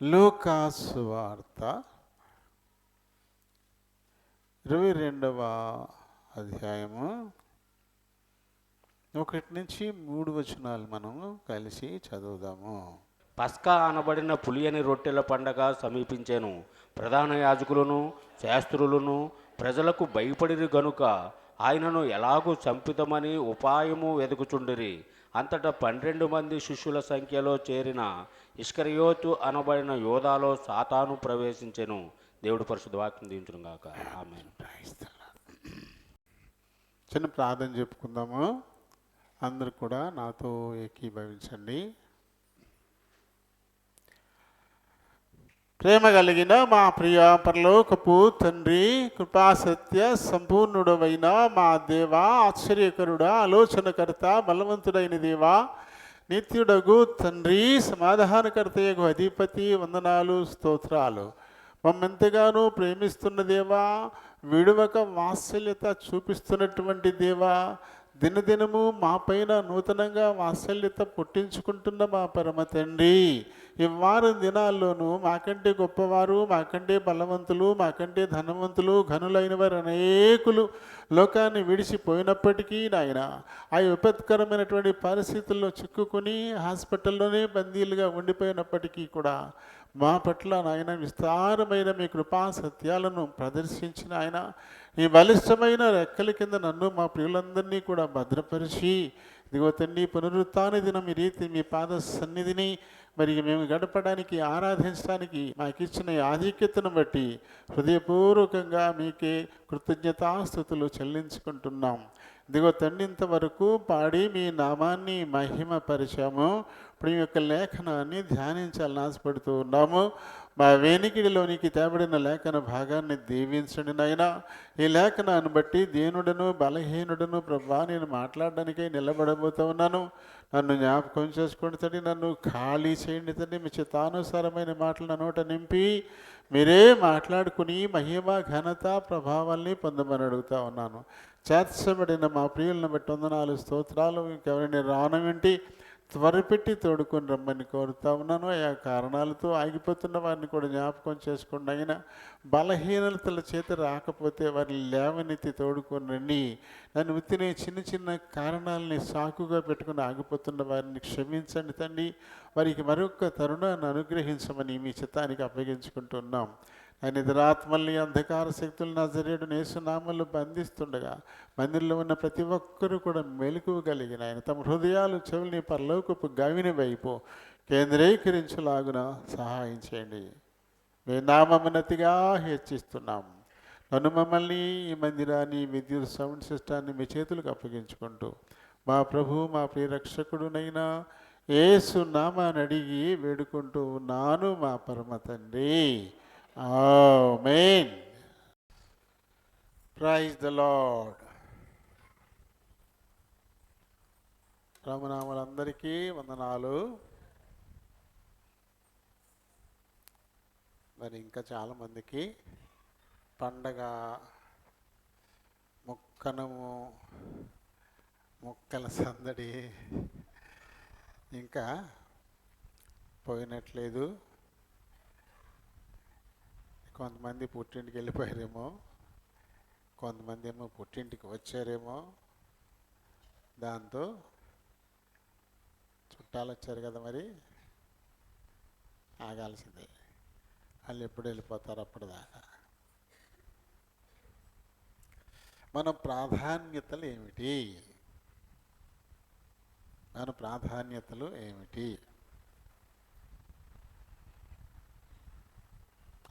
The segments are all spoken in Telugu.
లూకా సువార్త 22వ అధ్యాయము 1-3 మనము కలిసి చదువుదాము. పస్కా అనబడిన పులియని రొట్టెల పండగ సమీపించెను. ప్రధాన యాజకులను శాస్త్రులను ప్రజలకు భయపడిరి గనుక ఆయనను ఎలాగూ చంపితమని ఉపాయము వెదుకుచుండిరి. అంతటా 12 మంది శిష్యుల సంఖ్యలో చేరిన ఇస్కరియోతు అనబడిన యోధాలో సాతాను ప్రవేశించెను. దేవుడు పరిశుద్ధ వాక్యం దీవించును గాక. ఆమేన్. చిన్న ప్రార్థన చెప్పుకుందాము. అందరూ కూడా నాతో ఏకీభవించండి. ప్రేమ కలిగిన మా ప్రియ పరలోకపు తండ్రి, కృపాసత్య సంపూర్ణుడవైన మా దేవా, ఆశ్చర్యకరుడా, ఆలోచనకర్త, బలవంతుడైన దేవా, నిత్యుడగు తండ్రి, సమాధానకర్తయగు అధిపతి, వందనాలు, స్తోత్రాలు. మమ్మెంతగానో ప్రేమిస్తున్న దేవా, విడువక వాత్సల్యత చూపిస్తున్నటువంటి దేవా, దినదినము మా పైన నూతనంగా వాత్సల్యత పుట్టించుకుంటున్న మా పరమ తండ్రి, ఈ వారం దినాల్లోనూ మాకంటే గొప్పవారు, మాకంటే బలవంతులు, మాకంటే ధనవంతులు, ఘనులైన వారు అనేకులు లోకాన్ని విడిచిపోయినప్పటికీ నాయన, ఆ విపత్కరమైనటువంటి పరిస్థితుల్లో చిక్కుకొని హాస్పిటల్లోనే బందీలుగా ఉండిపోయినప్పటికీ కూడా మా పట్ల నాయన విస్తారమైన మీ కృపా సత్యాలను ప్రదర్శించిన ఆయన, ఈ బలిష్టమైన రెక్కల కింద నన్ను మా ప్రియులందరినీ కూడా భద్రపరిచి, ఇదిగో తండ్రి పునరుత్థాన దినం ఈ రీతి మీ పాద సన్నిధిని మరి మేము గడపడానికి, ఆరాధించడానికి మాకు ఇచ్చిన ఆధిక్యతను బట్టి హృదయపూర్వకంగా మీకే కృతజ్ఞతాస్తుతులు చెల్లించుకుంటున్నాం. ఇదిగో తండ్రి ఇంతవరకు పాడి మీ నామాన్ని మహిమపరిచాము. ఇప్పుడు ఈ యొక్క లేఖనాన్ని ధ్యానించాలని ఆశపడుతూ ఉన్నాము. మా వేనికిడిలోనికి తేబడిన లేఖన భాగాన్ని దీవించండి నాయనా. ఈ లేఖనాన్ని బట్టి దీనుడను బలహీనుడను ప్రభా నేను మాట్లాడడానికై నిలబడబోతూ ఉన్నాను. నన్ను జ్ఞాపకం చేసుకోండి తండ్రి, నన్ను ఖాళీ చేయండి తండ్రి. మీ చిత్తానుసారమైన మాటలు నా నోట నింపి మీరే మాట్లాడుకుని మహిమ ఘనత ప్రభావాల్ని పొందమని అడుగుతా ఉన్నాను. చేర్చబడిన మా ప్రియులను బట్టి వందనాలు, స్తోత్రాలు. ఇంకెవరైనా రానవేంటి త్వరపెట్టి తోడుకొని రమ్మని కోరుతా ఉన్నాను. ఆయా కారణాలతో ఆగిపోతున్న వారిని కూడా జ్ఞాపకం చేసుకోండి. అయినా బలహీనతల చేత రాకపోతే వారిని లేవనెత్తి తోడుకొని రండి. నన్ను ఉత్తినే చిన్న చిన్న కారణాలని సాకుగా పెట్టుకుని ఆగిపోతున్న వారిని క్షమించండి తండ్రి. వారికి మరొక తరుణాన్ని అనుగ్రహించమని మీ చిత్తానికి అప్పగించుకుంటున్నాం. ఆయన నిద్రాత్మల్ని, అంధకార శక్తులు నజరేయుడు యేసునామములో బంధిస్తుండగా మందిరంలో ఉన్న ప్రతి ఒక్కరూ కూడా మెలకువగలిగిన ఆయన తమ హృదయాలు చెవుల్ని పరలోకపు గవిని వైపు కేంద్రీకరించులాగున సహాయం చేయండి. మీ నామమున్నతిగా హెచ్చిస్తున్నాం. నన్ను మమ్మల్ని, ఈ మందిరాన్ని, విద్యుత్ సౌండ్ సిస్టాన్ని మీ చేతులకు అప్పగించుకుంటూ మా ప్రభు, మా ప్రియరక్షకుడునైనా యేసు నామాన్ని అడిగి వేడుకుంటూ ఉన్నాను మా పరమ తండ్రి. ఆమేన్. Praise the Lord. రామనామలందరికీ వందనాలు. మరి ఇంకా చాలామందికి పండగ ముక్కనము, ముక్కల సందడి ఇంకా పోయినట్లేదు. కొంతమంది పుట్టింటికి వెళ్ళిపోయారేమో, కొంతమంది ఏమో పుట్టింటికి వచ్చారేమో. దాంతో చుట్టాలు వచ్చారు కదా, మరి ఆగాల్సిందే. వాళ్ళు ఎప్పుడు వెళ్ళిపోతారు అప్పటిదాకా. మన ప్రాధాన్యతలు ఏమిటి? మన ప్రాధాన్యతలు ఏమిటి?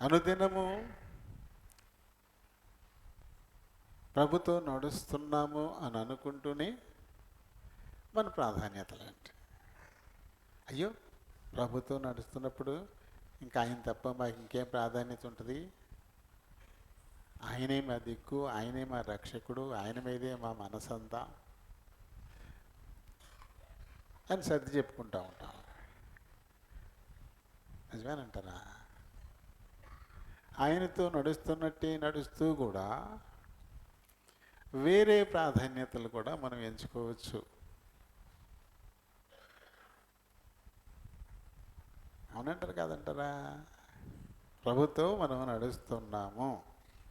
అనుదినము ప్రభుతో నడుస్తున్నాము అని అనుకుంటూనే మన ప్రాధాన్యతలు ఏంటి? అయ్యో, ప్రభుతో నడుస్తున్నప్పుడు ఇంకా ఆయన తప్ప మాకు ఇంకేం ప్రాధాన్యత ఉంటుంది? ఆయనే మా దిక్కు, ఆయనే మా రక్షకుడు, ఆయన మీదే మా మనసంతా అని సర్ది చెప్పుకుంటూ ఉంటాం. నిజమేనంటారా? ఆయనతో నడుస్తున్నట్టే నడుస్తూ కూడా వేరే ప్రాధాన్యతలు కూడా మనం ఎంచుకోవచ్చు. అవునంటారు కాదంటారా? ప్రభుతో మనం నడుస్తున్నాము.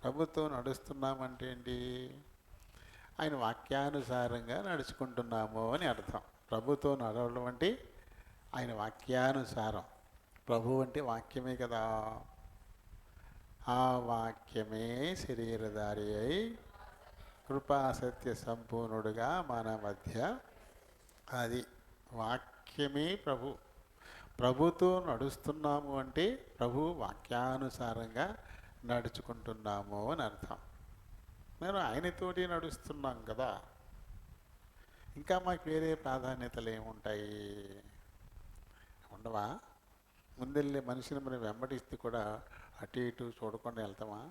ప్రభుతో నడుస్తున్నామంటే ఏంటి? ఆయన వాక్యానుసారంగా నడుచుకుంటున్నాము అని అర్థం. ప్రభుతో నడవడం అంటే ఆయన వాక్యానుసారం. ప్రభు అంటే వాక్యమే కదా. ఆ వాక్యమే శరీరధారి అయి కృపా సత్య సంపూర్ణుడుగా మన మధ్య, అది వాక్యమే ప్రభు. ప్రభుతో నడుస్తున్నాము అంటే ప్రభు వాక్యానుసారంగా నడుచుకుంటున్నాము అని అర్థం. నేను ఆయనతోటి నడుస్తున్నాం కదా, ఇంకా మాకు వేరే ప్రాధాన్యతలు ఏముంటాయి? ఉండవా? ముందెళ్ళే మనిషిని మనం వెంబడిస్తే కూడా అటు ఇటు చూడకుండా వెళ్తామా?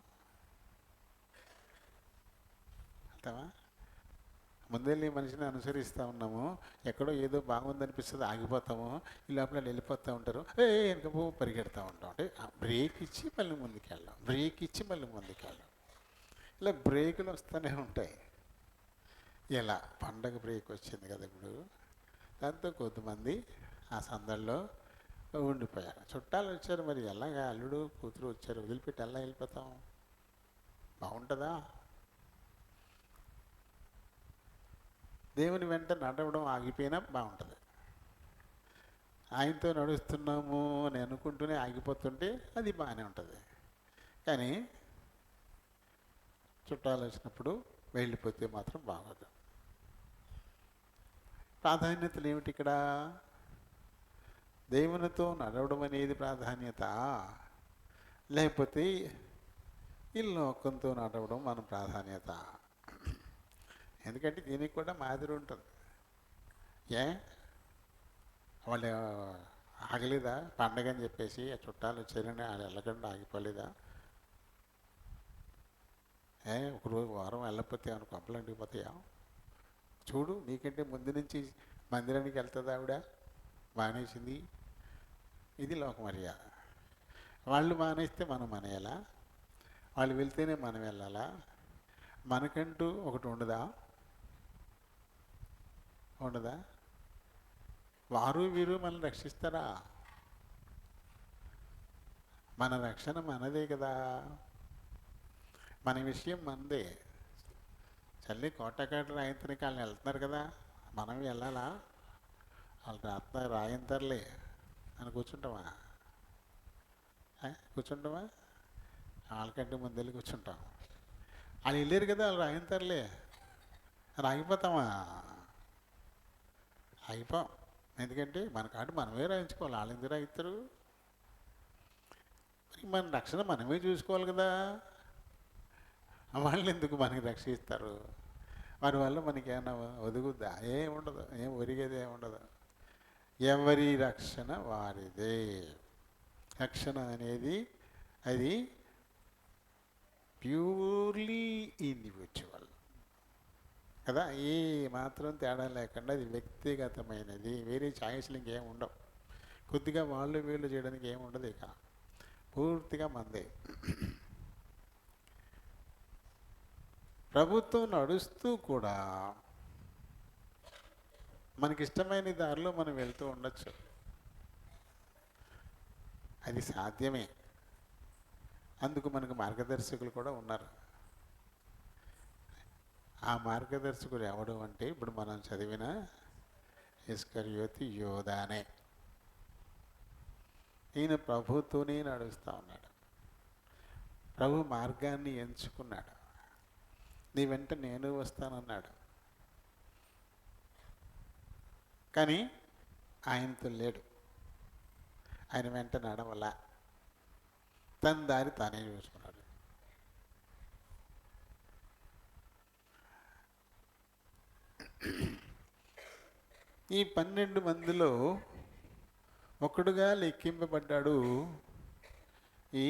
ముందెళ్ళి మనిషిని అనుసరిస్తూ ఉన్నాము, ఎక్కడో ఏదో బాగుందనిపిస్తుంది ఆగిపోతాము, ఈ లోపల వెళ్ళిపోతూ ఉంటారు, వెనక పరిగెడతా ఉంటాం. అంటే బ్రేక్ ఇచ్చి మళ్ళీ ముందుకెళ్ళాం, బ్రేక్ ఇచ్చి మళ్ళీ ముందుకెళ్ళాం. ఇలా బ్రేకులు వస్తూనే ఉంటాయి. ఇలా పండగ బ్రేక్ వచ్చింది కదా ఇప్పుడు, దాంతో కొంతమంది ఆ సందడిలో ఉండిపోయారు. చుట్టాలు వచ్చారు, మరి ఎలాగా అల్లుడు కూతురు వచ్చారు, వదిలిపెట్టి ఎలా వెళ్ళిపోతాం? బాగుంటుందా? దేవుని వెంట నడవడం ఆగిపోయినా బాగుంటుంది. ఆయనతో నడుస్తున్నాము అని అనుకుంటూనే ఆగిపోతుంటే అది బాగానే ఉంటుంది. కానీ చుట్టాలు వచ్చినప్పుడు వెళ్ళిపోతే మాత్రం బాగోదు. ప్రాధాన్యతలు ఏమిటి ఇక్కడ? దేవునితో నడవడం అనేది ప్రాధాన్యత, లేకపోతే ఈ లోకంతో నడవడం మన ప్రాధాన్యత? ఎందుకంటే దీనికి కూడా మాదిరి ఉంటుంది. వాళ్ళు ఆగలేదా పండగ అని చెప్పేసి? ఆ చుట్టాలు వచ్చారని వాళ్ళు వెళ్ళకుండా ఆగిపోలేదా? ఒకరోజు వారం వెళ్ళకపోతే ఏమైనా కొంపలు అంటిపోతాయా? చూడు, నీకంటే ముందు నుంచి మందిరానికి వెళ్తుంది ఆవిడ, మానేసింది. ఇది లోకమర్యాద. వాళ్ళు మానేస్తే మనం మానేయాలా? వాళ్ళు వెళ్తేనే మనం వెళ్ళాలా? మనకంటూ ఒకటి ఉండదా? ఉండదా? వారు వీరు మనల్ని రక్షిస్తారా? మన రక్షణ మనదే కదా, మన విషయం మనదే. చల్లి కోటకాట రాయంతరికి వాళ్ళు వెళ్తున్నారు కదా, మనం వెళ్ళాలా? వాళ్ళు రాయంతర్లే అని కూర్చుంటామా? కూర్చుంటామా? వాళ్ళకంటే ముందెళ్ళి కూర్చుంటాం. వాళ్ళు వెళ్ళారు కదా, వాళ్ళు రాయంతర్లే అని ఆగిపోతామా? ఆగిపోం. ఎందుకంటే మన కాటు మనమే రాయించుకోవాలి, వాళ్ళు ఎందుకు రాయిస్తారు? మన రక్షణ మనమే చూసుకోవాలి కదా, వాళ్ళు ఎందుకు మనకి రక్షిస్తారు? వారి వల్ల మనకి ఏమన్నా ఒదుగుద్దా? ఏం ఉండదు, ఏం ఒరిగేది ఏమి ఉండదు. ఎవరి రక్షణ వారిదే. రక్షణ అనేది అది ప్యూర్లీ ఇండివిజువల్ కదా, ఏ మాత్రం తేడా లేకుండా అది వ్యక్తిగతమైనది. వేరే ఛాయిస్లు ఇంకేం ఉండవు. కొద్దిగా వాళ్ళు వీళ్ళు చేయడానికి ఏమి ఉండదు, ఇక పూర్తిగా మందే. ప్రభుత్వం నడుస్తూ కూడా మనకిష్టమైన దారిలో మనం వెళ్తూ ఉండొచ్చు, అది సాధ్యమే. అందుకు మనకు మార్గదర్శకులు కూడా ఉన్నారు. ఆ మార్గదర్శకుడు ఎవడు అంటే ఇప్పుడు మనం చదివిన ఇస్కరియోతు యోధానే. ఈయన ప్రభుతోనే నడుస్తూ ఉన్నాడు, ప్రభు మార్గాన్ని ఎంచుకున్నాడు. నీ వెంట నేను వస్తానన్నాడు, కానీ ఆయనతో లేడు. ఆయన వెంట నడవలా, తన దారి తానే చూసుకున్నాడు. ఈ 12 మందిలో ఒకడుగా లెక్కింపబడ్డాడు ఈ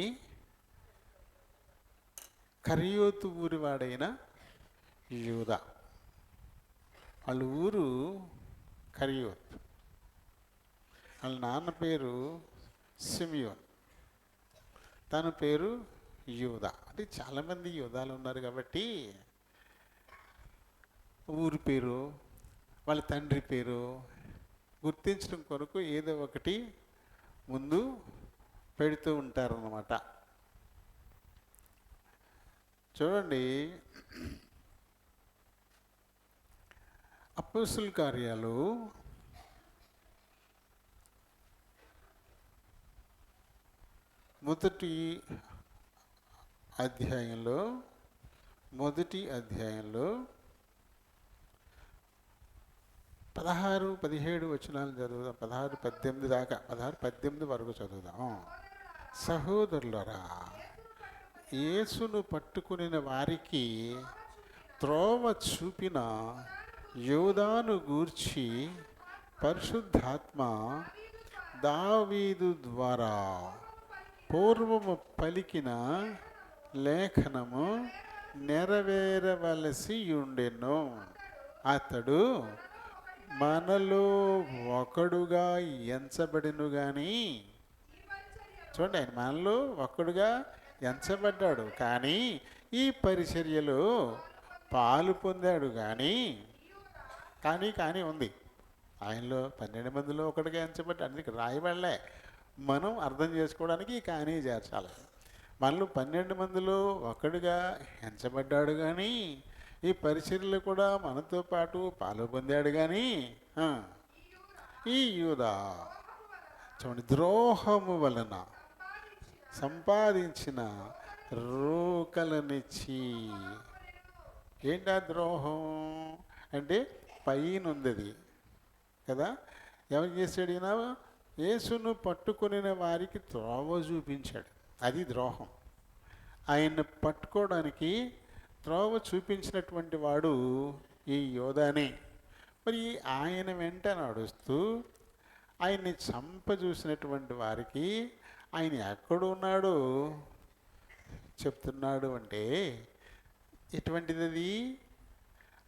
కరియోతు ఊరివాడైన యూదా. వాళ్ళ ఊరు కరియోత్, వాళ్ళ నాన్న పేరు సిమియోన్, తన పేరు యూదా. అంటే చాలామంది యూదాలు ఉన్నారు కాబట్టి ఊరి పేరు, వాళ్ళ తండ్రి పేరు గుర్తించడం కొరకు ఏదో ఒకటి ముందు పెడుతూ ఉంటారన్నమాట. చూడండి, అపోస్తుల కార్యాలు 1వ అధ్యాయంలో 16-17 వచనాలు చదువుదాం. 16-18 దాకా, 16-18 వరకు చదువుదాం. సహోదరులరా, యేసును పట్టుకునిన వారికి త్రోవ చూపిన యోదాను గూర్చి పరిశుద్ధాత్మ దావీదు ద్వారా పూర్వము పలికిన లేఖనము నెరవేరవలసి ఉండెను. అతడు మనలో ఒకడుగా ఎంచబడిను కానీ, చూడండి, ఆయన మనలో ఒకడుగా ఎంచబడ్డాడు కానీ ఈ పరిచర్యలో పాలు పొందాడు కానీ ఉంది. ఆయనలో 12 మందిలో ఒకటిగా ఎంచబడ్డాడు. అందుకే రాయబడలే, మనం అర్థం చేసుకోవడానికి కానీ చేర్చాలి. మనలో 12 మందిలో ఒకడుగా ఎంచబడ్డాడు కానీ ఈ పరిచర్యలు కూడా మనతో పాటు పాలు పొందాడు కానీ ఈ యూదా చూడండి, ద్రోహము వలన సంపాదించిన రూకలనిచ్చి. ఏంటా ద్రోహం అంటే పైన ఉంది కదా. ఎవరు చేశాడు ఈయన? యేసును పట్టుకునే వారికి త్రోవ చూపించాడు. అది ద్రోహం. ఆయన్ని పట్టుకోవడానికి త్రోవ చూపించినటువంటి వాడు ఈ యోధానే. మరి ఆయన వెంట నడుస్తూ ఆయన్ని చంపజూసినటువంటి వారికి ఆయన ఎక్కడున్నాడో చెప్తున్నాడు. అంటే ఎటువంటిది అది?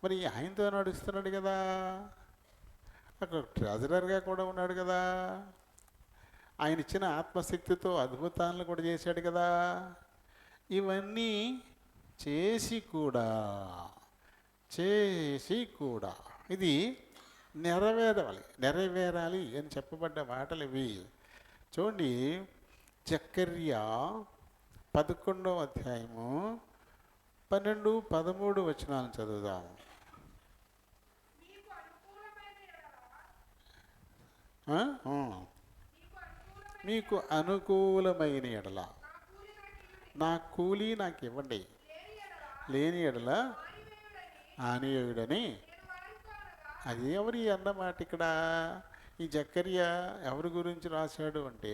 మరి ఆయనతో నడుస్తున్నాడు కదా, అక్కడ ట్రెజరర్గా కూడా ఉన్నాడు కదా, ఆయన ఇచ్చిన ఆత్మశక్తితో అద్భుతాలను కూడా చేశాడు కదా. ఇవన్నీ చేసి కూడా ఇది నెరవేరాలి అని చెప్పబడ్డ మాటలు ఇవి. చూడండి, జకర్యా 11వ అధ్యాయము 12-13 వచనాలను చదువుదాం. మీకు అనుకూలమైన ఎడల నా కూలీ నాకు ఇవ్వండి, లేని ఎడల ఆనియుడని. అది ఎవరి అన్నమాట ఇక్కడ? ఈ జకర్యా ఎవరి గురించి రాశాడు అంటే,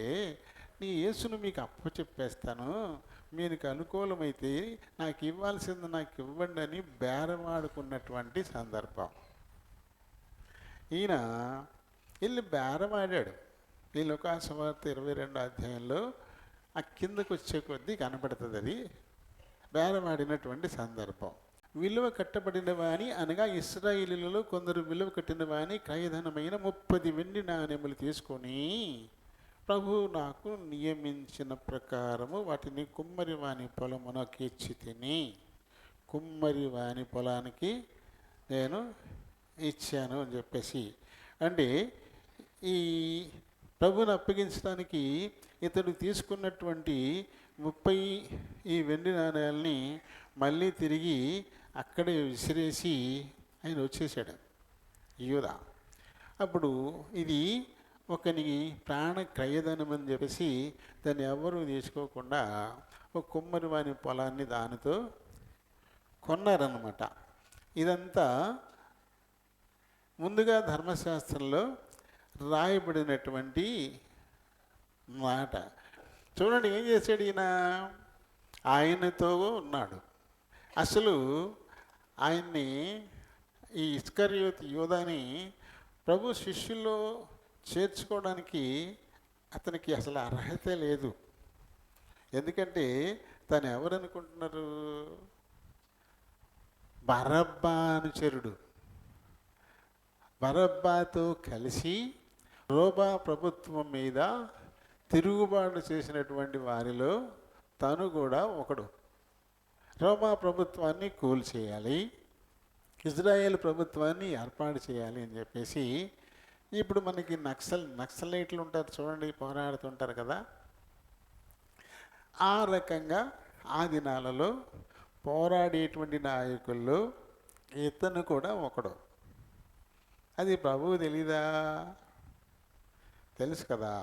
నీ యేసును మీకు అప్పచెప్పేస్తాను, మీకు అనుకూలమైతే నాకు ఇవ్వాల్సింది నాకు ఇవ్వండి అని బేరమాడుకున్నటువంటి సందర్భం. ఈయన వెళ్ళి బేరమాడాడు. ఈ లూకాసు సువార్త 22వ అధ్యాయంలో ఆ కిందకు వచ్చే కొద్దీ కనబడుతుంది అది బేరమాడినటువంటి సందర్భం. విలువ కట్టబడిన వాని అనగా ఇశ్రాయేలీయులలో కొందరు విలువ కట్టిన వాని క్రయధనమైన 30 వెండి నాణెములు తీసుకొని ప్రభు నాకు నియమించిన ప్రకారము వాటిని కుమ్మరి వాని పొలమునకు ఇచ్చి తిని, కుమ్మరి వాని పొలానికి నేను ఇచ్చాను అని చెప్పేసి. అంటే ఈ ప్రభుని అప్పగించడానికి ఇతడు తీసుకున్నటువంటి 30 ఈ వెండి నాణ్యాలని మళ్ళీ తిరిగి అక్కడే విసిరేసి ఆయన వచ్చేసాడు యూదా. అప్పుడు ఇది ఒకనికి ప్రాణ క్రయధనం అని చెప్పేసి దాన్ని ఎవరు తీసుకోకుండా ఒక కుమ్మరి వాని పొలాన్ని దానితో కొన్నారన్నమాట. ఇదంతా ముందుగా ధర్మశాస్త్రంలో రాయబడినటువంటి మాట. చూడండి, ఏం చేశాడు ఈయన? ఆయనతో ఉన్నాడు. అసలు ఆయన్ని, ఈ ఇస్కరియోతు యూదాని ప్రభు శిష్యుల్లో చేర్చుకోవడానికి అతనికి అసలు అర్హత లేదు. ఎందుకంటే తను ఎవరు అనుకుంటున్నారు? బరబ్బా అనుచరుడు. బరబ్బాతో కలిసి రోమా ప్రభుత్వం మీద తిరుగుబాటు చేసినటువంటి వారిలో తను కూడా ఒకడు. రోమా ప్రభుత్వాన్ని కూల్చేయాలి, ఇజ్రాయేల్ ప్రభుత్వాన్ని ఏర్పాటు చేయాలి అని చెప్పేసి ఇప్పుడు మనకి నక్సలైట్లు ఉంటారు చూడండి, పోరాడుతుంటారు కదా, ఆ రకంగా ఆ దినాలలో పోరాడేటువంటి నాయకుల్లో ఇతను కూడా ఒకడు. అది ప్రభువు తెలీదా? తెలుసు కదా.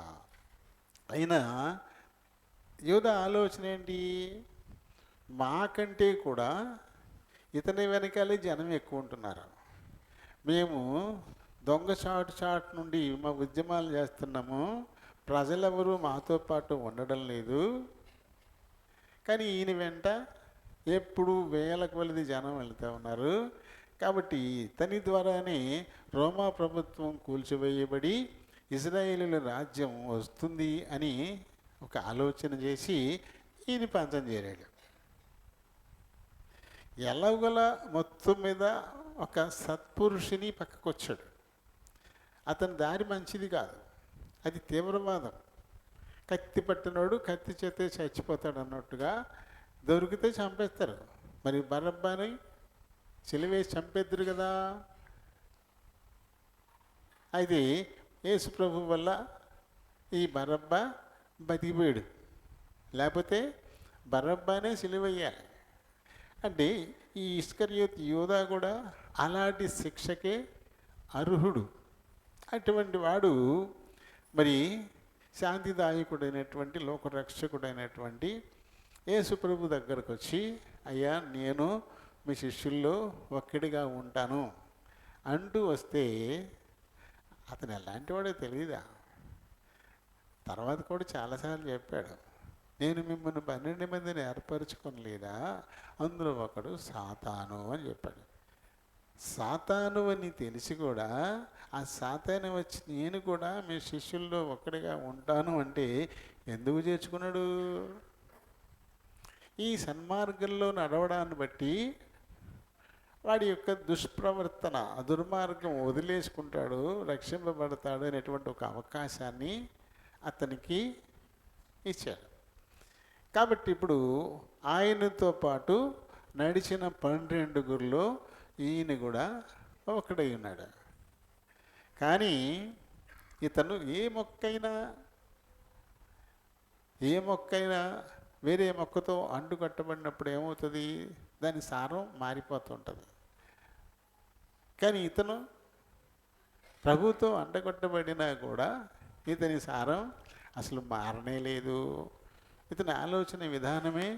అయినా యూదా ఆలోచన ఏంటి? మాకంటే కూడా ఇతని వెనకాలే జనం ఎక్కువ ఉంటున్నారు. మేము దొంగ చాటు నుండి మా ఉద్యమాలు చేస్తున్నాము, ప్రజలెవరూ మాతో పాటు ఉండడం లేదు. కానీ ఈయన వెంట ఎప్పుడు వేల కొలది జనం వెళ్తూ ఉన్నారు. కాబట్టి ఇతని ద్వారానే రోమా ప్రభుత్వం కూల్చివేయబడి ఇజ్రాయేలీల రాజ్యం వస్తుంది అని ఒక ఆలోచన చేసి ఈయన పంచం చేరాడు. ఎలాగోలా మొత్తం మీద ఒక సత్పురుషుని పక్కకొచ్చాడు. అతని దారి మంచిది కాదు, అది తీవ్రవాదం. కత్తి పట్టినోడు కత్తి చేతే చచ్చిపోతాడు అన్నట్టుగా, దొరికితే చంపేస్తారు. మరి బరబ్బాని సిలువేసి చంపేద్దరు కదా. అయితే యేసు ప్రభు వల్ల ఈ బరబ్బా బతికిపోయాడు, లేకపోతే బరబ్బానే సిలువయ్యాలి. అంటే ఈ ఇస్కరియోతు యూదా కూడా అలాంటి శిక్షకే అర్హుడు. అటువంటి వాడు మరి శాంతిదాయకుడైనటువంటి లోకరక్షకుడైనటువంటి యేసు ప్రభు దగ్గరకు వచ్చి, అయ్యా నేను మీ శిష్యుల్లో ఒక్కడిగా ఉంటాను అంటూ వస్తే అతను ఎలాంటి వాడో తెలియదా? తర్వాత కూడా చాలాసార్లు చెప్పాడు, నేను మిమ్మల్ని 12 మందిని ఏర్పరచుకోలేదా, అందులో ఒకడు సాతాను అని చెప్పాడు. సాతాను అని తెలిసి కూడా ఆ సాతాను వచ్చి నేను కూడా మీ శిష్యుల్లో ఒక్కడిగా ఉంటాను అంటే ఎందుకు చేర్చుకున్నాడు? ఈ సన్మార్గంలో నడవడాన్ని బట్టి వాడి యొక్క దుష్ప్రవర్తన, దుర్మార్గం వదిలేసుకుంటాడు, రక్షింపబడతాడు అనేటువంటి ఒక అవకాశాన్ని అతనికి ఇచ్చాడు. కాబట్టి ఇప్పుడు ఆయనతో పాటు నడిచిన 12 ఈయన కూడా ఒకడై ఉన్నాడు. కానీ ఇతను ఏ మొక్కైనా వేరే మొక్కతో అంటుకట్టబడినప్పుడు ఏమవుతుంది? దాని సారం మారిపోతుంటుంది. కానీ ఇతను ప్రభుతో అంటగొట్టబడినా కూడా ఇతని సారం అసలు మారనే లేదు. ఇతని ఆలోచన విధానమే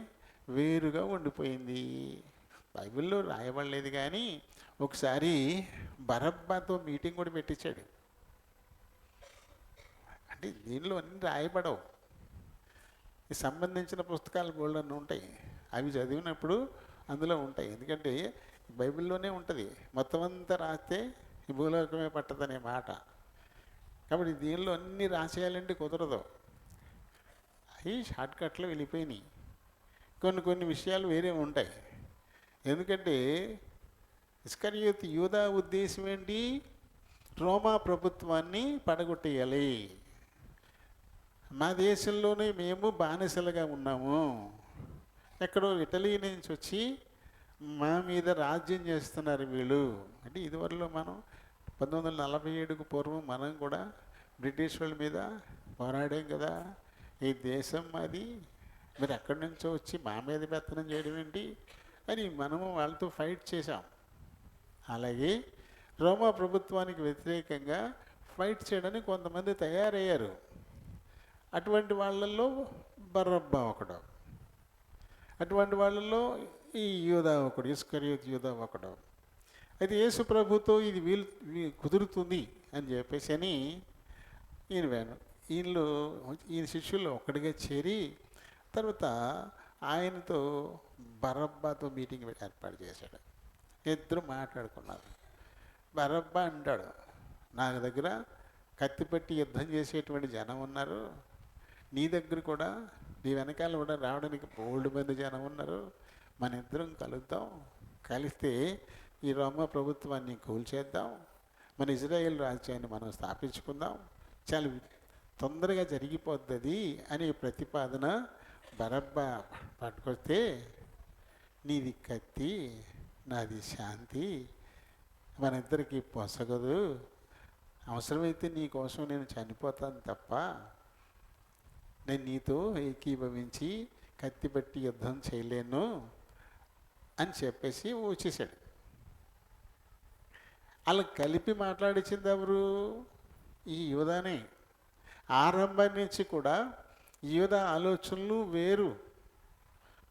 వేరుగా ఉండిపోయింది. బైబిల్లో రాయబడలేదు, కానీ ఒకసారి బరబ్బాతో మీటింగ్ కూడా పెట్టించాడు. అంటే దీనిలో అన్నీ రాయబడవు, ఈ సంబంధించిన పుస్తకాలు బోల్డన్ని ఉంటాయి, అవి చదివినప్పుడు అందులో ఉంటాయి. ఎందుకంటే బైబిల్లోనే ఉంటుంది, మొత్తం అంతా రాస్తే ఈ భూలోకమే పట్టదనే మాట. కాబట్టి దీనిలో అన్నీ రాసేయాలంటే కుదరదు, అవి షార్ట్కట్లో వెళ్ళిపోయినాయి. కొన్ని విషయాలు వేరే ఉంటాయి. ఎందుకంటే ఇస్కరియోతు యూదా ఉద్దేశం ఏంటి? రోమా ప్రభుత్వాన్ని పడగొట్టేయాలి, మా దేశంలోనే మేము బానిసలుగా ఉన్నాము, ఎక్కడో ఇటలీ నుంచి వచ్చి మా మీద రాజ్యం చేస్తున్నారు వీళ్ళు. అంటే ఇదివరలో మనం 1947కు పూర్వం మనం కూడా బ్రిటిష్ వాళ్ళ మీద పోరాడాం కదా, ఈ దేశం మాది, మీరు ఎక్కడి నుంచో వచ్చి మా మీద పెత్తనం చేయడం ఏంటి అని మనము వాళ్ళతో ఫైట్ చేశాం. అలాగే రోమా ప్రభుత్వానికి వ్యతిరేకంగా ఫైట్ చేయడానికి కొంతమంది తయారయ్యారు. అటువంటి వాళ్ళల్లో బరబ్బా ఒకడు, అటువంటి వాళ్ళల్లో ఈ యూదా ఒకడు, ఇస్కరియోతు యూదా ఒకడు. అయితే యేసు ప్రభుతో ఇది కుదురుతుంది అని చెప్పేసి అని ఈయన శిష్యుల్లో ఒక్కడిగా చేరి తర్వాత ఆయనతో బరబ్బాతో మీటింగ్ ఏర్పాటు చేశాడు. ఇద్దరు మాట్లాడుకున్నారు. బరబ్బా అంటాడు, నాకు దగ్గర కత్తిపెట్టి యుద్ధం చేసేటువంటి జనం ఉన్నారు, నీ దగ్గర కూడా నీ వెనకాల కూడా రావడానికి బోల్డ్ మంది జనం ఉన్నారు, మన ఇద్దరం కలుద్దాం, కలిస్తే ఈ రోమా ప్రభుత్వాన్ని కూల్చేద్దాం, మన ఇజ్రాయేల్ రాజ్యాన్ని మనం స్థాపించుకుందాం, చాలా తొందరగా జరిగిపోద్ది అని ప్రతిపాదన బరబ్బా పట్టుకొస్తే, నీది కత్తి నాది శాంతి, మన ఇద్దరికి పొసగదు, అవసరమైతే నీ కోసం నేను చనిపోతాను తప్ప నేను నీతో ఏకీభవించి కత్తి బట్టి యుద్ధం చేయలేను అని చెప్పేసి వచ్చేసాడు. అలా కలిపి మాట్లాడించింది ఎవరు? ఈ యూదానే. ఆరంభం నుంచి కూడా యూదా ఆలోచనలు వేరు.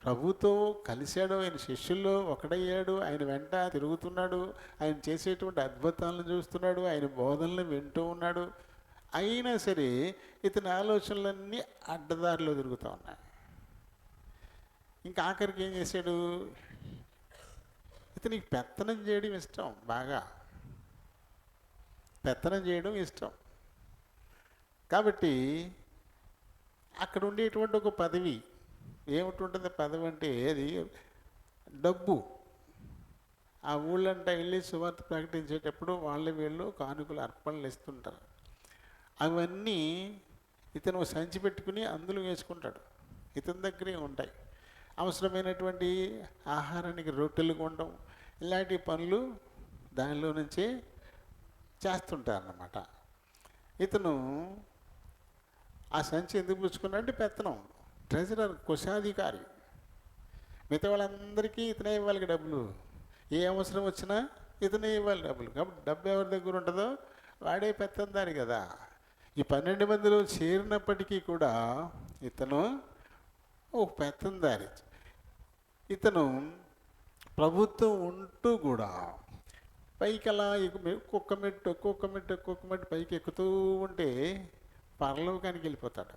ప్రభుతో కలిశాడు, ఆయన శిష్యుల్లో ఒకడయ్యాడు, ఆయన వెంట తిరుగుతున్నాడు, ఆయన చేసేటువంటి అద్భుతాలను చూస్తున్నాడు, ఆయన బోధనలు వింటూ ఉన్నాడు. అయినా సరే ఇతని ఆలోచనలన్నీ అడ్డదారిలో తిరుగుతూ ఉన్నాయి. ఇంకా ఆఖరికి ఏం చేశాడు? ఇతనికి పెత్తనం చేయడం ఇష్టం, బాగా పెత్తనం చేయడం ఇష్టం. కాబట్టి అక్కడ ఉండేటువంటి ఒక పదవి ఏమిటి పదవి అంటే అది డబ్బు. ఆ ఊళ్ళంతా వెళ్ళి సువార్త ప్రకటించేటప్పుడు వీళ్ళు కానుకలు అర్పణలు ఇస్తుంటారు. అవన్నీ ఇతను సంచి పెట్టుకుని అందులో వేసుకుంటాడు. ఇతని దగ్గరే ఉంటాయి. అవసరమైనటువంటి ఆహారానికి రొట్టెలు కొనడం ఇలాంటి పనులు దానిలో నుంచే చేస్తుంటారన్నమాట. ఇతను ఆ సంచి ఎందుకు పుచ్చుకున్నాడంటే పెత్తనం, ట్రెజరర్, కోశాధికారి. మిగతా వాళ్ళందరికీ ఇతనే ఇవ్వాలి డబ్బులు. ఏ అవసరం వచ్చినా ఇతనే ఇవ్వాలి డబ్బులు. కాబట్టి డబ్బు ఎవరి దగ్గర ఉంటుందో వాడే పెత్తందారి కదా. ఈ 12 మందిలో చేరినప్పటికీ కూడా ఇతను ఒక పెత్తందారి. ఇతను ప్రభుత్వం ఉంటూ కూడా పైకి అలా ఒక్కొక్క మెట్టు పైకి ఎక్కుతూ ఉంటే పరలోకానికి వెళ్ళిపోతాడు.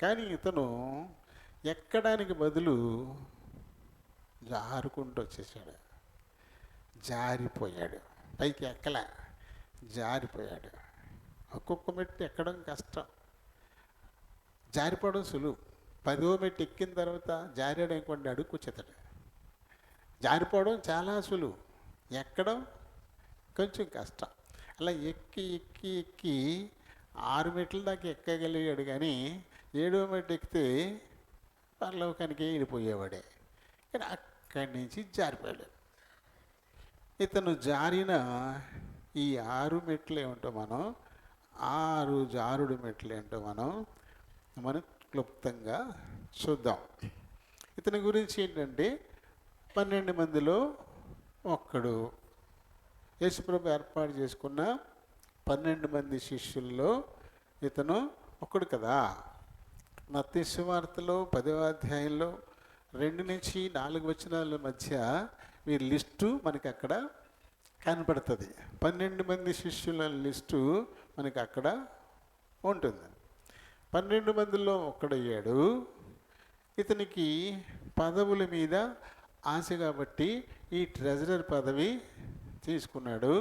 కానీ ఇతను ఎక్కడానికి బదులు జారుకుంటూ వచ్చేసాడు, జారిపోయాడు. పైకి ఎక్కల, జారిపోయాడు. ఒక్కొక్క మెట్టు ఎక్కడం కష్టం, జారిపోవడం సులువు. 10వ మెట్టు ఎక్కిన తర్వాత జారాడు అనుకోండి, అడుగు కూర్చేతాడు. జారిపోవడం చాలా సులువు, ఎక్కడం కొంచెం కష్టం. అలా ఎక్కి ఎక్కి ఎక్కి 6 మెట్ల దాకా ఎక్కగలిగాడు. కానీ 7వ మెట్టు ఎక్కితే పరలోకానికి వెళ్ళిపోయేవాడే. కానీ అక్కడి నుంచి జారిపోయాడు. ఇతను జారిన ఈ 6 మెట్లు ఏమిటో మనం 6 జారుడు మెట్లు ఏంటో మనం క్లుప్తంగా చూద్దాం. ఇతని గురించి ఏంటంటే 12 మందిలో ఒక్కడు. యేసుప్రభు ఏర్పాటు చేసుకున్న 12 మంది శిష్యుల్లో ఇతను ఒకడు కదా. మత్తయి సువార్తలో 10వ అధ్యాయంలో 2 నుంచి 4 వచనాల మధ్య వీరి లిస్టు మనకి అక్కడ కనపడుతుంది. 12 మంది శిష్యుల లిస్టు మనకి అక్కడ ఉంటుంది. 12 మందిలో ఒక్కడయ్యాడు. ఇతనికి పదవుల మీద ఆశ కాబట్టి ఈ ట్రెజరర్ పదవి తీసుకున్నాడు.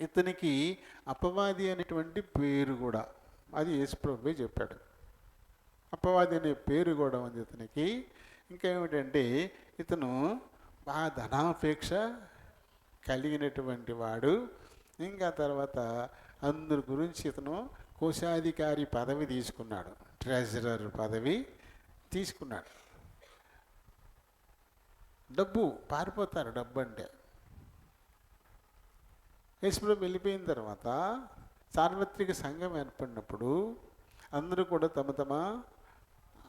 ఇతనికి అపవాది అనేటువంటి పేరు కూడా, అది యేసుప్రభువే చెప్పాడు. అపవాది అనే పేరు కూడా ఉంది ఇతనికి. ఇంకా ఏమిటంటే ఇతను బాగా ధనాపేక్ష కలిగినటువంటి వాడు. ఇంకా తర్వాత అందరి గురించి ఇతను కోశాధికారి పదవి తీసుకున్నాడు, ట్రెజరర్ పదవి తీసుకున్నాడు. డబ్బు పారిపోతారు, డబ్బు అంటే. యేసుప్రభు వెళ్ళిపోయిన తర్వాత సార్వత్రిక సంఘం ఏర్పడినప్పుడు అందరూ కూడా తమ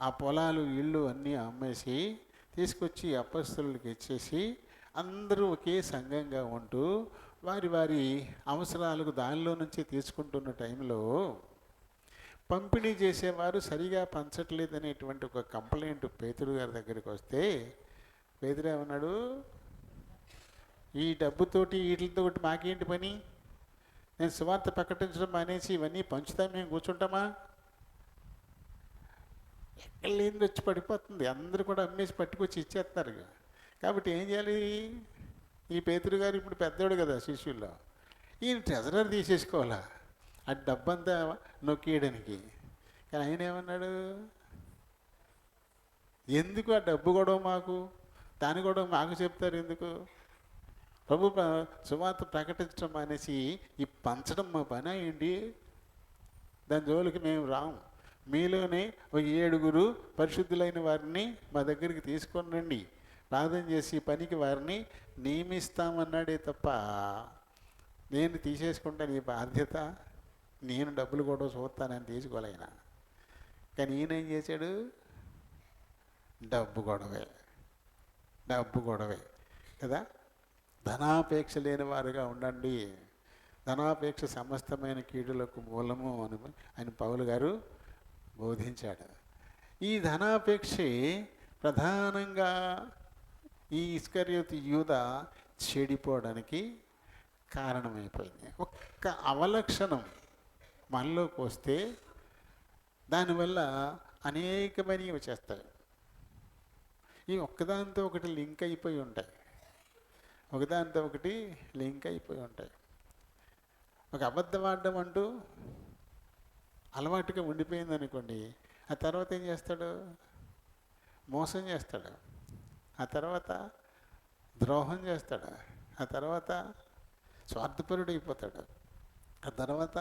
ఆ పొలాలు ఇళ్ళు అన్నీ అమ్మేసి తీసుకొచ్చి అపొస్తలులకు ఇచ్చేసి అందరూ ఒకే సంఘంగా ఉంటూ వారి వారి అవసరాలకు దానిలో నుంచి తీసుకుంటున్న టైంలో పంపిణీ చేసేవారు సరిగా పంచట్లేదనేటువంటి ఒక కంప్లైంట్ పేతురు గారి దగ్గరికి వస్తే పేతురు ఏమన్నాడు? ఈ డబ్బుతోటి వీటితో మాకేంటి పని? నేను సువార్త ప్రకటించడం మానేసి ఇవన్నీ పంచుతా మేము కూర్చుంటామా? ఎక్కడ లేని వచ్చి పడిపోతుంది. అందరూ కూడా అమ్మేసి పట్టుకొచ్చి ఇచ్చేస్తారు. కాబట్టి ఏం చేయాలి? ఈ పేతురు గారు ఇప్పుడు పెద్దోడు కదా శిష్యుల్లో, ఈయన ట్రెజరర్ తీసేసుకోవాలా ఆ డబ్బంతా నొక్కేయడానికి. కానీ ఆయన ఏమన్నాడు? ఎందుకు ఆ డబ్బు గొడవ మాకు, దాని గొడవ మాకు చెప్తారు ఎందుకు? ప్రభు సువార్త ప్రకటించడం అనేసి ఈ పంచడం మా పని ఏంటి? దాని జోలికి మేము రాము. మీలోనే ఒక 7 పరిశుద్ధులైన వారిని మా దగ్గరికి తీసుకొని రండి, ప్రార్థన చేసి పనికి వారిని నియమిస్తామన్నాడే తప్ప నేను తీసేసుకుంటే నీ బాధ్యత, నేను డబ్బులు కూడా చూస్తానని తీసుకోలేన. కానీ ఈయన ఏం చేశాడు? డబ్బు గొడవే కదా. ధనాపేక్ష లేని వారుగా ఉండండి, ధనాపేక్ష సమస్తమైన కీడులకు మూలము అని ఆయన పౌలు గారు బోధించాడు. ఈ ధనాపేక్షే ప్రధానంగా ఈ ఇస్కరియోతు యూదా చెడిపోవడానికి కారణమైపోయింది. ఒక్క అవలక్షణం మనలోకి వస్తే దానివల్ల అనేకమైనవి వచ్చేస్తాయి. ఈ ఒక్కదానితో ఒకటి లింక్ అయిపోయి ఉంటాయి, ఒకదానితో ఒకటి లింక్ అయిపోయి ఉంటాయి. ఒక అబద్ధం ఆడడం అంటూ అలవాటుగా ఉండిపోయింది అనుకోండి, ఆ తర్వాత ఏం చేస్తాడు? మోసం చేస్తాడు, ఆ తర్వాత ద్రోహం చేస్తాడు, ఆ తర్వాత స్వార్థపరుడు అయిపోతాడు, ఆ తర్వాత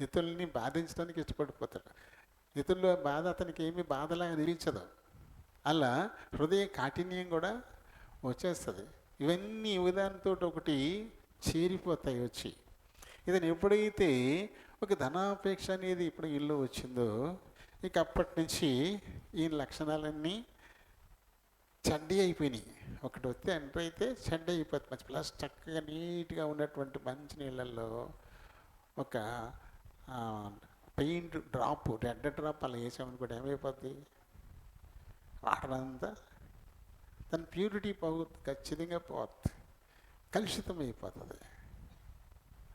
ఇతరుల్ని బాధించడానికి ఇష్టపడిపోతాడు. ఇతరుల బాధ అతనికి ఏమీ బాధలా అనిపించదు. అలా హృదయ కాఠిన్యం కూడా వచ్చేస్తుంది. ఇవన్నీ ఉదాహరణతో ఒకటి చేరిపోతాయి వచ్చి. ఇతను ఎప్పుడైతే ఒక ధనాపేక్ష అనేది ఇప్పుడు ఇల్లు వచ్చిందో, ఇక అప్పటి నుంచి ఈ లక్షణాలన్నీ చెడ్డ అయిపోయినాయి. ఒకటి వస్తే ఎంటర్ అయితే చెడ్డ అయిపోతుంది. మంచి ప్లస్ చక్కగా నీట్గా ఉన్నటువంటి మంచి నీళ్ళల్లో ఒక పెయింట్ డ్రాప్, రెడ్ డ్రాప్ అలా వేసామనుకోండి, ఏమైపోద్ది? వాటర్ అంతా తన ప్యూరిటీ ఖచ్చితంగా పోతుంది, కలుషితం అయిపోతుంది.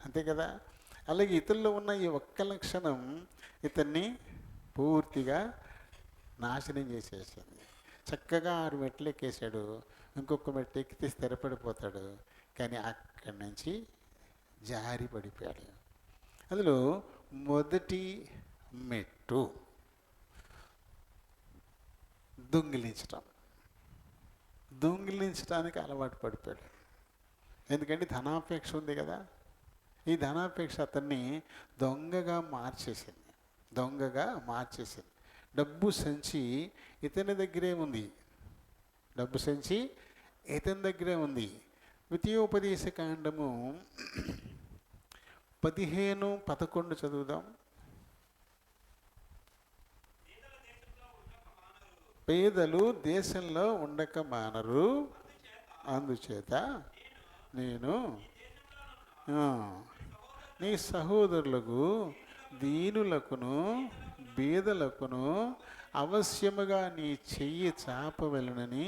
అంతే కదా. అలాగే ఇతరుల్లో ఉన్న ఈ ఒక్క లక్షణం ఇతన్ని పూర్తిగా నాశనం చేసేసింది. చక్కగా 6 మెట్లు ఎక్కేసాడు, ఇంకొక మెట్లు ఎక్కితే స్థిరపడిపోతాడు, కానీ అక్కడి నుంచి జారి పడిపోయాడు. అందులో మొదటి మెట్టు దొంగిలించడానికి అలవాటు పడిపోయాడు. ఎందుకంటే ధనాపేక్ష ఉంది కదా. ఈ ధనాపేక్ష అతన్ని దొంగగా మార్చేసింది. డబ్బు సంచి ఇతని దగ్గరే ఉంది. ద్వితీయోపదేశకాండము 15:11 చదువుదాం. పేదలు దేశంలో ఉండక మానరు, అందుచేత నేను నీ సహోదరులకు, దీనులకును బీదలకును అవశ్యముగా నీ చెయ్యి చాపవలెనని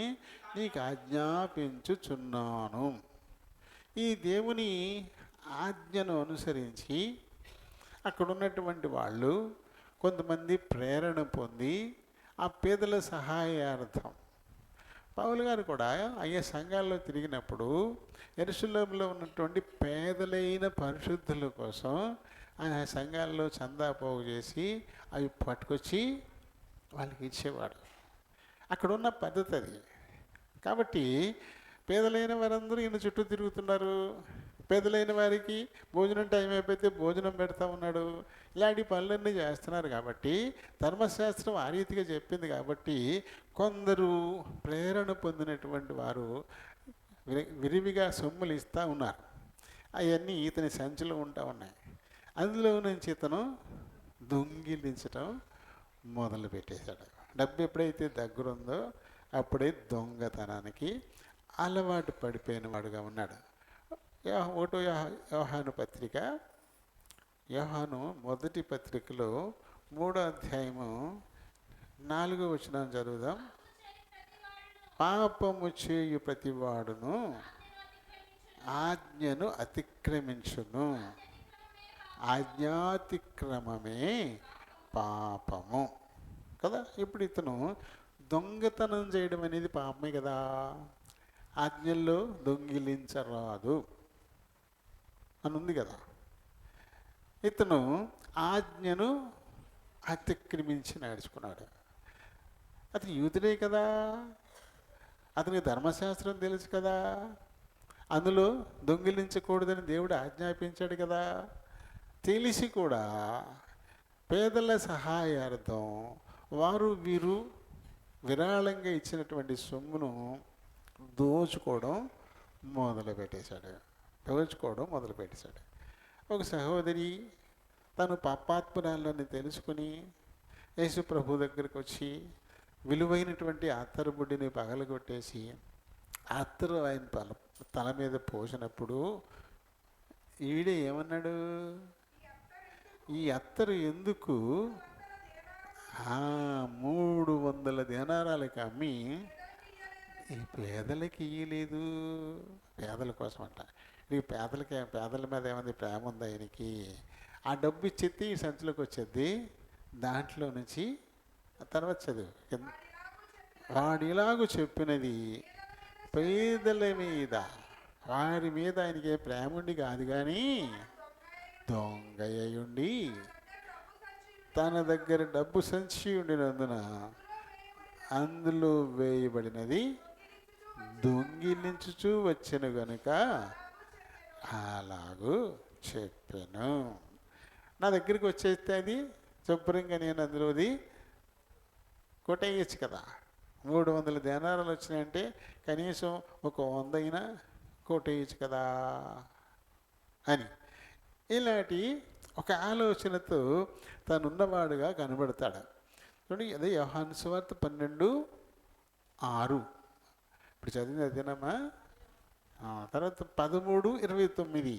నీకు ఆజ్ఞాపించుచున్నాను. ఈ దేవుని ఆజ్ఞను అనుసరించి అక్కడ ఉన్నటువంటి వాళ్ళు కొంతమంది ప్రేరణ పొంది ఆ పేదల సహాయార్థం పౌలు గారు కూడా అయ్యే సంఘాల్లో తిరిగినప్పుడు యెరూషలేములో ఉన్నటువంటి పేదలైన పరిశుద్ధుల కోసం ఆయన సంఘాల్లో చందా పోగు చేసి అవి పట్టుకొచ్చి వాళ్ళకి ఇచ్చేవాడు. అక్కడ ఉన్న పద్ధతి అది. కాబట్టి పేదలైన వారందరూ ఈయన చుట్టూ తిరుగుతున్నారు. పేదలైన వారికి భోజనం టైం అయిపోతే భోజనం పెడతా ఉన్నాడు. ఇలాంటి పనులన్నీ చేస్తున్నారు. కాబట్టి ధర్మశాస్త్రం ఆ రీతిగా చెప్పింది. కాబట్టి కొందరు ప్రేరణ పొందినటువంటి వారు విరివిగా సొమ్ములు ఇస్తూ ఉన్నారు. అవన్నీ ఇతని సంచిలో ఉంటా ఉన్నాయి. అందులో నుంచి ఇతను దొంగిలించడం మొదలు పెట్టేశాడు. డబ్బు ఎప్పుడైతే దగ్గరుందో అప్పుడే దొంగతనానికి అలవాటు పడిపోయిన వాడుగా ఉన్నాడు. యోహాను పత్రిక, యోహాను మొదటి పత్రికలో 3వ అధ్యాయము 4వ వచనం చదువుదాం. పాపము చేయు ప్రతివాడును ఆజ్ఞను అతిక్రమించును, ఆజ్ఞాతిక్రమమే పాపము కదా. ఇప్పుడు ఇతను దొంగతనం చేయడం అనేది పాపమే కదా. ఆజ్ఞల్లో దొంగిలించరాదు అని ఉంది కదా. ఇతను ఆజ్ఞను అతిక్రమించి నడుచుకున్నాడు. అతను యూదుడే కదా, అతనికి ధర్మశాస్త్రం తెలుసు కదా, అందులో దొంగిలించకూడదని దేవుడు ఆజ్ఞాపించాడు కదా. తెలిసి కూడా పేదల సహాయార్థం వారు వీరు విరాళంగా ఇచ్చినటువంటి సొమ్మును దోచుకోవడం మొదలుపెట్టేశాడు. ఒక సహోదరి తను పాపాత్మురాలని తెలుసుకుని యేసు ప్రభు దగ్గరికి వచ్చి విలువైనటువంటి అత్తరు బుడ్డిని పగలగొట్టేసి అత్తరు ఆయన తల మీద పోసినప్పుడు ఈడే ఏమన్నాడు, ఈ అత్తరు ఎందుకు 300 దేనారాలకి అమ్మి ఈ పేదలకి ఇయ్యలేదు? పేదల కోసం అంట. ఈ పేదల మీద ఏమంది ప్రేమ ఉంది ఆయనకి. ఆ డబ్బు ఇచ్చేది ఈ సంచిలోకి వచ్చేది, దాంట్లో నుంచి తర్వాత చదువు. వాడిలాగూ చెప్పినది పేదల మీద, వారి మీద ఆయనకి ప్రేమ ఉండి కాదు, కానీ దొంగయ్యుండి తన దగ్గర డబ్బు సంచి ఉండినందున అందులో వేయబడినది దొంగిలించుచూ వచ్చెను గనుక అలాగూ చెప్పాను. నా దగ్గరికి వచ్చేస్తే అది శుభ్రంగా నేను అందులోది కొట్టేయచ్చు కదా. 300 దేనారాలు వచ్చినాయంటే కనీసం ఒక 100 అయినా కొట్టేయచ్చు కదా అని ఇలాంటి ఒక ఆలోచనతో తనున్నవాడుగా కనబడతాడు. చూడండి, అదే యోహాను సువార్త 12:6 ఇప్పుడు చదివింది అదేనమ్మా. తర్వాత 13:29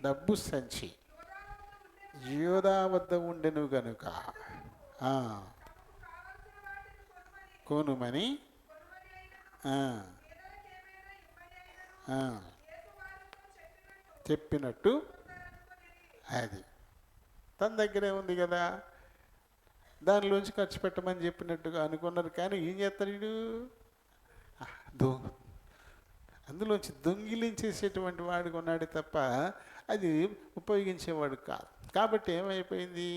డబ్బు సంచి యోధా వద్ద ఉండెను గనుక కొనుమని చెప్పినట్టు అది తన దగ్గరే ఉంది కదా, దానిలోంచి ఖర్చు పెట్టమని చెప్పినట్టుగా అనుకున్నారు. కానీ ఏం చేస్తాడు వీడు? అందులోంచి దొంగిలించేసేటువంటి వాడికి ఉన్నాడు తప్ప అది ఉపయోగించేవాడు కాదు. కాబట్టి ఏమైపోయింది?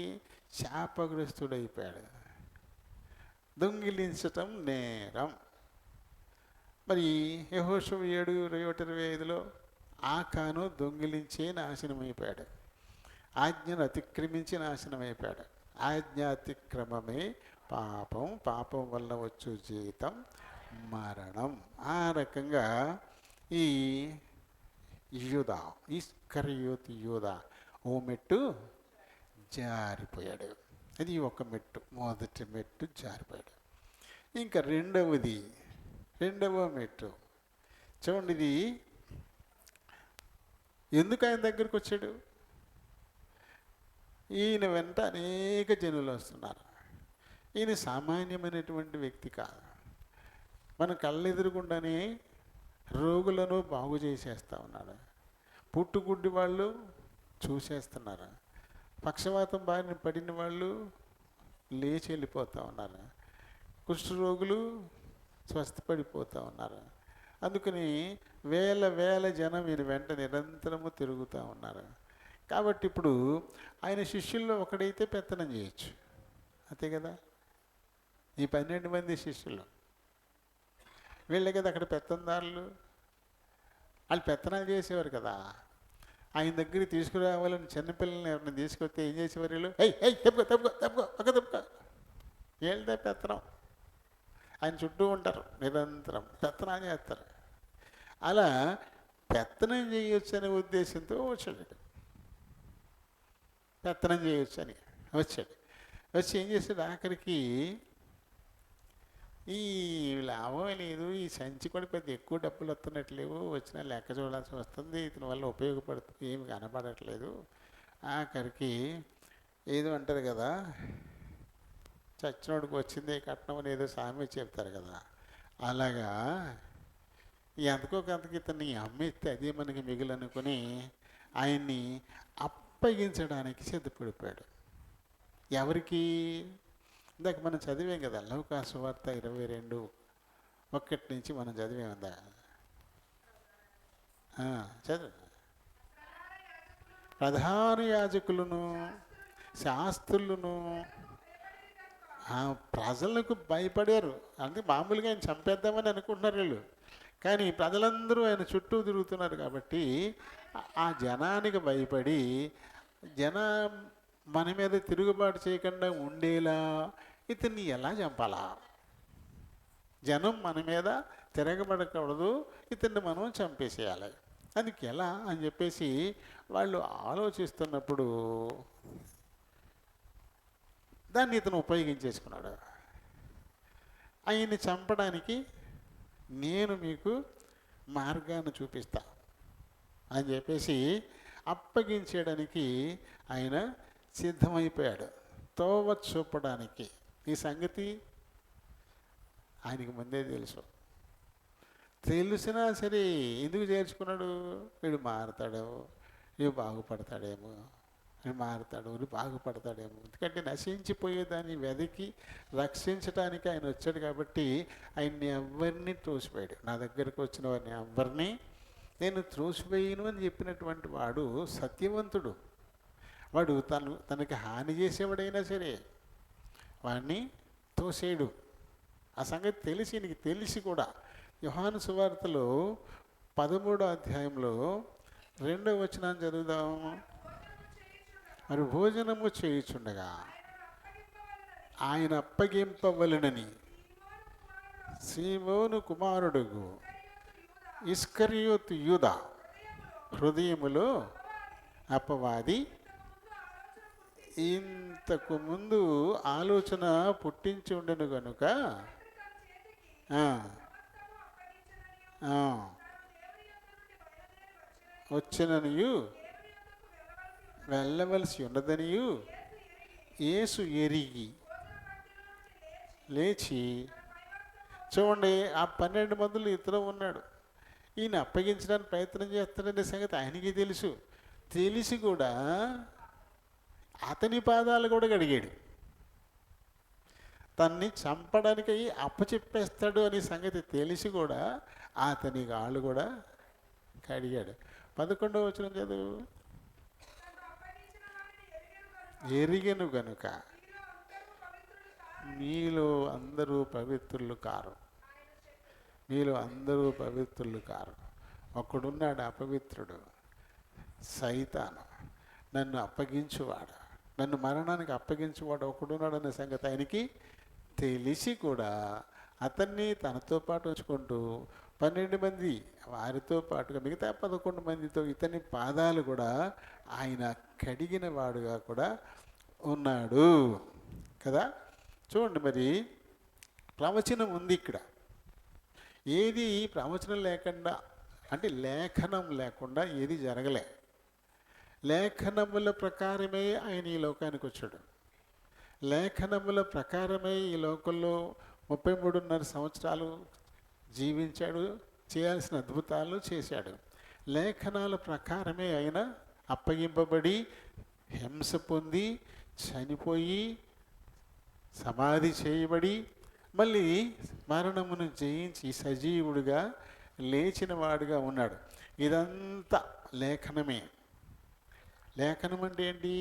శాపగ్రస్తుడైపోయాడు. దొంగిలించటం నేరం. మరి యెహోషువ 7:21-25లో ఆకాను దొంగిలించే నాశనమైపోయాడు, ఆజ్ఞను అతిక్రమించి నాశనమైపోయాడు. ఆజ్ఞాతిక్రమమే పాపం, పాపం వల్ల వచ్చు జీతం మరణం. ఆ రకంగా ఈ యూదా, ఇస్కరియోతు యూదా ఓ మెట్టు జారిపోయాడు. అది ఒక మెట్టు, మొదటి మెట్టు జారిపోయాడు. ఇంకా రెండవ మెట్టు చూడండి. ఇది ఎందుకు ఆయన దగ్గరికి వచ్చాడు? ఈయన వెంట అనేక జనులు వస్తున్నారు. ఈయన సామాన్యమైనటువంటి వ్యక్తి కాదు. మన కళ్ళెదురుగుండానే రోగులను బాగు చేసేస్తూ ఉన్నాడు. పుట్టుగుడ్డి వాళ్ళు చూసేస్తున్నారు. పక్షవాతం బారిన పడిన వాళ్ళు లేచి వెళ్ళిపోతూ ఉన్నారు. కుష్ఠరోగులు స్వస్థపడిపోతూ ఉన్నారు. అందుకని వేల జనం ఈయన వెంట నిరంతరము తిరుగుతూ ఉన్నారు. కాబట్టి ఇప్పుడు ఆయన శిష్యుల్లో ఒకడైతే పెత్తనం చేయొచ్చు, అంతే కదా. ఈ 12 మంది శిష్యులు వీళ్ళే కదా అక్కడ పెత్తందారులు. వాళ్ళు పెత్తనాలు చేసేవారు కదా. ఆయన దగ్గరికి తీసుకురావాలని చిన్నపిల్లల్ని ఎవరిని తీసుకొస్తే ఏం చేసేవారు వీళ్ళు? తప్పుకో వీళ్ళదే పెత్తనం. ఆయన చుట్టూ ఉంటారు, నిరంతరం పెత్తనాలు చేస్తారు. అలా పెత్తనం చేయొచ్చు అనే ఉద్దేశంతో వచ్చాడు. పెత్తనం చేయొచ్చు అని వచ్చాడు. వచ్చి ఏం చేశాడు? ఆఖరికి ఈ లాభం లేదు, ఈ సంచి కూడా పెద్ద ఎక్కువ డబ్బులు వస్తున్నట్లేవు, వచ్చినా లెక్క చూడాల్సి వస్తుంది, ఇతని వల్ల ఉపయోగపడుతుంది, ఏమి కనపడట్లేదు. ఆఖరికి ఏదో అంటారు కదా, చచ్చినోడికి వచ్చింది కట్నం అని ఏదో సామెత చెప్తారు కదా, అలాగా ఎంతకోకంతకి ఇతన్ని అమ్మేస్తే అదే మనకి మిగులనుకొని ఆయన్ని అప్పగించడానికి సిద్ధపడిపోయాడు. ఎవరికి? ఇందాక మనం చదివాం కదా, లూకా సువార్త 22:1 నుంచి మనం చదివాం అందా. చదువు. ప్రధాన యాజకులను శాస్త్రులను ప్రజలకు భయపడారు. అంటే మామూలుగా ఆయన చంపేద్దామని అనుకుంటున్నారు వీళ్ళు, కానీ ప్రజలందరూ ఆయన చుట్టూ తిరుగుతున్నారు కాబట్టి ఆ జనానికి భయపడి మన మీద తిరుగుబాటు చేయకుండా ఉండేలా ఇతన్ని ఎలా చంపాలా? జనం మన మీద తిరగబడకూడదు, ఇతన్ని మనం చంపేసేయాలి. అందుకు ఎలా అని చెప్పేసి వాళ్ళు ఆలోచిస్తున్నప్పుడు దాన్ని ఇతను ఉపయోగించేసుకున్నాడు. ఆయన్ని చంపడానికి నేను మీకు మార్గాన్ని చూపిస్తా అని చెప్పేసి అప్పగించేయడానికి ఆయన సిద్ధమైపోయాడు, తోవ చూపడానికి. ఈ సంగతి ఆయనకి ముందే తెలుసు. తెలిసినా సరే ఎందుకు చేర్చుకున్నాడు? వీడు మారుతాడేమో, వీడు బాగుపడతాడేమో, వీడు మారుతాడు, వీడు బాగుపడతాడేమో. ఎందుకంటే నశించిపోయేదాన్ని వెతికి రక్షించడానికి ఆయన వచ్చాడు కాబట్టి ఆయన్ని ఎవరిని త్రోసిపోయాడు. నా దగ్గరకు వచ్చిన వారిని ఎవరిని నేను త్రోసిపోయాను అని చెప్పినటువంటి వాడు సత్యవంతుడు. వాడు తనకి హాని చేసేవాడైనా సరే వాడిని తోసేయడు. ఆ సంగతి తెలిసి నీకు తెలిసి కూడా యోహాను సువార్తలో 13వ అధ్యాయంలో 2వ వచనాన్ని చదువుదాం. మరి భోజనము చేయుచుండగా ఆయన అప్పగింపవలెనని సీమోను కుమారుడుగు ఇస్కరియోతు యూదా హృదయములో అపవాది ఇంతకు ముందు ఆలోచన పుట్టించి ఉండను కనుక వచ్చిననియు వెళ్ళవలసి ఉన్నదనియు యేసు ఎరిగి లేచి, చూడండి ఆ 12 మందిలో ఇతరు ఉన్నాడు. ఈయన అప్పగించడానికి ప్రయత్నం చేస్తాడనే సంగతి ఆయనకి తెలుసు. తెలిసి కూడా అతని పాదాలు కూడా కడిగాడు. తన్ని చంపడానికి అప్పచెప్పేస్తాడు అనే సంగతి తెలిసి కూడా అతని కాళ్ళు కూడా కడిగాడు. 11వ వచనం చదువు. ఎరిగెను గనుక మీలో అందరూ పవిత్రులు కారు, మీలో అందరూ పవిత్రులు కారు. ఒకడున్నాడు అపవిత్రుడు, సైతాను, నన్ను అప్పగించువాడు, నన్ను మరణానికి అప్పగించువాడు ఒకడున్నాడు అనే సంగతి ఆయనకి తెలిసి కూడా అతన్ని తనతో పాటు ఉంచుకుంటూ 12 మంది వారితో పాటుగా మిగతా 11 మందితో ఇతని పాదాలు కూడా ఆయన కడిగిన వాడుగా కూడా ఉన్నాడు కదా. చూడండి, మరి ప్రవచనం ఉంది ఇక్కడ. ఏది ప్రవచనం లేకుండా అంటే లేఖనం లేకుండా ఏది జరగలే. లేఖనముల ప్రకారమే ఆయన ఈ లోకానికి వచ్చాడు. లేఖనముల ప్రకారమే ఈ లోకంలో 33.5 సంవత్సరాలు జీవించాడు, చేయాల్సిన అద్భుతాలు చేశాడు. లేఖనాల ప్రకారమే ఆయన అప్పగింపబడి హింస పొంది చనిపోయి సమాధి చేయబడి మళ్ళీ మరణమును జయించి సజీవుడిగా లేచిన వాడుగా ఉన్నాడు. ఇదంతా లేఖనమే. లేఖనం అంటే ఏంటి?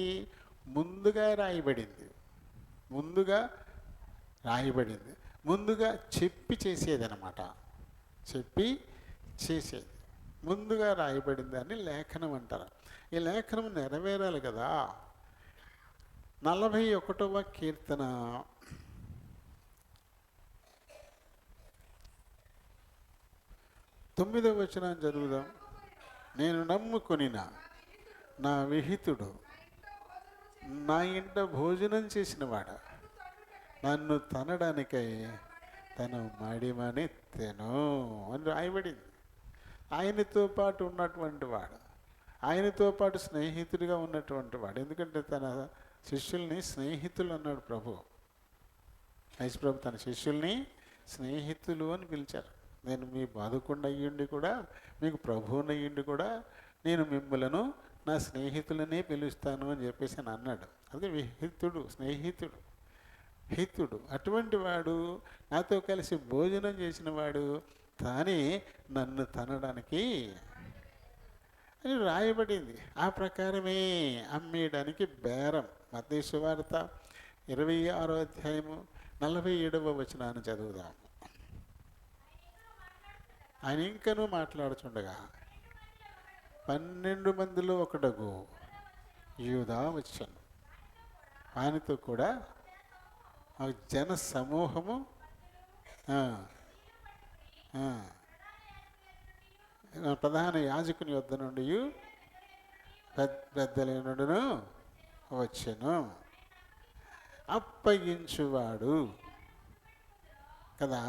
ముందుగా రాయబడింది, ముందుగా రాయబడింది, ముందుగా చెప్పి చేసేదన్నమాట. చెప్పి చేసేది ముందుగా రాయబడింది అని లేఖనం అంటారు. ఈ లేఖనం నెరవేరాలి కదా. 41వ కీర్తన 9వ వచనాన్ని చదువుదాం. నేను నమ్ముకొనిన నా విహితుడు నా ఇంట భోజనం చేసినవాడు నన్ను తనడానికై తను మడిమని తెను అని రాయబడింది. ఆయనతో పాటు ఉన్నటువంటి వాడు, ఆయనతో పాటు స్నేహితుడిగా ఉన్నటువంటి వాడు. ఎందుకంటే తన శిష్యుల్ని స్నేహితులు అన్నాడు ప్రభు. యేసు ప్రభు తన శిష్యుల్ని స్నేహితులు అని పిలిచారు. నేను మీ బాధకుండా అయ్యుండి కూడా, మీకు ప్రభువుని అయ్యుండి కూడా నేను మిమ్మలను నా స్నేహితులనే పిలుస్తాను అని చెప్పేసి అని అన్నాడు. అదే విహితుడు, స్నేహితుడు, హితుడు. అటువంటి వాడు నాతో కలిసి భోజనం చేసిన వాడు తానే నన్ను తనడానికి అని రాయబడింది. ఆ ప్రకారమే అమ్మేయడానికి బేరం. మత్తయి సువార్త 26వ అధ్యాయము 47వ వచనాన్ని చదువుదాం. ఆయన ఇంకనూ మాట్లాడుచుండగా 12 మందిలో ఒకడగు యూదా వచ్చాను. ఆయనతో కూడా ఆ జన సమూహము ప్రధాన యాజకుని వద్ద నుండి పెద్దలైనడును వచ్చెను. అప్పగించువాడు కదా,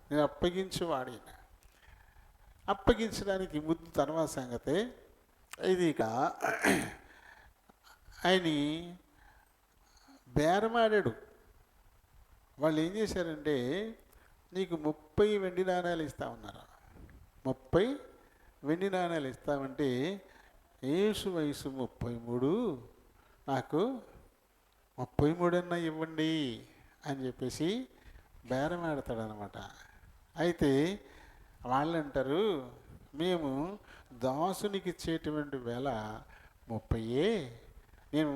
నేను అప్పగించువాడి. అప్పగించడానికి ముందు తర్వాత సంగతే ఇది. ఇక ఆయన బేరమాడాడు. వాళ్ళు ఏం చేశారంటే, నీకు 30 వెండి నాణ్యాలు ఇస్తా ఉన్నారు. 30 వెండి నాణ్యాలు ఇస్తామంటే యేసు వయసు 33, నాకు 33 అన్నా ఇవ్వండి అని చెప్పేసి బేరం ఆడతాడనమాట. అయితే వాళ్ళు అంటారు, మేము దాసునికి ఇచ్చేటువంటి వేళ 30, నేను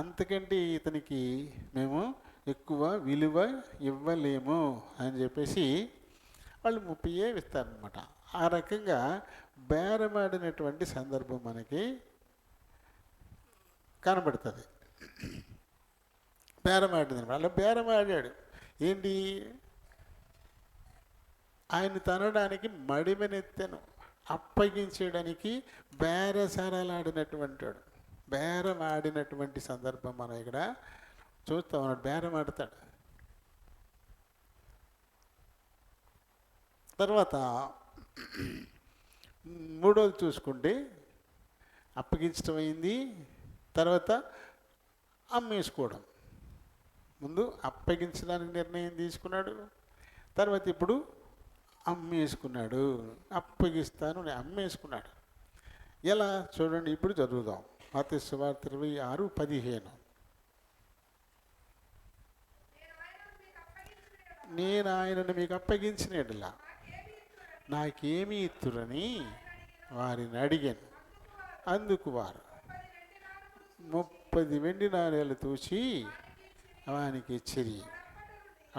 అంతకంటే ఇతనికి మేము ఎక్కువ విలువ ఇవ్వలేము అని చెప్పేసి వాళ్ళు 30 ఇస్తారనమాట. ఆ రకంగా బేరమాడినటువంటి సందర్భం మనకి కనబడుతుంది. బేరమాడింది, వాళ్ళ బేరమాడాడు. ఏంటి, ఆయన తనడానికి మడిమెనెత్తెను, అప్పగించడానికి బేరసారాలాడినటువంటి వాడు. బేరమాడినటువంటి సందర్భం మనం ఇక్కడ చూస్తా ఉన్నాడు. బేరమాడతాడు. తర్వాత మూడోది చూసుకుంటే అప్పగించడం అయింది, తర్వాత అమ్మేసుకోవడం. ముందు అప్పగించడానికి నిర్ణయం తీసుకున్నాడు, తర్వాత ఇప్పుడు అమ్మేసుకున్నాడు. అప్పగిస్తాను అమ్మేసుకున్నాడు. ఎలా చూడండి, ఇప్పుడు చదువుదాం. మత్తయి సువార్త 26:15. నేను ఆయనను మీకు అప్పగించినట్లా నాకేమి ఇత్తురని వారిని అడిగాను. అందుకు వారు 30 వెండి నాణేలు తూచి వానికి ఇచ్చిరి.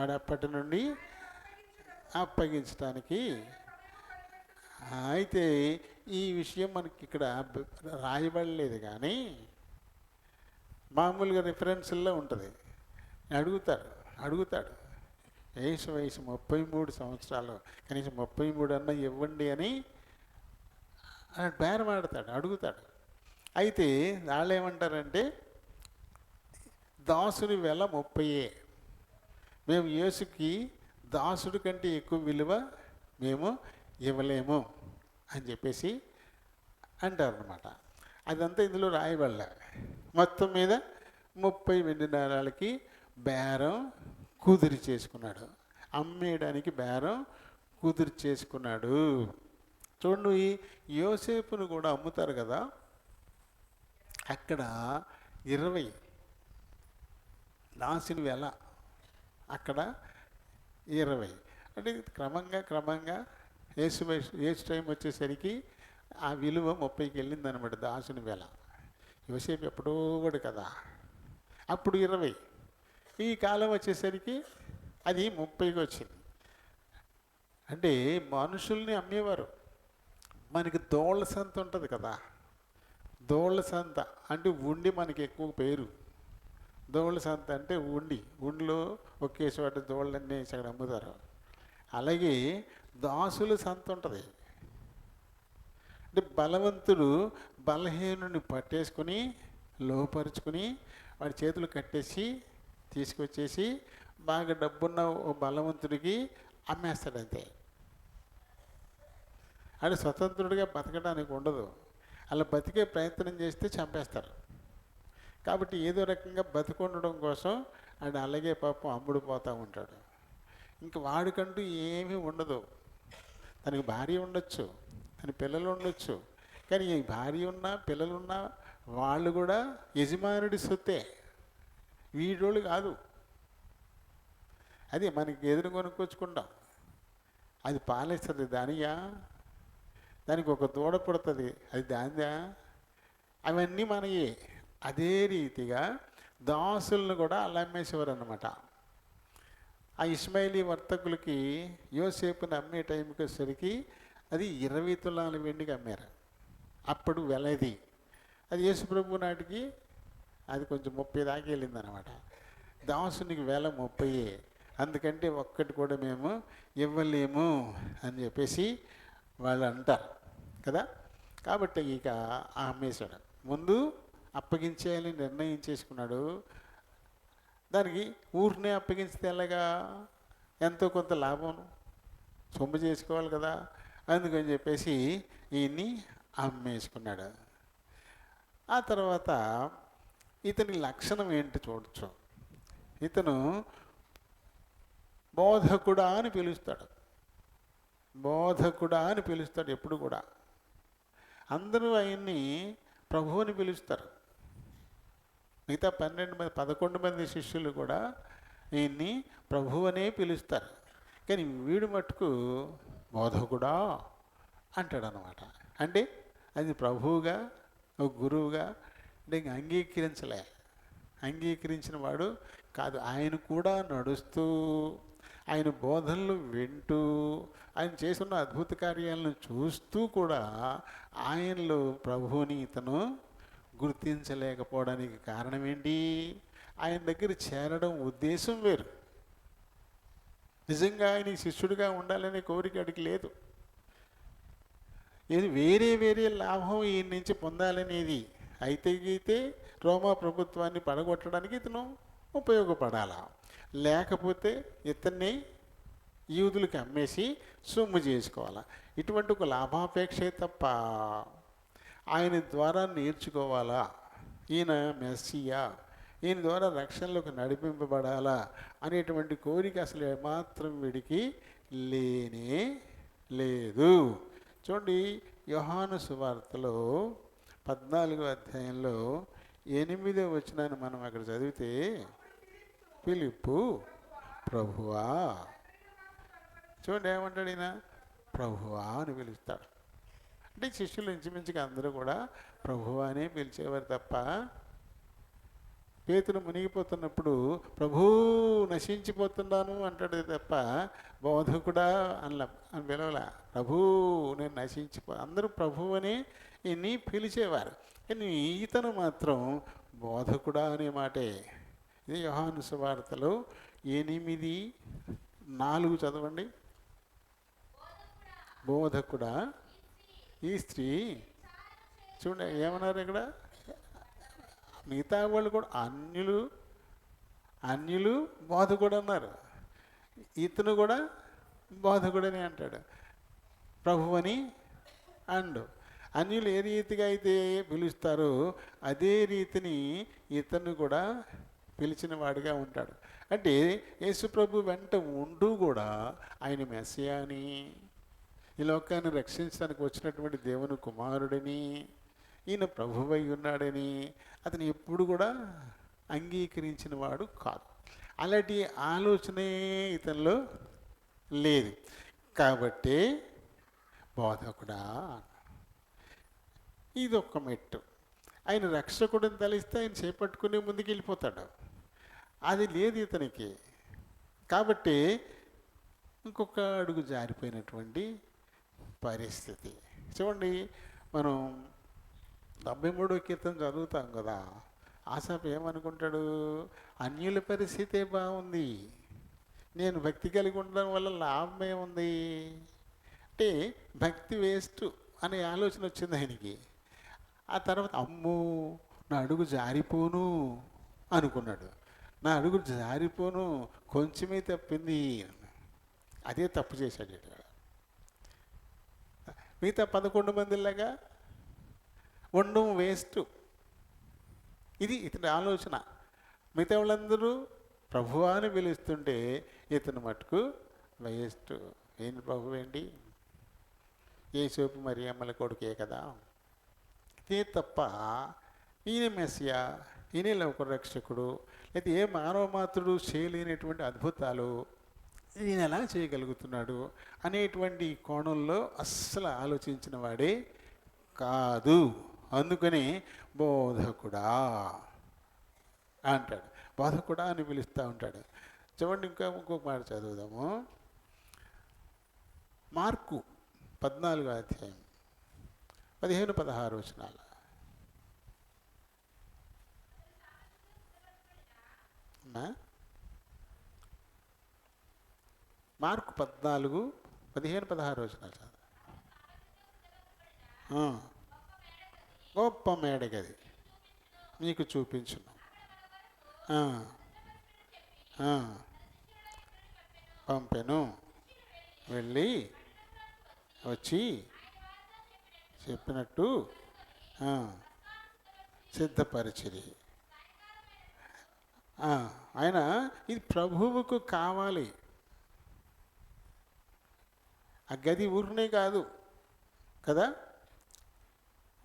ఆడప్పటి నుండి అప్పగించడానికి. అయితే ఈ విషయం మనకి ఇక్కడ రాయబడలేదు, కానీ మామూలుగా రిఫరెన్స్ల్లో ఉంటుంది. అడుగుతాడు యేసు వయసు 33 సంవత్సరాలు, కనీసం 33 అన్నా ఇవ్వండి అని బేరమాడతాడు, అడుగుతాడు. అయితే వాళ్ళు ఏమంటారంటే, దాసుని వెల 30, మేము యేసుకి దాసుడి కంటే ఎక్కువ విలువ మేము ఇవ్వలేము అని చెప్పేసి అంటారనమాట. అదంతా ఇందులో రాయబడలే. మొత్తం మీద 30 వెండి నాణాలకి బేరం కుదిరి చేసుకున్నాడు. అమ్మేయడానికి బేరం కుదిరి చేసుకున్నాడు. చూడండి, యోసేపును కూడా అమ్ముతారు కదా, అక్కడ 20 దాసుని వెల, అక్కడ 20. అంటే క్రమంగా ఏసు టైం వచ్చేసరికి ఆ విలువ 30కి వెళ్ళిందనమాట దాసుని వెల. యోసేపు ఎప్పుడో కూడా కదా, అప్పుడు 20. ఈ కాలం వచ్చేసరికి అది 30కి వచ్చింది. అంటే మనుషుల్ని అమ్మేవారు. మనకి దోళ్ళ సంత ఉంటుంది కదా, దోళ్ళ సంత అంటే ఉండి మనకి ఎక్కువ పేరు. దోళ్ళ సంత అంటే ఉండిలో ఒకే చోట దోళ్ళన్నీ అక్కడ అమ్ముతారు. అలాగే దాసుల సంత ఉంటుంది. అంటే బలవంతుడు బలహీనుని పట్టేసుకుని లోపరుచుకుని వాడి చేతులు కట్టేసి తీసుకొచ్చేసి బాగా డబ్బున్న ఓ బలవంతుడికి అమ్మేస్తాడంతే. అంటే స్వతంత్రుడిగా బతకడానికి ఉండదు. అలా బతికే ప్రయత్నం చేస్తే చంపేస్తారు. కాబట్టి ఏదో రకంగా బతికొండడం కోసం ఆయన అలాగే పాపం అమ్ముడుపోతూ ఉంటాడు. ఇంక వాడికంటూ ఏమీ ఉండదు. తనకి భార్య ఉండొచ్చు, తన పిల్లలు ఉండొచ్చు, కానీ ఈ భార్య ఉన్నా పిల్లలున్నా వాళ్ళు కూడా యజమానుడి సొత్తే, వీడోళ్ళు కాదు. అది మనకి ఎదురు కొనుక్కొచ్చుకుంటాం, అది పాలిస్తుంది దానియా, దానికి ఒక దూడ పుడుతుంది అది దాందా, అవన్నీ మనయే. అదే రీతిగా దాసులను కూడా అలా అమ్మేసేవారు అన్నమాట. ఆ ఇస్మాయిలీ వర్తకులకి యోసేపుని అమ్మే టైంకి వచ్చేసరికి అది 20 తులాల వెండికి అమ్మారు. అప్పుడు వెలది. అది యేసుప్రభు నాటికి అది కొంచెం 30 దాకా వెళ్ళిందనమాట. దాసునికి వేల 30. అందుకంటే ఒక్కటి కూడా మేము ఇవ్వలేము అని చెప్పేసి వాళ్ళు అంటారు. కదా. కాబట్టి ఇక అమ్మేశాడు. ముందు అప్పగించేయాలని నిర్ణయం చేసుకున్నాడు. దానికి ఊరినే అప్పగించితే ఎలాగా, ఎంతో కొంత లాభం సొమ్ము చేసుకోవాలి కదా. అందుకని చెప్పేసి ఈయన్ని అమ్మేసుకున్నాడు. ఆ తర్వాత ఇతని లక్షణం ఏంటి చూడొచ్చు. ఇతను బోధకుడా అని పిలుస్తాడు. బోధకుడా అని పిలుస్తాడు ఎప్పుడు కూడా. అందరూ ఆయన్ని ప్రభువుని పిలుస్తారు. మిగతా 11 మంది శిష్యులు కూడా ఈయన్ని ప్రభు అనే పిలుస్తారు. కానీ వీడు మట్టుకు బోధకుడా అంటాడు అన్నమాట. అంటే అది ప్రభువుగా, ఒక గురువుగా అంటే ఇంక అంగీకరించిన వాడు కాదు. ఆయన కూడా నడుస్తూ, ఆయన బోధనలు వింటూ, ఆయన చేస్తున్న అద్భుత కార్యాలను చూస్తూ కూడా ఆయనలో ప్రభువుని ఇతను గుర్తించలేకపోవడానికి కారణం ఏంటి? ఆయన దగ్గర చేరడం ఉద్దేశం వేరు. నిజంగా ఆయన శిష్యుడిగా ఉండాలనే కోరిక అడిగి లేదు. ఇది వేరే లాభం ఈయన నుంచి పొందాలనేది. అయితే రోమా ప్రభుత్వాన్ని పడగొట్టడానికి ఇతను ఉపయోగపడాలా, లేకపోతే ఇతన్ని యూదులకి అమ్మేసి సొమ్ము చేసుకోవాలా. ఇటువంటి ఒక లాభాపేక్షే తప్ప ఆయన ద్వారా నేర్చుకోవాలా, ఈయన మెస్సియా, ఈయన ద్వారా రక్షణలోకి నడిపింపబడాలా అనేటువంటి కోరిక అసలు ఏమాత్రం వీడికి లేనే లేదు. చూడండి, యోహాను సువార్తలో 14వ అధ్యాయంలో 8వ వచనాన్ని మనం అక్కడ చదివితే, ఫిలిప్పు ప్రభువా, చూడండి ఏమంటాడు ఈయన, ప్రభువా అని పిలుస్తాడు. అంటే శిష్యులు ఇంచుమించుగా అందరూ కూడా ప్రభువా అనే పిలిచేవారు తప్ప, పేతురు మునిగిపోతున్నప్పుడు ప్రభు నశించిపోతున్నాను అంటాడు తప్ప బోధకుడా అని పిలవలా. ప్రభు నేను అందరూ ప్రభు అని ఇన్ని పిలిచేవారు. కానీ ఇతను మాత్రం బోధకుడా అనే మాటే. ఇది యోహాను సువార్తలో 8:4 చదవండి. బోధకుడా, ఈ స్త్రీ చూడండి ఏమన్నారు ఇక్కడ, మిగతా వాళ్ళు కూడా అన్యులు బోధకుడు అన్నారు, ఇతను కూడా బోధకుడని అంటాడు, ప్రభు అని అండు. అన్యులు ఏ రీతిగా అయితే పిలుస్తారో అదే రీతిని ఇతను కూడా పిలిచిన వాడిగా ఉంటాడు. అంటే యేసు ప్రభు వెంట ఉంటూ కూడా ఆయన మెస్సియా అని, ఈ లోకాన్ని రక్షించడానికి వచ్చినటువంటి దేవుని కుమారుడని, ఈయన ప్రభువై ఉన్నాడని అతను ఎప్పుడు కూడా అంగీకరించిన వాడు కాదు. అలాంటి ఆలోచనే ఇతనిలో లేదు. కాబట్టి బోధకుడా, ఇది ఒక్క మెట్టు. ఆయన రక్షకుడిని తలిస్తే ఆయన చేపట్టుకునే ముందుకు వెళ్ళిపోతాడు. అది లేదు ఇతనికి. కాబట్టి ఇంకొక అడుగు జారిపోయినటువంటి పరిస్థితి. చూడండి, మనం 73వ కీర్తన చదువుతాం కదా. ఆసాపు ఏమనుకుంటాడు, అన్యుల పరిస్థితే బాగుంది, నేను భక్తి కలిగి ఉండడం వల్ల లాభమే ఉంది. అంటే భక్తి వేస్ట్ అనే ఆలోచన వచ్చింది ఆయనకి. ఆ తర్వాత అమ్మో నా అడుగు జారిపోను అనుకున్నాడు. నా అడుగు జారిపోను, కొంచెమే తప్పింది, అదే తప్పు చేశాడు. మిగతా 11 మందిలాగా ఉండడం వేస్ట్, ఇది ఇతని ఆలోచన. మిగతా వాళ్ళందరూ ప్రభువా అని పిలుస్తుంటే ఇతను మటుకు వేస్ట్. ఏం ప్రభు ఏంటి, యేసోపు మరియమ్మల కొడుకే కదా, ఇదే తప్ప ఈయన మెస్సియా, ఈయన లోక రక్షకుడు, అయితే ఏ మానవ మాత్రుడు చేయలేనటువంటి అద్భుతాలు ఈయన ఎలా చేయగలుగుతున్నాడు అనేటువంటి కోణంలో అస్సలు ఆలోచించిన వాడే కాదు. అందుకని బోధకుడా అంటాడు, బోధకుడా అని పిలుస్తూ ఉంటాడు. చూడండి, ఇంకొక మాట చదువుదాము. మార్కు 14వ అధ్యాయం 15-16 వచనాలు. మార్కు 14, 15-16 వచనాలు చదువు. ఆ, గొప్ప మేడగది మీకు చూపించును. ఆ, ఆ, పంపెను. వెళ్ళి వచ్చి చెప్పినట్టు ఆ, సిద్ధపరిచిరి. ఆయన ఇది ప్రభువుకు కావాలి. ఆ గది ఊరినే కాదు కదా.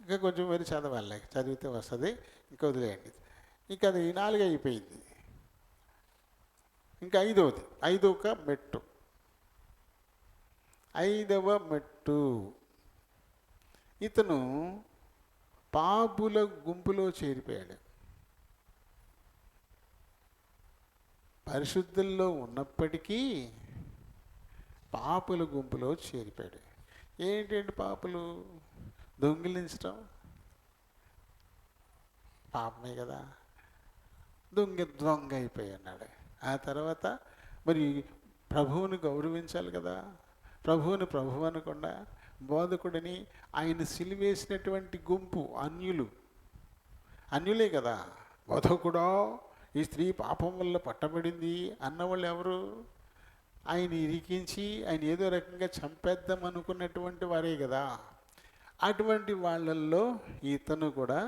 ఇంకా కొంచెం మరి చదవాలి, చదివితే వస్తుంది. ఇంకా వదిలేయండి. ఇంకా అది 4 అయిపోయింది. ఇంకా 5వది, 5వ మెట్టు. 5వ మెట్టు, ఇతను పాపుల గుంపులో చేరిపోయాడు. పరిశుద్ధుల్లో ఉన్నప్పటికీ పాపుల గుంపులో చేరిపోయాడు. ఏంటంటే పాపులు దొంగిలించడం పాపమే కదా. దొంగ అయిపోయి ఉన్నాడు. ఆ తర్వాత మరి ప్రభువుని గౌరవించాలి కదా. ప్రభువుని ప్రభు అనకుండా బోధకుడిని ఆయన సిలివేసినటువంటి గుంపు అన్యులే కదా. బోధకుడో ఈ స్త్రీ పాపం వల్ల పట్టబడింది అన్నవాళ్ళు ఎవరు? ఆయన ఇరికించి ఆయన ఏదో రకంగా చంపేద్దాం అనుకున్నటువంటి వారే కదా. అటువంటి వాళ్ళల్లో ఇతను కూడా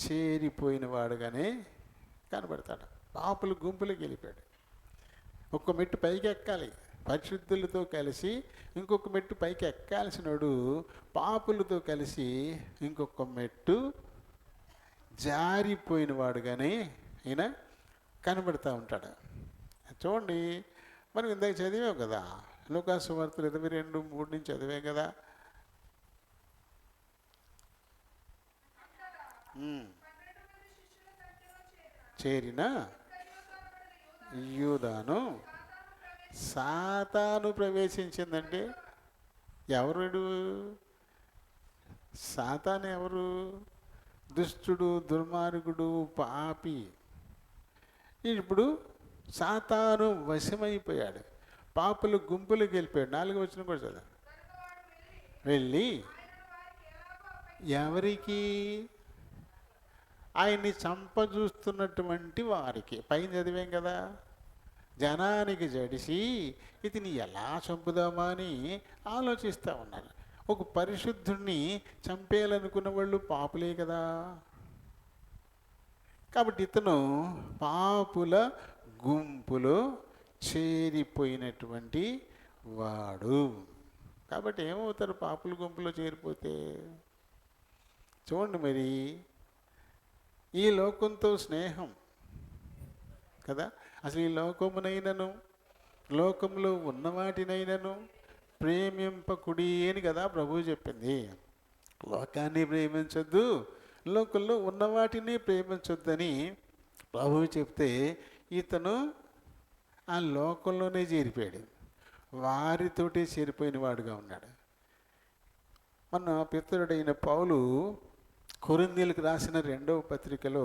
చేరిపోయిన వాడుగానే కనబడతాడు. పాపుల గుంపులకు వెళ్ళిపోయాడు. ఒక్క మెట్టు పైకి ఎక్కాలి, పరిశుద్ధులతో కలిసి ఇంకొక మెట్టు పైకి ఎక్కాల్సినోడు పాపులతో కలిసి ఇంకొక మెట్టు జారిపోయిన వాడుగానే ఈయన కనబడుతూ ఉంటాడు. చూడండి, మనం ఇందాక చదివాం కదా, లూకాసు సువార్త 22:3 నుంచి చదివాం కదా. చేరిన యూదాను సాతాను ప్రవేశించిందంటే ఎవరు? సాతాను ఎవరు? దుష్టుడు, దుర్మార్గుడు, పాపి. ఇప్పుడు సాతాను వశమైపోయాడు, పాపుల గుంపులకు వెళ్ళిపోయాడు. 4వ వచనం కూడా చదువు. వెళ్ళి ఎవరికి? ఆయన్ని చంపజూస్తున్నటువంటి వారికి. పైన చదివాం కదా, జనానికి జడిసి ఇతని ఎలా చంపుదామా అని ఆలోచిస్తూ ఉన్నారు. ఒక పరిశుద్ధుణ్ణి చంపేయాలనుకున్న వాళ్ళు పాపులే కదా. కాబట్టి ఇతను పాపుల గుంపులో చేరిపోయినటువంటి వాడు. కాబట్టి ఏమవుతారు పాపుల గుంపులో చేరిపోతే? చూడండి, మరి ఈ లోకంతో స్నేహం కదా. అసలు ఈ లోకమునైనను లోకంలో ఉన్న వాటినైనను ప్రేమింపకుడి అని కదా ప్రభువు చెప్పింది. లోకాన్ని ప్రేమించొద్దు, లోకంలో ఉన్న వాటిని ప్రేమించొద్దని ప్రభువు చెప్తే ఇతను ఆ లోకంలోనే చేరిపోయాడు, వారితోటి చేరిపోయిన వాడుగా ఉన్నాడు. మన పితరుడైన పౌలు కొరింథీయులకు రాసిన 2వ పత్రికలో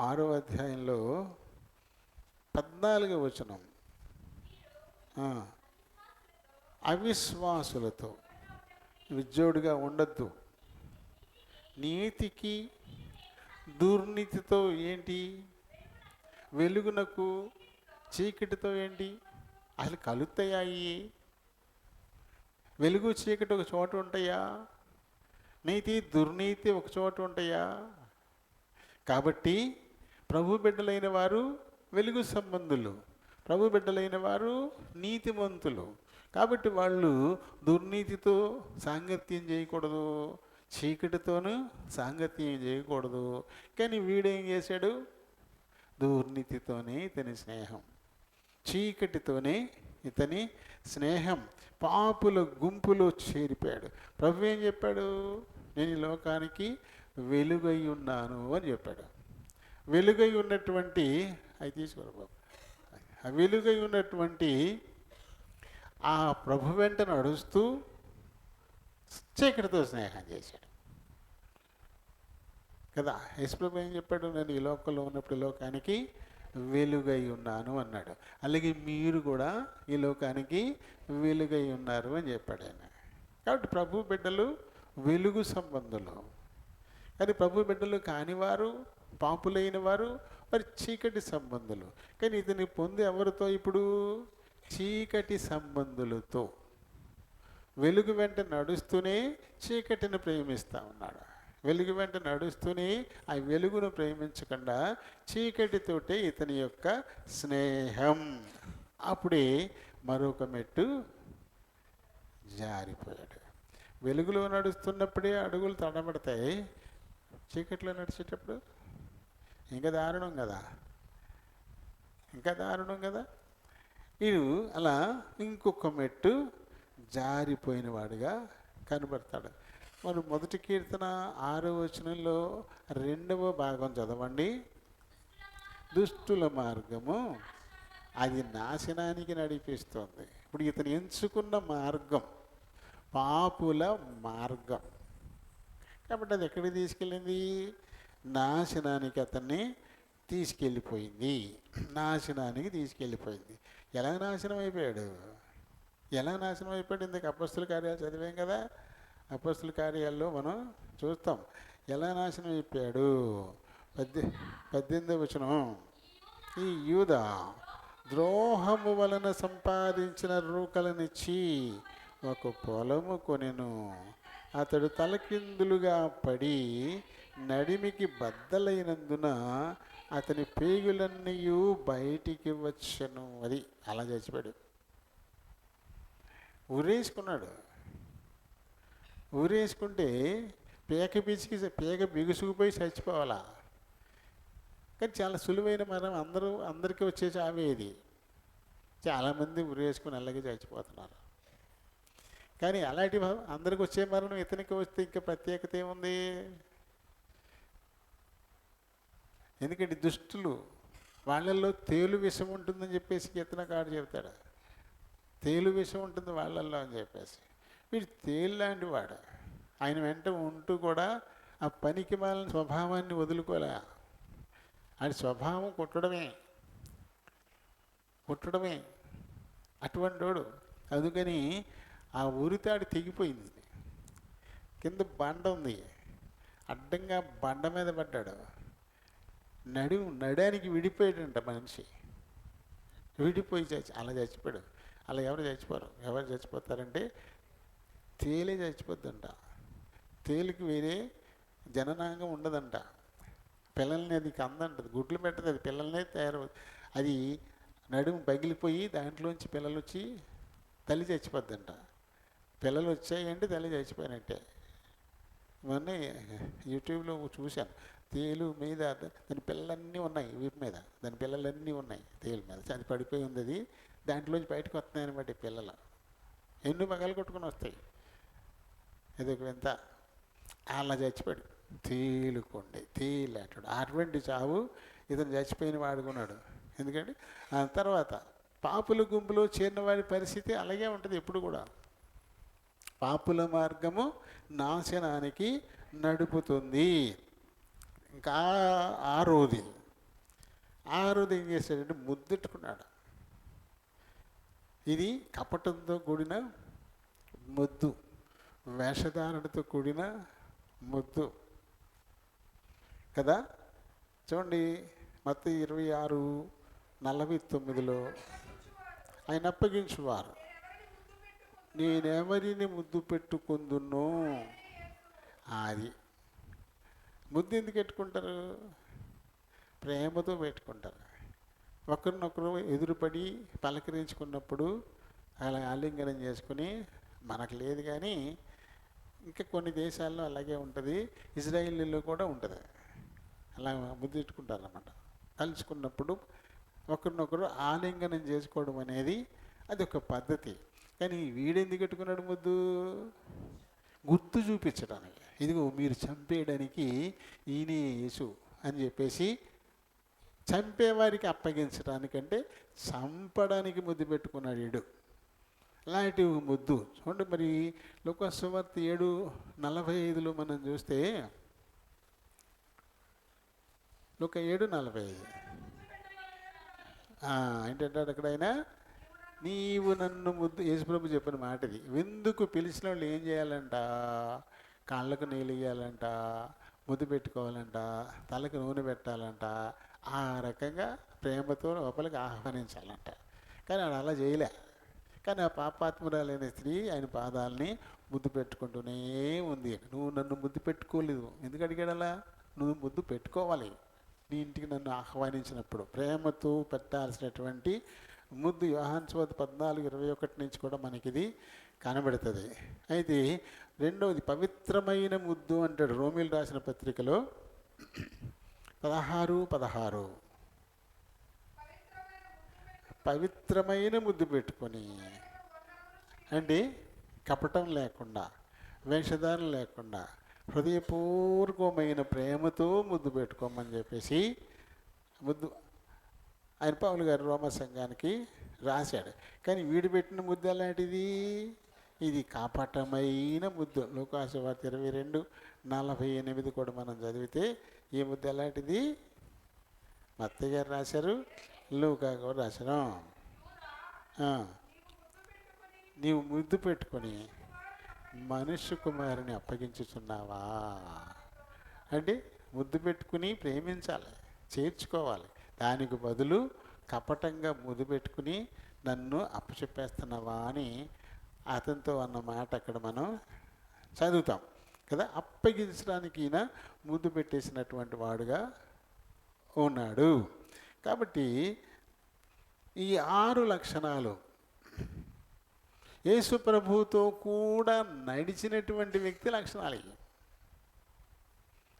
6వ అధ్యాయంలో 14వ వచనం, అవిశ్వాసులతో విజ్జోడుగా ఉండద్దు, నీతికి దుర్నీతితో ఏంటి, వెలుగునకు చీకటితో ఏంటి అసలు కలుస్తాయి? వెలుగు చీకటి ఒక చోట ఉంటాయా? నీతి దుర్నీతి ఒక చోట ఉంటాయా? కాబట్టి ప్రభు బిడ్డలైన వారు వెలుగు సంబంధులు, ప్రభు బిడ్డలైన వారు నీతిమంతులు. కాబట్టి వాళ్ళు దుర్నీతితో సాంగత్యం చేయకూడదు, చీకటితోనూ సాంగత్యం చేయకూడదు. కానీ వీడేం చేశాడు? దుర్నీతితోనే ఇతని స్నేహం, చీకటితోనే ఇతని స్నేహం, పాపుల గుంపులో చేరిపోయాడు. ప్రభు ఏం చెప్పాడు? నేను ఈ లోకానికి వెలుగై ఉన్నాను అని చెప్పాడు. వెలుగై ఉన్నటువంటి అవి తీసుకోరు బాబు. వెలుగై ఉన్నటువంటి ఆ ప్రభు వెంట నడుస్తూ చీకటితో స్నేహం చేశాడు కదా. యేసుప్రభు ఏం చెప్పాడు? నేను ఈ లోకంలో ఉన్నప్పుడు లోకానికి వెలుగై ఉన్నాను అన్నాడు. అలాగే మీరు కూడా ఈ లోకానికి వెలుగై ఉన్నారు అని చెప్పాడు ఆయన. కాబట్టి ప్రభు బిడ్డలు వెలుగు సంబంధులు. కానీ ప్రభు బిడ్డలు కానివారు, పాపులైన వారు మరి చీకటి సంబంధులు. కానీ ఇతని పొంది ఎవరితో ఇప్పుడు? చీకటి సంబంధులతో. వెలుగు వెంట నడుస్తూనే చీకటిని ప్రేమిస్తూ ఉన్నాడు. వెలుగు వెంట నడుస్తూనే ఆ వెలుగును ప్రేమించకుండా చీకటితోటే ఇతని యొక్క స్నేహం. అప్పుడే మరొక మెట్టు జారిపోయాడు. వెలుగులో నడుస్తున్నప్పుడే అడుగులు తడబడతాయి, చీకట్లో నడిచేటప్పుడు ఇంకా దారుణం కదా, ఇంకా దారుణం కదా. వీడు అలా ఇంకొక మెట్టు జారిపోయిన వాడిగా కనబడతాడు. మరి మొదటి కీర్తన 6వ వచనంలో 2వ భాగం చదవండి. దుష్టుల మార్గము అది నాశనానికి నడిపిస్తుంది. ఇప్పుడు ఇతను ఎంచుకున్న మార్గం పాపుల మార్గం కాబట్టి అది ఎక్కడికి తీసుకెళ్ళింది? నాశనానికి అతన్ని తీసుకెళ్ళిపోయింది. నాశనానికి తీసుకెళ్ళిపోయింది. ఎలా నాశనం అయిపోయాడు? ఎలా నాశనం అయిపోయాడు? ఇందుకు అపొస్తలుల కార్యాలు చదివాం కదా. అపొస్తలుల కార్యాల్లో మనం చూస్తాం ఎలా నాశనం అయిపోయాడు. 18వ వచనం, ఈ యూదా ద్రోహము వలన సంపాదించిన రూకలనిచ్చి ఒక పొలము కొనెను. అతడు తలకిందులుగా పడి నడిమికి బద్దలైనందున అతని పేగులన్నీ బయటికి వచ్చను. అది అలా చచ్చిపోయాడు. ఊరేసుకున్నాడు. ఊరేసుకుంటే పేక బిగుసుకుపోయి చచ్చిపోవాలా. కానీ చాలా సులువైన మరణం, అందరికీ వచ్చే చావే ఇది. చాలామంది ఊరేసుకుని అలాగే చచ్చిపోతున్నారు. కానీ అలాంటి అందరికి వచ్చే మరణం ఇతనికి వస్తే ఇంకా ప్రత్యేకత ఏముంది? ఎందుకంటే దుష్టులు వాళ్ళల్లో తేలు విషం ఉంటుందని చెప్పేసి కీర్తనకారుడు చెబుతాడు. తేలు విషం ఉంటుంది వాళ్ళల్లో అని చెప్పేసి. వీడు తేలు లాంటి వాడు. ఆయన వెంట ఉంటూ కూడా ఆ పనికి మాలిన స్వభావాన్ని వదులుకోలే. ఆయన స్వభావం కుట్టడమే అటువంటి వాడు. అందుకని ఆ ఉరితాడు తెగిపోయింది. కింద బండ ఉంది, అడ్డంగా బండ మీద పడ్డాడు. నడానికి విడిపోయాడంట మనిషి. విడిపోయి అలా చచ్చిపోయాడు. అలా ఎవరు చచ్చిపోరు. ఎవరు చచ్చిపోతారంటే తేలే చచ్చిపోద్దంట. తేలికి వేరే జననాంగం ఉండదంట. పిల్లల్ని అది కందంటది, గుడ్లు పెట్టదు, అది పిల్లల్నే అది నడుము పగిలిపోయి దాంట్లోంచి పిల్లలు వచ్చి తల్లి చచ్చిపోద్దంట. పిల్లలు వచ్చాయంటే తల్లి చచ్చిపోయినట్టే. ఇవన్నీ యూట్యూబ్లో చూశాను. తేలు మీద దాని పిల్లలన్నీ ఉన్నాయి, వీపు మీద దాని పిల్లలన్నీ ఉన్నాయి తేలు మీద. అది పడిపోయి ఉంది. అది దాంట్లోంచి బయటకు వస్తున్నాయి అనమాట పిల్లలు. ఎన్ని పగలు కొట్టుకుని వస్తాయి. ఇదొక వింత. అలా చచ్చిపోయాడు. తేలుకోండి, తేలు అంటాడు. అటువంటి చావు ఇతను చచ్చిపోయిన వాడుకున్నాడు. ఎందుకంటే ఆ తర్వాత పాపుల గుంపులో చేరిన వాడి పరిస్థితి అలాగే ఉంటుంది ఎప్పుడు కూడా. పాపుల మార్గము నాశనానికి నడుపుతుంది. ఇంకా ఆరోది ఏం చేశాడంటే ముద్దెట్టుకున్నాడు. ఇది కపటంతో కూడిన ముద్దు, వేషధారణతో కూడిన ముద్దు కదా. చూడండి మత్తయి 26:49 ఆయన అప్పగించువారు, నేనెవరిని ముద్దు పెట్టుకుందునో. అది ముద్దు ఎందుకు పెట్టుకుంటారు? ప్రేమతో పెట్టుకుంటారు. ఒకరినొకరు ఎదురుపడి పలకరించుకున్నప్పుడు అలా ఆలింగనం చేసుకుని, మనకు లేదు కానీ ఇంకా కొన్ని దేశాల్లో అలాగే ఉంటుంది. ఇజ్రాయిల్లో కూడా ఉంటుంది. అలా ముద్దు పెట్టుకుంటారన్నమాట. కలుసుకున్నప్పుడు ఒకరినొకరు ఆలింగనం చేసుకోవడం అనేది అది ఒక పద్ధతి. కానీ వీడెందుకు పెట్టుకున్నాడు ముద్దు? గుర్తు చూపించడానికి. ఇదిగో మీరు చంపేయడానికి ఈయనే యేసు అని చెప్పేసి చంపేవారికి అప్పగించడానికంటే చంపడానికి ముద్దు పెట్టుకున్నాడు వీడు. అలాంటి ముద్దు చూడండి. మరి లూకాసు సువార్త 7:45 మనం చూస్తే, లూకా 7:45 ఏంటంటే అక్కడ ఆయన నీవు నన్ను ముద్దు, యేసుప్రభు చెప్పిన మాట ఇది. విందుకు పిలిచిన వాళ్ళు ఏం చేయాలంట? కాళ్ళకు నీళ్ళు ఇయ్యాలంట, ముద్దు పెట్టుకోవాలంట, తలకు నూనె పెట్టాలంట, ఆ రకంగా ప్రేమతో లోపలికి ఆహ్వానించాలంట. కానీ ఆడు అలా చేయలే. కానీ ఆ పాపాత్మురాలైన స్త్రీ ఆయన పాదాలని ముద్దు పెట్టుకుంటూనే ఉంది. నువ్వు నన్ను ముద్దు పెట్టుకోలేదు, ఎందుకు అడిగాడలా? నువ్వు ముద్దు పెట్టుకోవాలి. నీ ఇంటికి నన్ను ఆహ్వానించినప్పుడు ప్రేమతో పెట్టాల్సినటువంటి ముద్దు యోహాను సువార్త 14:21 నుంచి కూడా మనకి ఇది కనబడుతుంది. అయితే రెండవది పవిత్రమైన ముద్దు అంటాడు రోమిలు రాసిన పత్రికలో 16:16. పవిత్రమైన ముద్దు పెట్టుకొని అంటే కపటం లేకుండా, వేషధారణ లేకుండా, హృదయపూర్వకమైన ప్రేమతో ముద్దు పెట్టుకోమని చెప్పేసి ముద్దు ఆయన పౌలు గారు రోమ సంఘానికి రాశాడు. కానీ వీడు పెట్టిన ముద్దు ఎలాంటిది? ఇది కపటమైన ముద్దు. లూకాసు వార్త 22:48 కూడా మనం చదివితే ఈ ముద్దు ఎలాంటిది? మత్తయి గారు రాశారు, లూకా గారు రాశారు. నీవు ముద్దు పెట్టుకొని మనుష్య కుమారుని అప్పగించుచున్నావా అంటే ముద్దు పెట్టుకుని ప్రేమించాలి, చేర్చుకోవాలి. దానికి బదులు కపటంగా ముద్దు పెట్టుకుని నన్ను అప్పచెప్పేస్తున్నావా అని అతనితో అన్న మాట అక్కడ మనం చదువుతాం కదా. అప్పగించడానికి ఈయన ముద్దు పెట్టేసినటువంటి వాడుగా ఉన్నాడు. కాబట్టి ఈ 6 లక్షణాలు యేసు ప్రభువుతో కూడా నడిచినటువంటి వ్యక్తి లక్షణాలు.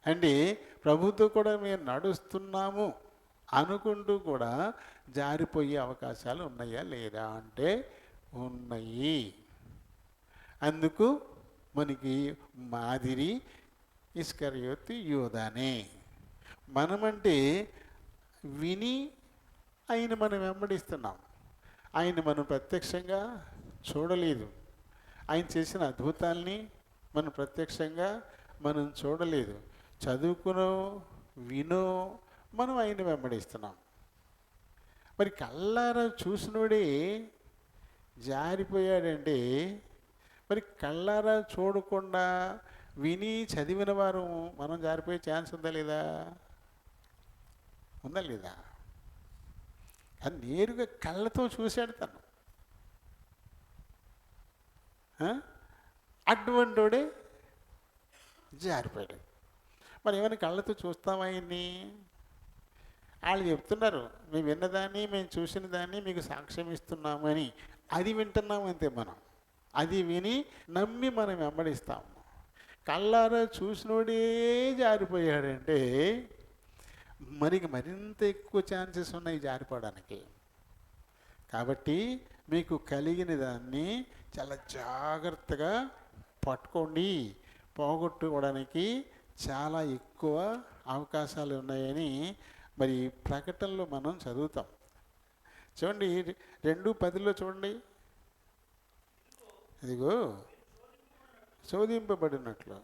అంటే ప్రభుతో కూడా మేము నడుస్తున్నాము అనుకుంటూ కూడా జారిపోయే అవకాశాలు ఉన్నాయా లేదా అంటే ఉన్నాయి. అందుకు మనకి మాదిరి ఇస్కరియోతు యూదానే. మనమంటే విని ఆయన మనం వెంబడిస్తున్నాం. ఆయన మనం ప్రత్యక్షంగా చూడలేదు. ఆయన చేసిన అద్భుతాల్ని మనం ప్రత్యక్షంగా మనం చూడలేదు. చదువుకునో వినో మనం ఆయన వెంబడిస్తున్నాం. మరి కళ్ళారా చూసినోడే జారిపోయాడంటే మరి కళ్ళారా చూడకుండా విని చదివిన వారు మనం జారిపోయే ఛాన్స్ ఉందా లేదా? ఉందా లేదా? అది నేరుగా కళ్ళతో చూశాడు తను. అటువంటివాడే జారిపోయాడు. మరి ఏమైనా కళ్ళతో చూస్తామా ఆయన్ని? వాళ్ళు చెప్తున్నారు మేము విన్నదాన్ని, మేము చూసిన దాన్ని మీకు సాక్ష్యం ఇస్తున్నామని. అది వింటున్నాము అంతే. మనం అది విని నమ్మి మనం వెంబడిస్తాము. కళ్ళారా చూసినోడే జారిపోయాడంటే మరింత ఎక్కువ ఛాన్సెస్ ఉన్నాయి జారిపోవడానికి. కాబట్టి మీకు కలిగిన దాన్ని చాలా జాగ్రత్తగా పట్టుకోండి. పోగొట్టుకోవడానికి చాలా ఎక్కువ అవకాశాలు ఉన్నాయని మరి ప్రకటనలో మనం చదువుతాం. చూడండి 2:10 చూడండి. అదిగో శోధింపబడినట్లు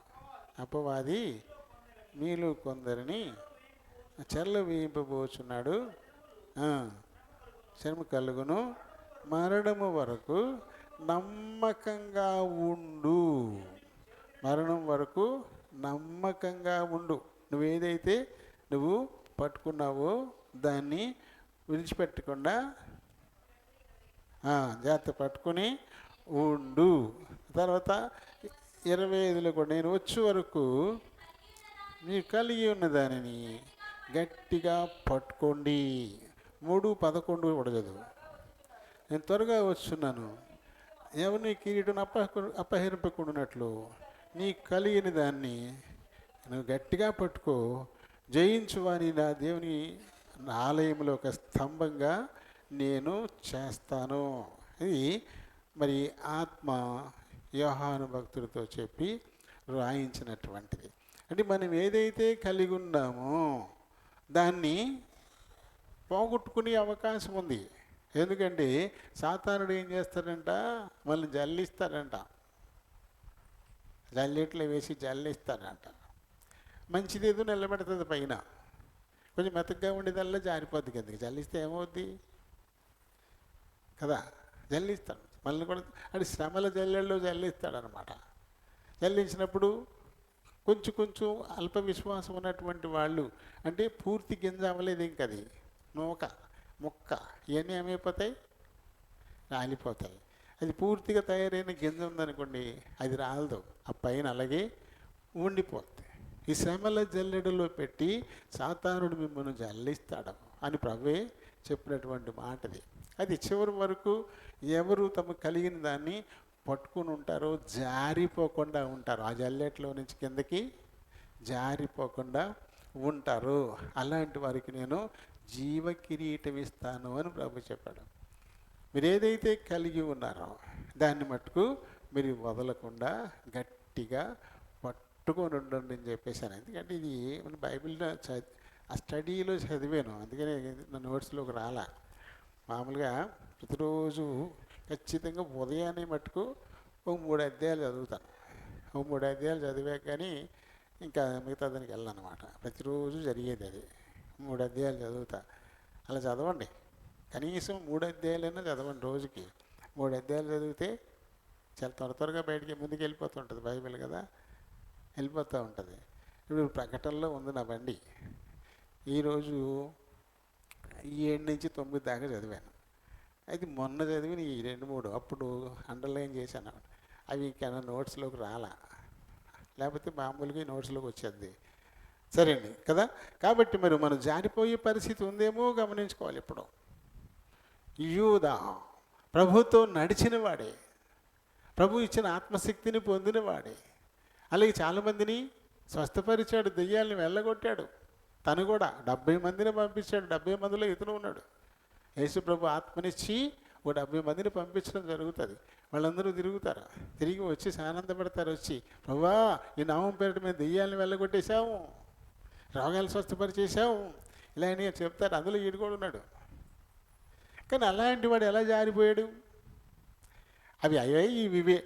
అపవాది మీలో కొందరిని చెరలు వేయింపబోచున్నాడు. శ్రమ కలుగును, మరణము వరకు నమ్మకంగా ఉండు. మరణం వరకు నమ్మకంగా ఉండు. నువ్వేదైతే నువ్వు పట్టుకున్నావో దాన్ని విడిచిపెట్టకుండా జాగ్రత్త పట్టుకుని ఉండు. తర్వాత 25లో కూడా నేను వచ్చే వరకు మీరు కలిగి ఉన్న దానిని గట్టిగా పట్టుకోండి. 3:11 కూడా చదువు. నేను త్వరగా వస్తున్నాను, ఎవరిని కిరీటం అపహరింపకుండానట్లు నీ కలిగిన దాన్ని నువ్వు గట్టిగా పట్టుకో. జయించువాని నా దేవుని ఆలయంలో ఒక స్తంభంగా నేను చేస్తాను. ఇది మరి ఆత్మ యోహాను భక్తుడితో చెప్పి రాయించినటువంటిది. అంటే మనం ఏదైతే కలిగి ఉన్నామో దాన్ని పోగొట్టుకునే అవకాశం ఉంది. ఎందుకంటే సాతానుడు ఏం చేస్తాడంట, మళ్ళీ జల్లిస్తాడంట. జల్లెట్లో వేసి జల్లిస్తాడంట. మంచిదేదో నిలబెడుతుంది పైన, కొంచెం మెత్తగా ఉండేదల్లా జారిపోద్ది కదా. జల్లిస్తే ఏమవుద్ది కదా, జల్లిస్తాడు. మళ్ళీ కూడా అది శ్రమల జల్లెల్లో జల్లిస్తాడనమాట. జల్లించినప్పుడు కొంచెం కొంచెం అల్ప విశ్వాసం ఉన్నటువంటి వాళ్ళు, అంటే పూర్తి గింజ అవ్వలేదు ఇంక, అది నూక ముక్క ఇవన్నీ ఏమైపోతాయి, రాలిపోతాయి. అది పూర్తిగా తయారైన గింజ ఉందనుకోండి, అది రాలదు, ఆ పైన అలాగే ఉండిపోద్ది. ఈ శ్రమల జల్లెడలో పెట్టి సాతానుడు మిమ్మల్ని జల్లిస్తాడు అని ప్రభువే చెప్పినటువంటి మాటది. అది చివరి వరకు ఎవరు తమకు కలిగిన దాన్ని పట్టుకుని ఉంటారో జారిపోకుండా ఉంటారు, ఆ జల్లెట్లో నుంచి కిందకి జారిపోకుండా ఉంటారు. అలాంటి వారికి నేను జీవ కిరీటం ఇస్తాను అని ప్రభు చెప్పాడు. మీరు ఏదైతే కలిగి ఉన్నారో దాన్ని మట్టుకు మీరు వదలకుండా గట్టిగా పట్టుకొని ఉండండి అని చెప్పేశాను. ఎందుకంటే ఇది మన బైబిల్లో ఆ స్టడీలో చదివాను, అందుకనే నా నోట్స్లోకి రాలా. మామూలుగా ప్రతిరోజు ఖచ్చితంగా ఉదయాన్నే మట్టుకు ఒక 3 అధ్యాయాలు చదువుతాను. ఒక 3 అధ్యాయాలు చదివాక కానీ ఇంకా మిగతా దానికి వెళ్ళనమాట. ప్రతిరోజు జరిగేది అది, 3 అధ్యాయాలు చదువుతా. అలా చదవండి, కనీసం 3 అధ్యాయాలైనా చదవండి రోజుకి. 3 అధ్యాయాలు చదివితే చాలా త్వరగా బయటికి ముందుకు వెళ్ళిపోతుంటుంది బైబిల్ కదా, వెళ్ళిపోతూ ఉంటుంది. ఇప్పుడు ప్రకటనలో ఉంది నా బండి, ఈరోజు 7 నుంచి 9 దాకా చదివాను. అయితే మొన్న చదివిన ఈ 2-3 అప్పుడు అండర్లైన్ చేశాను, అవి కన్నా నోట్స్లోకి రాలా, లేకపోతే మామూలుగా నోట్స్లోకి వచ్చేది. సరే అండి కదా. కాబట్టి మరి మనం జారిపోయే పరిస్థితి ఉందేమో గమనించుకోవాలి. ఇప్పుడు యూదా ప్రభుతో నడిచిన వాడే, ప్రభు ఇచ్చిన ఆత్మశక్తిని పొందినవాడే, అలాగే చాలామందిని స్వస్థపరిచాడు, దెయ్యాలను వెళ్ళగొట్టాడు. తను కూడా 70 మందిని పంపించాడు, 70 మందిలో ఇతను ఉన్నాడు. యేసు ప్రభు ఆత్మనిచ్చి ఒక 70 మందిని పంపించడం జరుగుతుంది. వాళ్ళందరూ తిరుగుతారు, తిరిగి వచ్చి ఆనందపడతారు, వచ్చి ప్రభువా ఈ నామం పేరిట మేము దెయ్యాలను వెళ్ళగొట్టేశాము, రోగాలు స్వస్థపరిచేసాము, ఇలా అని చెప్తారు. అందులో ఈడు కూడా ఉన్నాడు. కానీ అలాంటి వాడు ఎలా జారిపోయాడు? అవి అవే ఇవివే,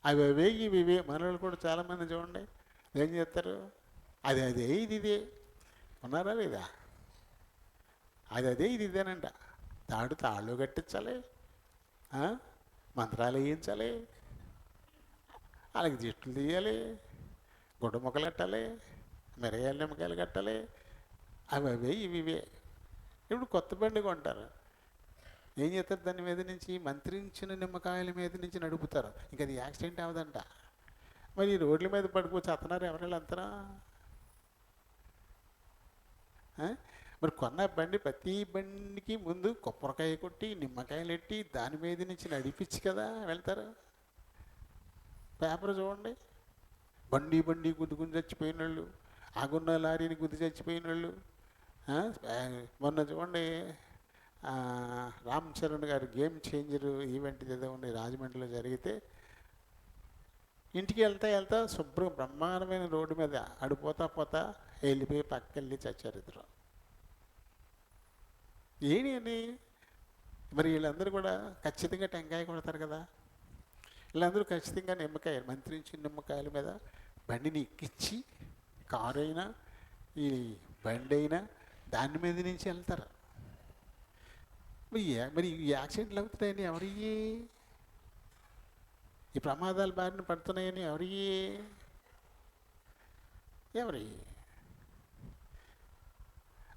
అవి అవే ఇవివే. మనల్ని కూడా చాలామంది చూడండి ఏం చేస్తారు, అది అదే ఇది ఇదే, ఉన్నారా లేదా? అది అదే ఇది ఇదేనంట. తాళ్ళు కట్టించాలి, మంత్రాలు వేయించాలి, అలాగే జిట్లు తీయాలి, గుడ్డ మొక్కలు కట్టాలి, మిరగాయల నిమ్మకాయలు కట్టాలి, అవి అవే ఇవివే. ఇప్పుడు కొత్త బండి కొంటారు, ఏం చేస్తారు, దాని మీద నుంచి మంత్రించిన నిమ్మకాయల మీద నుంచి నడుపుతారు, ఇంకా అది యాక్సిడెంట్ అవ్వదంట. మరి ఈ రోడ్ల మీద పడుకోవచ్చు అతనారు ఎవరైనా అంతరా? మరి కొన్న బండి ప్రతి బండికి ముందు కొబ్బరికాయ కొట్టి నిమ్మకాయలు ఎట్టి దాని మీద నుంచి నడిపించి కదా వెళ్తారు. పేపర్ చూడండి, బండి గుద్దుకుని చచ్చిపోయిన వాళ్ళు, ఆగున్న లారీని గుద్ది చచ్చిపోయిన వాళ్ళు. మొన్న చూడండి రామ్ చరణ్ గారు గేమ్ చేంజర్ ఈవెంట్ ఏదో ఉంది రాజమండ్రిలో జరిగితే, ఇంటికి వెళ్తా శుభ్రం బ్రహ్మాండమైన రోడ్డు మీద పోతా వెళ్ళిపోయి పక్కకెళ్ళి చచ్చారు ఇద్దరు. ఏంటి అని మరి వీళ్ళందరూ కూడా ఖచ్చితంగా టెంకాయ కొడతారు కదా, వీళ్ళందరూ ఖచ్చితంగా నిమ్మకాయ మంత్రించిన నిమ్మకాయల మీద బండిని ఎక్కించి, కారు అయినా ఈ బండి అయినా దాని మీద నుంచి వెళ్తారు. మరి ఈ యాక్సిడెంట్లు అవుతున్నాయని ఎవరయ్యి? ఈ ప్రమాదాలు బారిన పడుతున్నాయని ఎవరి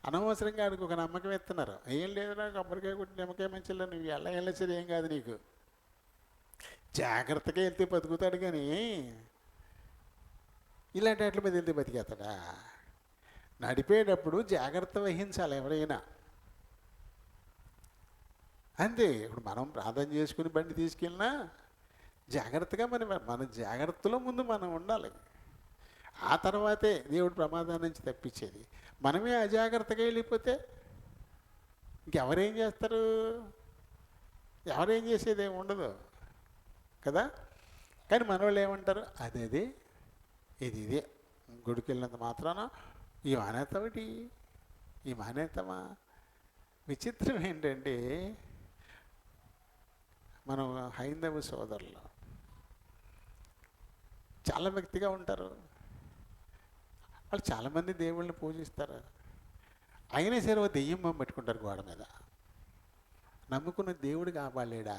అనవసరంగా ఆడికి ఒక నమ్మకం ఎత్తున్నారు. ఏం లేదురా కొబ్బరికాయ కొట్టి నిమ్మకాయ మంచిలో నువ్వు వెళ్ళొచ్చేది ఏం కాదు నీకు, జాగ్రత్తగా వెళ్తే బతుకుతాడు. కానీ ఇలాంటి వాటి మీద వెళ్తే బతికేస్తాడా? నడిపేటప్పుడు జాగ్రత్త వహించాలి ఎవరైనా, అంతే. ఇప్పుడు మనం ప్రార్థన చేసుకుని బండి తీసుకెళ్ళినా జాగ్రత్తగా మన జాగ్రత్తలో ముందు మనం ఉండాలి. ఆ తర్వాతే దేవుడు ప్రమాదం నుంచి తప్పించేది. మనమే అజాగ్రత్తగా వెళ్ళిపోతే ఇంకెవరేం చేస్తారు? ఎవరేం చేసేది ఏమి ఉండదు కదా. కానీ మనవాళ్ళు ఏమంటారు, అదే ఇదే గుడికి వెళ్ళినంత మాత్రాన ఈ మానేతామటి, ఈ మానేతామా? విచిత్రం ఏంటంటే మనం హైందవ సోదరులు చాలా వ్యక్తిగా ఉంటారు, వాళ్ళు చాలామంది దేవుళ్ళని పూజిస్తారు, అయినా సరే ఓ దెయ్యం పెట్టుకుంటారు గోడ మీద. నమ్ముకున్న దేవుడు కాపాడలేడా?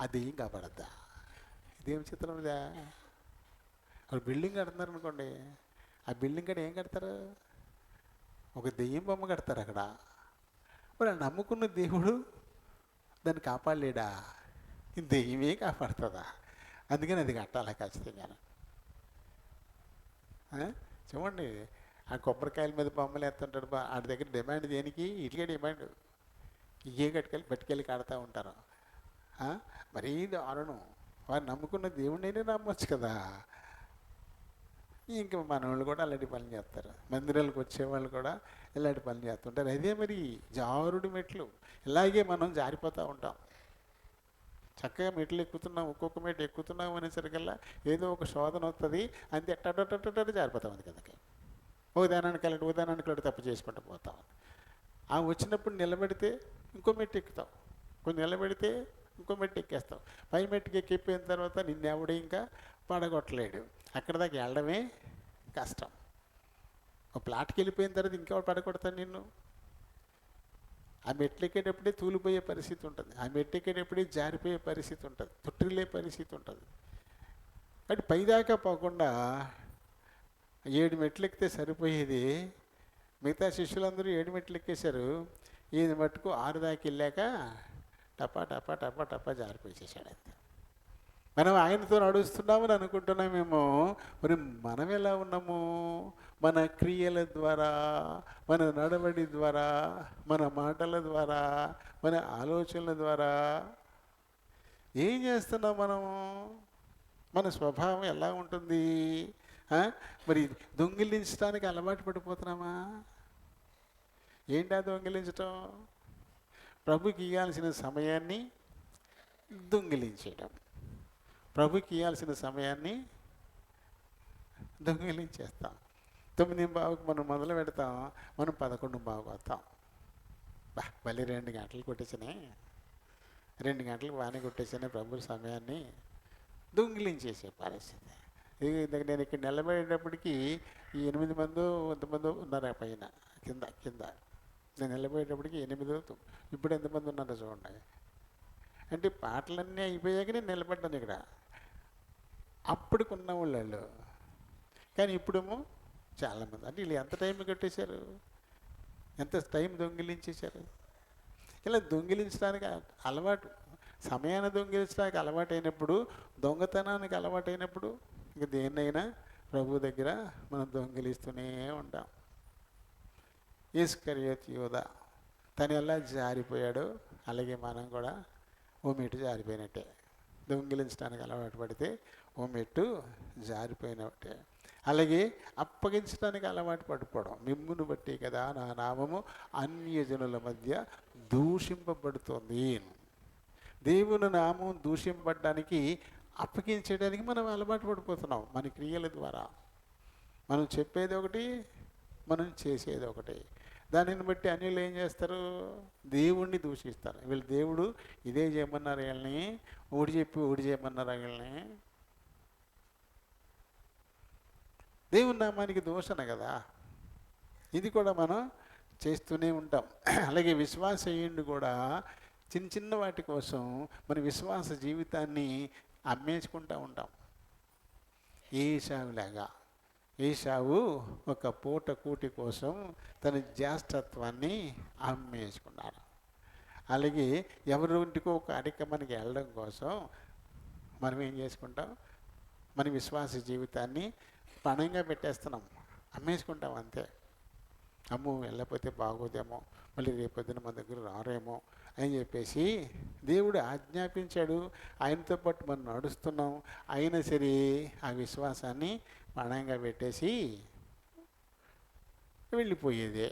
ఆ దెయ్యం కాపాడద్దా? ఇదేం చిత్రం ఇదా? ఒక బిల్డింగ్ కడుతున్నారు అనుకోండి, ఆ బిల్డింగ్ కాడ ఏం కడతారు? ఒక దెయ్యం బొమ్మ కడతారు అక్కడ. మరి ఆ నమ్ముకున్న దేవుడు దాన్ని కాపాడలేడా? ఈ దెయ్యమే కాపాడుతుందా? అందుకని అది కట్టాలి ఖచ్చితంగా. చూడండి, ఆ కొబ్బరికాయల మీద బొమ్మలు ఎత్తుంటాడు వాడి దగ్గర డిమాండ్ దేనికి? ఇటుకే డిమాండ్. ఇవే పట్టుకెళ్ళి కడతా ఉంటారు. మరీ దారుణం. వారు నమ్ముకున్న దేవుడినే నమ్మొచ్చు కదా. ఇంకా మన వాళ్ళు కూడా అలాంటి పనులు చేస్తారు. మందిరాలకు వచ్చేవాళ్ళు కూడా ఇలాంటి పనులు చేస్తుంటారు. అదే మరి జారుడు మెట్లు. ఇలాగే మనం జారిపోతూ ఉంటాం. చక్కగా మెట్లు ఎక్కుతున్నాం, ఒక్కొక్క మెట్లు ఎక్కుతున్నాం అనేసరికల్లా ఏదో ఒక శోధన వస్తుంది, అంతే టట జారిపోతాం. అది కనుక ఉదాహరణకి వెళ్ళి తప్పు చేసుకుంటూ పోతాం. ఆ వచ్చినప్పుడు నిలబెడితే ఇంకో మెట్టు ఎక్కుతాం, కొన్ని నిలబెడితే ఇంకో మెట్టు ఎక్కేస్తాం. పై మెట్టుకి ఎక్కిపోయిన తర్వాత నిన్నెవడు ఇంకా పడగొట్టలేడు. అక్కడ దాకా వెళ్ళడమే కష్టం. ఒక ప్లాట్కి వెళ్ళిపోయిన తర్వాత ఇంకెవడు పడగొడతాను నిన్ను? ఆ మెట్లు ఎక్కేటప్పుడే తూలిపోయే పరిస్థితి ఉంటుంది, ఆ మెట్లు ఎక్కేటప్పుడే జారిపోయే పరిస్థితి ఉంటుంది, తొట్టిల్లే పరిస్థితి ఉంటుంది. అంటే పైదాకా పోకుండా 7 మెట్లు ఎక్కితే సరిపోయేది. మిగతా శిష్యులందరూ 7 మెట్లు ఎక్కేశారు. ఈయన మట్టుకు 6 దాకా వెళ్ళాక టపా టపా టపా టపా జారిపోయేసాడు. అంతే. మనం ఆయనతో నడుస్తున్నామని అనుకుంటున్నామేమో. మరి మనం ఎలా ఉన్నాము? మన క్రియల ద్వారా, మన నడవడి ద్వారా, మన మాటల ద్వారా, మన ఆలోచనల ద్వారా ఏం చేస్తున్నాం మనము? మన స్వభావం ఎలా ఉంటుంది? మరి దొంగిలించడానికి అలవాటు పడిపోతున్నామా? ఏంటా దొంగిలించటం? ప్రభుకి ఇవ్వాల్సిన సమయాన్ని దొంగిలించేయడం, ప్రభుకి ఇవ్వాల్సిన సమయాన్ని దొంగిలించేస్తాం. 9:15కు మనం మొదలు పెడతాం, మనం 11:15 వస్తాం. మళ్ళీ 2 గంటలు కొట్టేసినాయి, 2 గంటలకు బాగానే కొట్టేసినాయి. ప్రభు సమయాన్ని దొంగిలించేసే పరిస్థితి. నేను ఇక్కడ నిలబడేటప్పటికి ఈ 8 మందో 9 ఉన్నారు పైన, కింద నేను నిలబడేటప్పటికి 8, ఇప్పుడు ఎంతమంది ఉన్నారో చూడండి. అంటే పాటలన్నీ అయిపోయాక నేను నిలబడ్డాను ఇక్కడ. అప్పటికున్న వాళ్ళు, కానీ ఇప్పుడేమో చాలామంది. అంటే వీళ్ళు ఎంత టైం కట్టేశారు, ఎంత టైం దొంగిలించేశారు. ఇలా దొంగిలించడానికి అలవాటు, సమయాన్ని దొంగిలించడానికి అలవాటు అయినప్పుడు, దొంగతనానికి అలవాటు అయినప్పుడు ఇంక దేన్నైనా ప్రభు దగ్గర మనం దొంగిలిస్తూనే ఉంటాం. ఇస్కరియోతు యూదా తను ఎలా జారిపోయాడో అలాగే మనం కూడా ఓ మెట్టు జారిపోయినట్టే. దొంగిలించడానికి అలవాటు పడితే ఓ మెట్టు జారిపోయినట్టే. అలాగే అప్పగించడానికి అలవాటు పడిపోవడం. మిమ్మును బట్టి కదా నా నామము అన్యజనుల మధ్య దూషింపబడుతోంది. దేవుని నామం దూషింపబడడానికి, అప్పగించడానికి మనం అలవాటు పడిపోతున్నాం. మన క్రియల ద్వారా మనం చెప్పేది ఒకటి, మనం చేసేది ఒకటి. దానిని బట్టి అన్యులు ఏం చేస్తారు? దేవుణ్ణి దూషిస్తారు. వీళ్ళు దేవుడు ఇదే చేయమన్నారు వీళ్ళని, ఊడి చెప్పి ఊడి చేయమన్నారు వీళ్ళని. దేవుని నామానికి దూషణ కదా. ఇది కూడా మనం చేస్తూనే ఉంటాం. అలాగే విశ్వాసయుడు కూడా చిన్న చిన్న వాటి కోసం మన విశ్వాస జీవితాన్ని అమ్మేసుకుంటూ ఉంటాం. ఏశావులాగా. ఏశావు ఒక పూట కూటి కోసం తన జ్యేష్ఠత్వాన్ని అమ్మేసుకున్నాడు. అలాగే ఎవరింటికో ఒక కార్యక్రమానికి వెళ్ళడం కోసం మనం ఏం చేసుకుంటాం? మన విశ్వాస జీవితాన్ని పణంగా పెట్టేస్తున్నాం, అమ్మేసుకుంటాం అంతే. అమ్మో వెళ్ళకపోతే బాగోదేమో, మళ్ళీ రేపొద్దున మన దగ్గర రారేమో అని చెప్పేసి దేవుడు ఆజ్ఞాపించాడు. ఆయనతో పాటు మనం నడుస్తున్నాం, అయినా సరే ఆ విశ్వాసాన్ని పణంగా పెట్టేసి వెళ్ళిపోయేదే.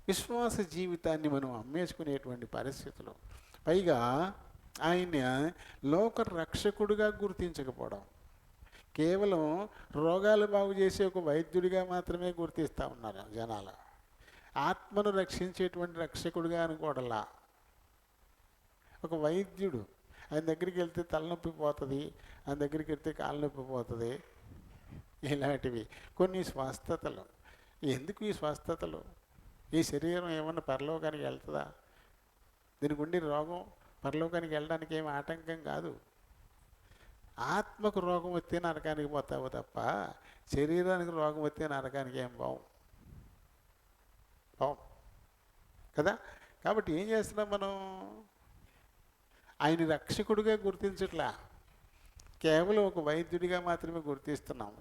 విశ్వాస జీవితాన్ని మనం అమ్మేసుకునేటువంటి పరిస్థితులు. పైగా ఆయన లోక రక్షకుడిగా గుర్తించకపోవడం, కేవలం రోగాలు బాగు చేసే ఒక వైద్యుడిగా మాత్రమే గుర్తిస్తూ ఉన్నారు జనాలు. ఆత్మను రక్షించేటువంటి రక్షకుడిగా అనుకోవడంలా. ఒక వైద్యుడు, ఆయన దగ్గరికి వెళ్తే తలనొప్పి పోతుంది, ఆయన దగ్గరికి వెళ్తే కాళ్ళ నొప్పి పోతుంది, ఇలాంటివి కొన్ని స్వస్థతలు. ఎందుకు ఈ స్వస్థతలు? ఈ శరీరం ఏమన్నా పరలోకానికి వెళ్తుందా? దీనికి ఉండి రోగం పరలోకానికి వెళ్ళడానికి ఏమి ఆటంకం కాదు. ఆత్మకు రోగం వస్తే నరకానికి పోతావు తప్ప శరీరానికి రోగం వస్తే నరకానికి ఏం బావు కదా. కాబట్టి ఏం చేస్తున్నాం మనం? ఆయన రక్షకుడిగా గుర్తించట్లా, కేవలం ఒక వైద్యుడిగా మాత్రమే గుర్తిస్తున్నాం,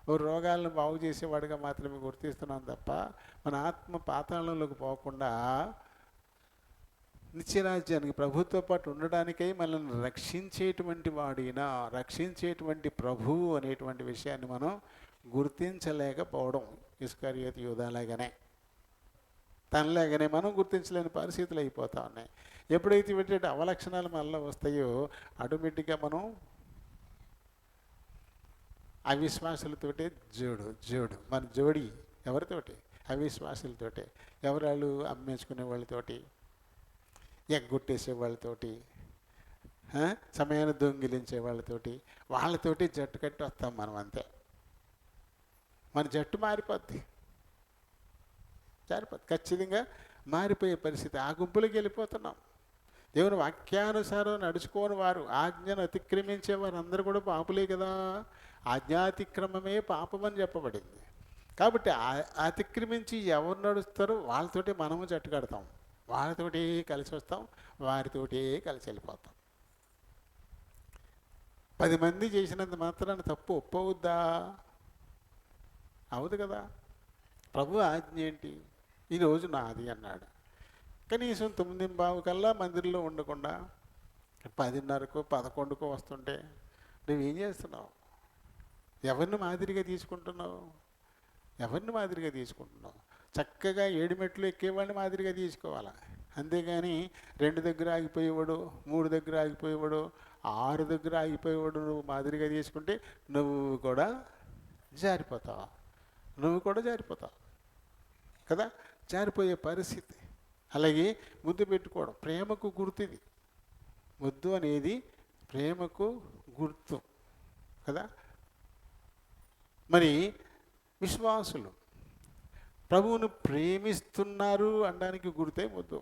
ఓ రోగాలను బాగు చేసేవాడిగా మాత్రమే గుర్తిస్తున్నాం తప్ప మన ఆత్మ పాతాళంలోకి పోకుండా నిత్యరాజ్యానికి ప్రభుత్వ పాటు ఉండడానికై మనల్ని రక్షించేటువంటి వాడినా, రక్షించేటువంటి ప్రభువు అనేటువంటి విషయాన్ని మనం గుర్తించలేకపోవడం ఇస్కరియోతు యూదాలాగానే, తనలాగానే మనం గుర్తించలేని పరిస్థితులు అయిపోతా ఉన్నాయి. ఎప్పుడైతే వీటి అవలక్షణాలు మనలో వస్తాయో ఆటోమేటిక్గా మనం అవిశ్వాసులతోటే జోడు మన జోడి ఎవరితోటి? అవిశ్వాసులతోటే. ఎవరాళ్ళు? అమ్మేసుకునే వాళ్ళతోటి, ఎగ్గొట్టేసే వాళ్ళతోటి, సమయాన్ని దొంగిలించే వాళ్ళతోటి, వాళ్ళతోటి జట్టు కట్టి వస్తాం మనం. అంతే, మన జట్టు మారిపోద్ది, ఖచ్చితంగా మారిపోయే పరిస్థితి. ఆ గుంపులోకి వెళ్ళిపోతున్నాం. దేవుని వాక్యానుసారం నడుచుకోని వారు, ఆజ్ఞను అతిక్రమించేవారు అందరూ కూడా పాపులే కదా. ఆజ్ఞాతిక్రమమే పాపమని చెప్పబడింది. కాబట్టి అతిక్రమించి ఎవరు నడుస్తారో వాళ్ళతోటి మనము జట్టు కడతాం, వాళ్ళతోటి కలిసి వస్తాం, వారితోటి కలిసి వెళ్ళిపోతాం. 10 మంది చేసినంత మాత్రాన తప్పు ఒప్పవుద్దా? అవదు కదా. ప్రభు ఆజ్ఞ ఏంటి? ఈరోజు నాది అన్నాడు. కనీసం 9:15 కల్లా మందిరంలో ఉండకుండా 10:30కో 11కో వస్తుంటే నువ్వేం చేస్తున్నావు? ఎవరిని మాదిరిగా తీసుకుంటున్నావు? చక్కగా 7 మెట్లు ఎక్కేవాడిని మాదిరిగా తీసుకోవాలా. అంతేగాని 2 దగ్గర ఆగిపోయేవాడు, 3 దగ్గర ఆగిపోయేవాడు, 6 దగ్గర ఆగిపోయేవాడు నువ్వు మాదిరిగా తీసుకుంటే నువ్వు కూడా జారిపోతావు కదా. జారిపోయే పరిస్థితి. అలాగే ముద్దు పెట్టుకోవడం ప్రేమకు గుర్తుది. ముద్దు అనేది ప్రేమకు గుర్తు కదా. మరి విశ్వాసులు ప్రభువును ప్రేమిస్తున్నారు అనడానికి గుర్తే ముద్దు.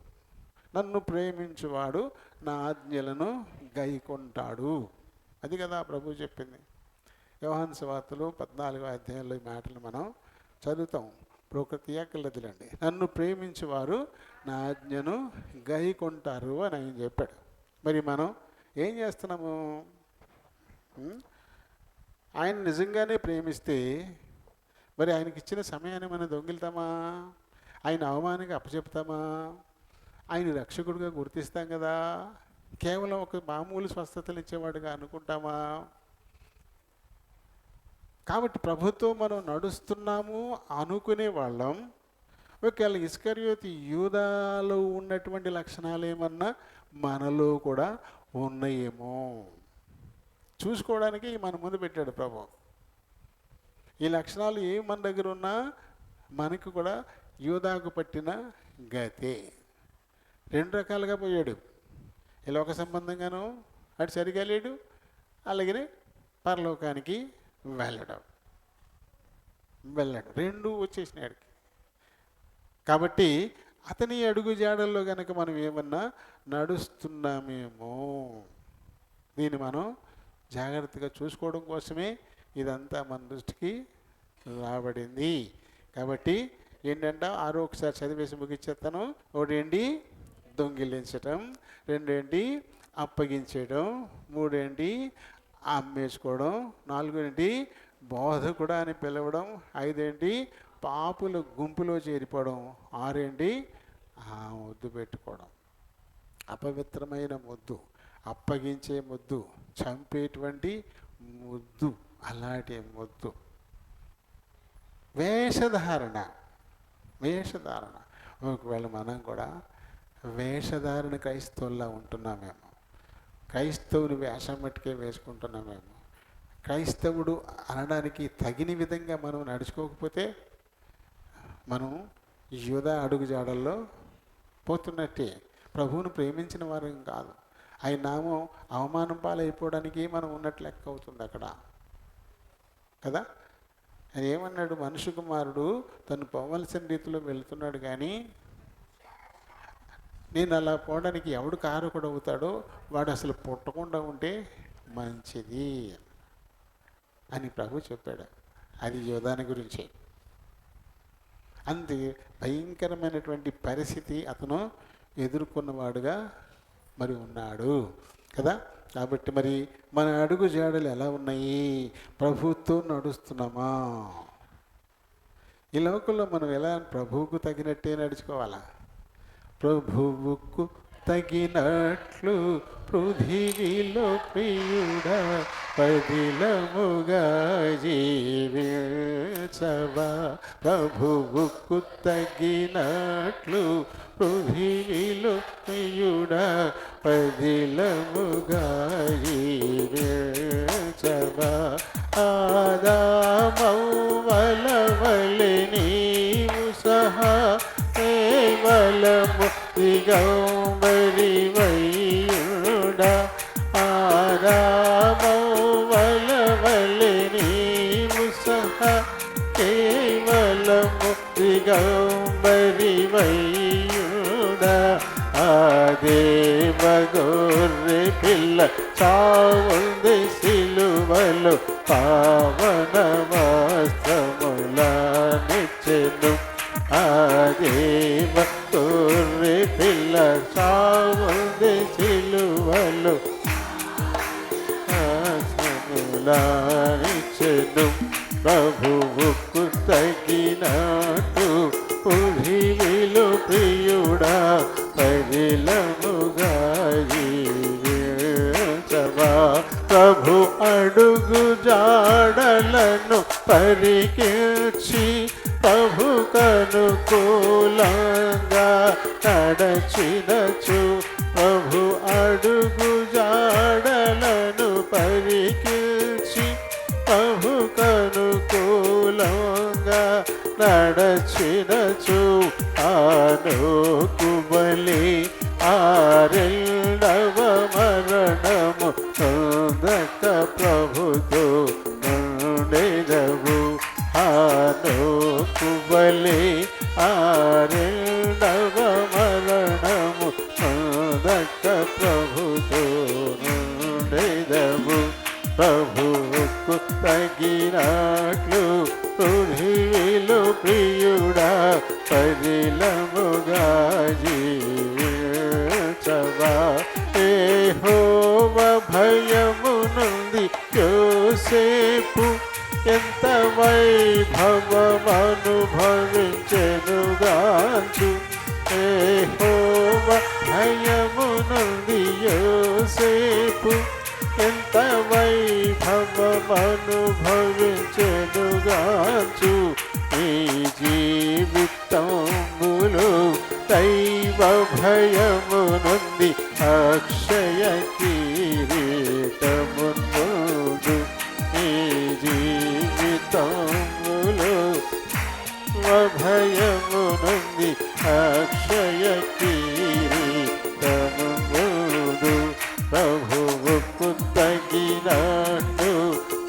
నన్ను ప్రేమించువాడు నా ఆజ్ఞలను గైకొంటాడు, అది కదా ప్రభు చెప్పింది. యోహాను సువార్తలో 14వ అధ్యాయంలో ఈ మాటలు మనం చదువుతాం. ప్రకృతి ఎక్కలదిలండి. నన్ను ప్రేమించువారు నా ఆజ్ఞను గైకొంటారు అని ఆయన చెప్పాడు. మరి మనం ఏం చేస్తున్నాము? ఆయన నిజంగానే ప్రేమిస్తే మరి ఆయనకి ఇచ్చిన సమయాన్ని మనం దొంగిలుతామా? ఆయన అవమానానికి అప్పచెప్తామా? ఆయన రక్షకుడిగా గుర్తిస్తాం కదా. కేవలం ఒక మామూలు స్వస్థతలు ఇచ్చేవాడుగా అనుకుంటామా? కాబట్టి ప్రభుత్వం మనం నడుస్తున్నాము అనుకునే వాళ్ళం. ఒకవేళ ఇస్కరియోతు యూదాలో ఉన్నటువంటి లక్షణాలు ఏమన్నా మనలో కూడా ఉన్నాయేమో చూసుకోవడానికి మన ముందు పెట్టాడు ప్రభు. ఈ లక్షణాలు ఏమి మన దగ్గర ఉన్నా మనకు కూడా యూదాకు పట్టిన గతే. 2 రకాలుగా పోయాడు. ఈ లోక సంబంధంగాను అటు సరిగా లేడు, అలాగనే పరలోకానికి వెళ్ళాడు. 2 వచ్చేసినాడు. కాబట్టి అతని అడుగు జాడల్లో కనుక మనం ఏమన్నా నడుస్తున్నామేమో దీన్ని మనం జాగ్రత్తగా చూసుకోవడం కోసమే ఇదంతా మన దృష్టికి రాబడింది. కాబట్టి ఏంటంటే 6 ఒకసారి చదివేసి ముగించేస్తాను. 1 ఏంటి? దొంగిలించటం. 2 ఏంటి? అప్పగించడం. 3 ఏంటి? అమ్మేసుకోవడం. 4 ఏంటి? బోధకుడా అని పిలవడం. 5 ఏంటి? పాపుల గుంపులో చేరిపోవడం. 6 ఏంటి? ముద్దు పెట్టుకోవడం. అపవిత్రమైన ముద్దు, అప్పగించే ముద్దు, చంపేటువంటి ముద్దు, అలాంటి ముద్దు. వేషధారణ. ఒకవేళ మనం కూడా వేషధారణ క్రైస్తవుల్లా ఉంటున్నామేమో, క్రైస్తవుని వేషం మట్టుకే వేసుకుంటున్నామేమో, క్రైస్తవుడు అనడానికి తగిన విధంగా మనం నడుచుకోకపోతే మనం యూదా అడుగుజాడల్లో పోతున్నట్టే. ప్రభువును ప్రేమించిన వారం కాదు. ఆయన నామం అవమానం పాలైపోవడానికి మనం ఉన్నట్లు లెక్క అవుతుంది అక్కడ కదా. ఆయన ఏమన్నాడు? మనుష్య కుమారుడు తను పోవలసిన రీతిలో వెళుతున్నాడు, కానీ నేను అలా పోవడానికి ఎవడు కారకుడు అవుతాడో వాడు అసలు పుట్టకుండా ఉంటే మంచిది. అని ప్రభు చెప్పాడు. అది యోధాని గురించే. అంతే భయంకరమైనటువంటి పరిస్థితి అతను ఎదుర్కొన్నవాడుగా మరి ఉన్నాడు కదా. కాబట్టి మరి మన అడుగు జాడలు ఎలా ఉన్నాయి? ప్రభువుతో నడుస్తున్నామా? ఈ లోకంలో మనం ఎలా ప్రభువుకు తగినట్టే నడుచుకోవాలా? ప్రభువుకు తగినట్లు పృథివీలో ప్రియుడా పదిలముగా జీవించవా. ప్రభువుకు తగినట్లు పృథివీలో ప్రియుడా పదిలముగా జీవించవా. ఆదామవ్వల వలె నీవు సహా కేవలము దిగంబరి వయ్యుడా. ఆదామవ్వల వలె నీవు సహా కేవలము దిగంబరి వయ్యుడా. ఆ దేవ గొర్రె పిల్ల చావుంది సిలువలో పావన వస్త్రములనిచ్చెను. ఆ దేవ గొర్రె పిల్ల చావుంది సిలువలో వస్త్రములనిచ్చెను. ప్రభువుకు తగినట్టు పృథివీలో ప్రియుడా పదిలముగా జీవించవా. ప్రభు అడుగు జాడలను పరికించి ప్రభు కనుకూలంగా నడచినచు. ప్రభు అడుగు జాడలను పరికించి ప్రభు కనుకూలంగా నడచినచు. ఆనోకు బలి ఆరెండవ మరణము నొందక ప్రభుతో నుండెదవు. ఆనోకు బలి ఆరెండవ మరణము నొందక ప్రభుతో నుండెదవు. ప్రభువుకు తగినట్లు పృథివీలో ప్రియుడా పదిలముగా జీవించవా. యెహోవా భయము నుండి యోసేపు ఎంత వైభవమనుభవించెనుగాంచు. యెహోవా భయము నుండి యోసేపు ఎంత వైభవమనుభవించెనుగాంచు. ఈ జీవితములు దైవ భయము నుండి అక్షయ కిరీటమును. ఈ జీవితములు భయము నుండి అక్షయ కిరీటమును. ప్రభువుకు తగినట్టు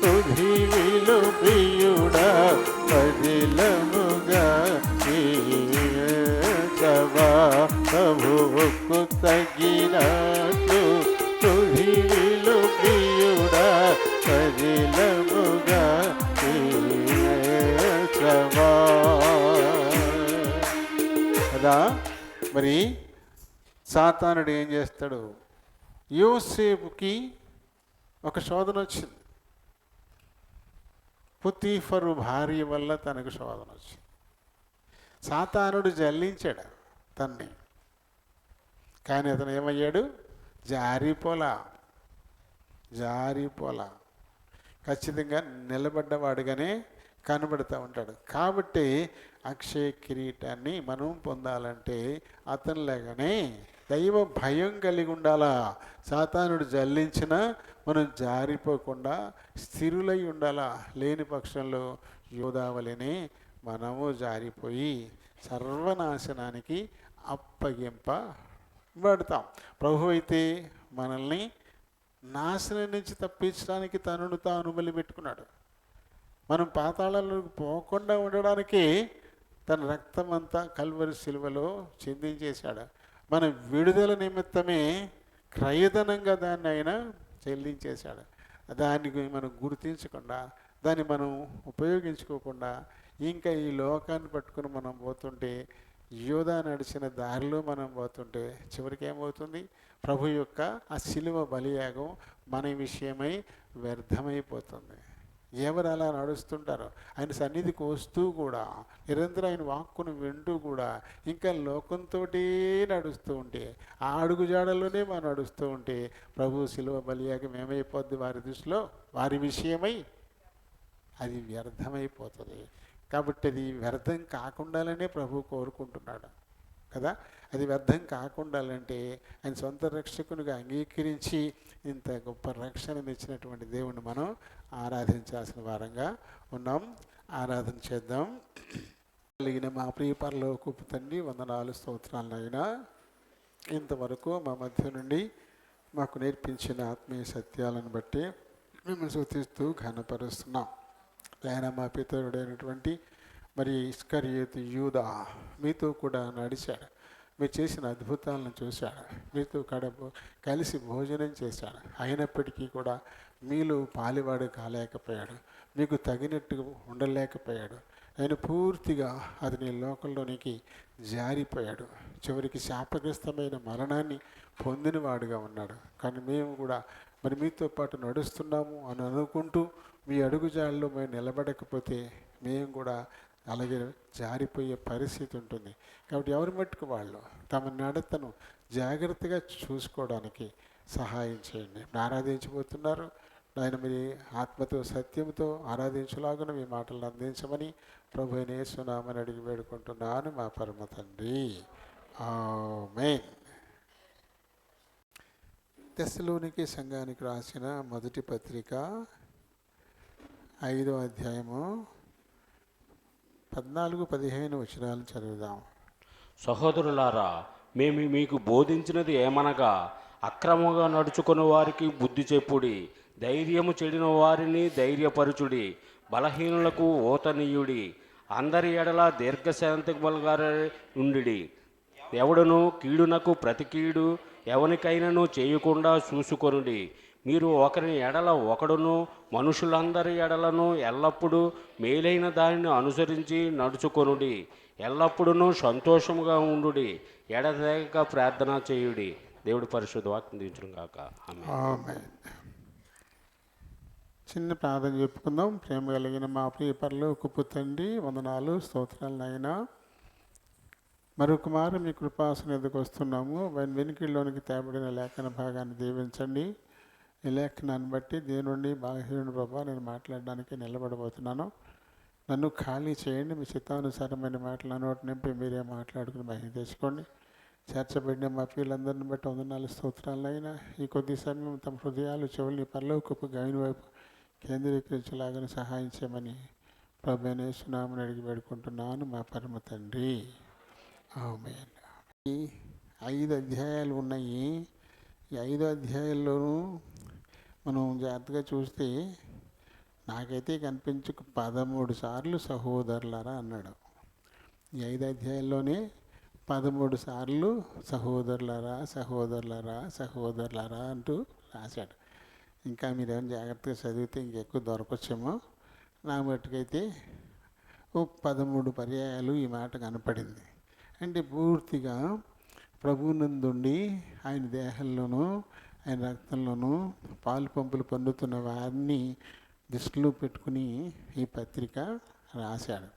పృథివీలో ప్రియుడా పదిలముగా జీవించవా. ప్రభువుకు తగినట్టు పృథివీలో ప్రియుడా పదిలముగా జీవించవా. కదా మరి సాతానుడు ఏం చేస్తాడు? యోసేపుకి ఒక శోధన వచ్చింది. పొతీఫరు భార్య వల్ల తనకు శోధన వచ్చింది. సాతానుడు జల్లించాడు తన్ని, కానీ అతను ఏమయ్యాడు? జారిపోలా. ఖచ్చితంగా నిలబడ్డవాడుగానే కనబడుతూ ఉంటాడు. కాబట్టి అక్షయ కిరీటాన్ని మనం పొందాలంటే అతనిలాగానే దైవ భయం కలిగి ఉండాలా. సాతానుడు జల్లించినా మనం జారిపోకుండా స్థిరులై ఉండాలా. లేని పక్షంలో యోధావలిని మనము జారిపోయి సర్వనాశనానికి అప్పగింపబడతాం. ప్రభు అయితే మనల్ని నాశనం నుంచి తప్పించడానికి తనను తాను బలి పెట్టుకున్నాడు. మనం పాతాళాలకు పోకుండా ఉండడానికి తన రక్తం అంతా కల్వరి సిలువలో చిందించేశాడు. మన విడుదల నిమిత్తమే క్రయధనంగా దాన్ని ఆయన చెల్లించేశాడు. దాన్ని మనం గుర్తించకుండా దాన్ని మనం ఉపయోగించుకోకుండా ఇంకా ఈ లోకాన్ని పట్టుకుని మనం పోతుంటే, యోధా నడిచిన దారిలో మనం పోతుంటే చివరికి ఏమవుతుంది? ప్రభు యొక్క ఆ శిలువ బలియాగం మన విషయమై వ్యర్థమైపోతుంది. ఎవరు అలా నడుస్తుంటారో, ఆయన సన్నిధికి వస్తూ కూడా, నిరంతరం ఆయన వాక్కును వింటూ కూడా ఇంకా లోకంతో నడుస్తూ ఉంటే, ఆ అడుగుజాడల్లోనే మనం నడుస్తూ ఉంటే ప్రభు శిలువ బలియాగం ఏమైపోద్ది? వారి దృష్టిలో వారి విషయమై అది వ్యర్థమైపోతుంది. కాబట్టి అది వ్యర్థం కాకుండాలనే ప్రభు కోరుకుంటున్నాడు కదా. అది వ్యర్థం కాకుండాలంటే ఆయన సొంత రక్షకునిగా అంగీకరించి ఇంత గొప్ప రక్షణను ఇచ్చినటువంటి దేవుణ్ణి మనం ఆరాధించాల్సిన వారంగా ఉన్నాం. ఆరాధన చేద్దాం. కలిగిన మా ప్రియ పరలోకపు తండ్రి, వందనాలు స్తోత్రాలైనా ఇంతవరకు మా మధ్య నుండి మాకు నేర్పించిన ఆత్మీయ సత్యాలను బట్టి మిమ్మల్ని స్తుతిస్తూ ఘనపరుస్తున్నాం. ఆయన మా పితరుడైనటువంటి మరి ఇస్కరియోతు యూదా మీతో కూడా నడిచాడు, మీరు చేసిన అద్భుతాలను చూశాడు, మీతో కలిసి భోజనం చేశాడు. అయినప్పటికీ కూడా మీలో పాలివాడు కాలేకపోయాడు, మీకు తగినట్టు ఉండలేకపోయాడు. ఆయన పూర్తిగా అతని లోకంలోనికి జారిపోయాడు. చివరికి శాపగ్రస్తమైన మరణాన్ని పొందినవాడుగా ఉన్నాడు. కానీ మేము కూడా మరి మీతో పాటు నడుస్తున్నాము అని అనుకుంటూ మీ అడుగుజాడలో మేము నిలబడకపోతే మేము కూడా అలాగే జారిపోయే పరిస్థితి ఉంటుంది. కాబట్టి ఎవరి మట్టుకు వాళ్ళు తమ నడతను జాగ్రత్తగా చూసుకోవడానికి సహాయం చేయండి. ఆరాధించబోతున్నారు ఆయన, మీరు ఆత్మతో సత్యంతో ఆరాధించలాగున మీ మాటలను అందించమని ప్రభు అయిన యేసు నామమున అడిగి వేడుకుంటున్నాను మా పరమ తండ్రి. ఆమేన్. తెస్సలోనికే సంఘానికి రాసిన మొదటి పత్రిక 5వ అధ్యాయము 14-15 వచనాలు చదువుదాం. సహోదరులారా, మేము మీకు బోధించినది ఏమనగా, అక్రమంగా నడుచుకుని వారికి బుద్ధి చెప్పుడి, ధైర్యము చెడిన వారిని ధైర్యపరచుడి, బలహీనులకు ఓతనీయుడి, అందరి ఎడల దీర్ఘశాంతముగా ఉండుడి. ఎవడును కీడునకు ప్రతి కీడు ఎవనికైనాను చేయకుండా చూసుకొనుడి. మీరు ఒకరి ఎడల ఒకడును మనుషులందరి ఎడలను ఎల్లప్పుడూ మేలైన దానిని అనుసరించి నడుచుకొనుడి. ఎల్లప్పుడూ సంతోషముగా ఉండుడి, ఎడతెగక ప్రార్థన చేయుడి. దేవుడి పరిశుద్ధ వాక్యం దీవించును గాక. ఆమేన్. చిన్న ప్రార్థన చెప్పుకుందాం. ప్రేమ కలిగిన మా ప్రియ పరలోకపు తండ్రి, వందనాలు స్తోత్రాలు నాయనా. మరొక మారు మీ కృపాసన ఎదుకు వస్తున్నాము. వెనుకల్లోనికి తేబడిన లేఖన భాగాన్ని దీవించండి. ఈ లేఖనాన్ని బట్టి దేవుని బాహ్యుని ప్రభా నేను మాట్లాడడానికి నిలబడబోతున్నాను. నన్ను ఖాళీ చేయండి. మీ చిత్తానుసారమైన మాటలు నోటి నింపి మీరే మాట్లాడుకుని మహిమ తెచ్చుకోండి. చేర్చబడిన మా పిల్లలందరిని బట్టి వందనాలు స్తోత్రాలైనా ఈ కొద్ది సమయం తమ హృదయాలు చెవుల్ని పరలోకపు గాయని వైపు కేంద్రీకరించేలాగా సహాయం చేయమని ప్రభు అయిన యేసు నామమున అడిగి వేడుకుంటున్నాను మా పరమ తండ్రి. ఆమేన్. ఈ 5 అధ్యాయాలు ఉన్నాయి. ఈ 5 అధ్యాయాల్లోనూ మనం జాగ్రత్తగా చూస్తే నాకైతే కనిపించక 13 సార్లు సహోదరులారా అన్నాడు. ఈ 5 అధ్యాయాల్లోనే 13 సార్లు సహోదరులారా సహోదరులారా సహోదరులారా అంటూ రాశాడు. ఇంకా మీరేమైనా జాగ్రత్తగా చదివితే ఇంకెక్కువ దొరకొచ్చేమో. నా మట్టుకైతే 13 పర్యాయాలు ఈ మాట కనపడింది. అంటే పూర్తిగా ప్రభువునందుండి ఆయన దేహంలోనూ ఆయన రక్తంలోనూ పాలు పంపులు పొందుతున్న వారిని దృష్టిలో పెట్టుకుని ఈ పత్రిక రాశాడు.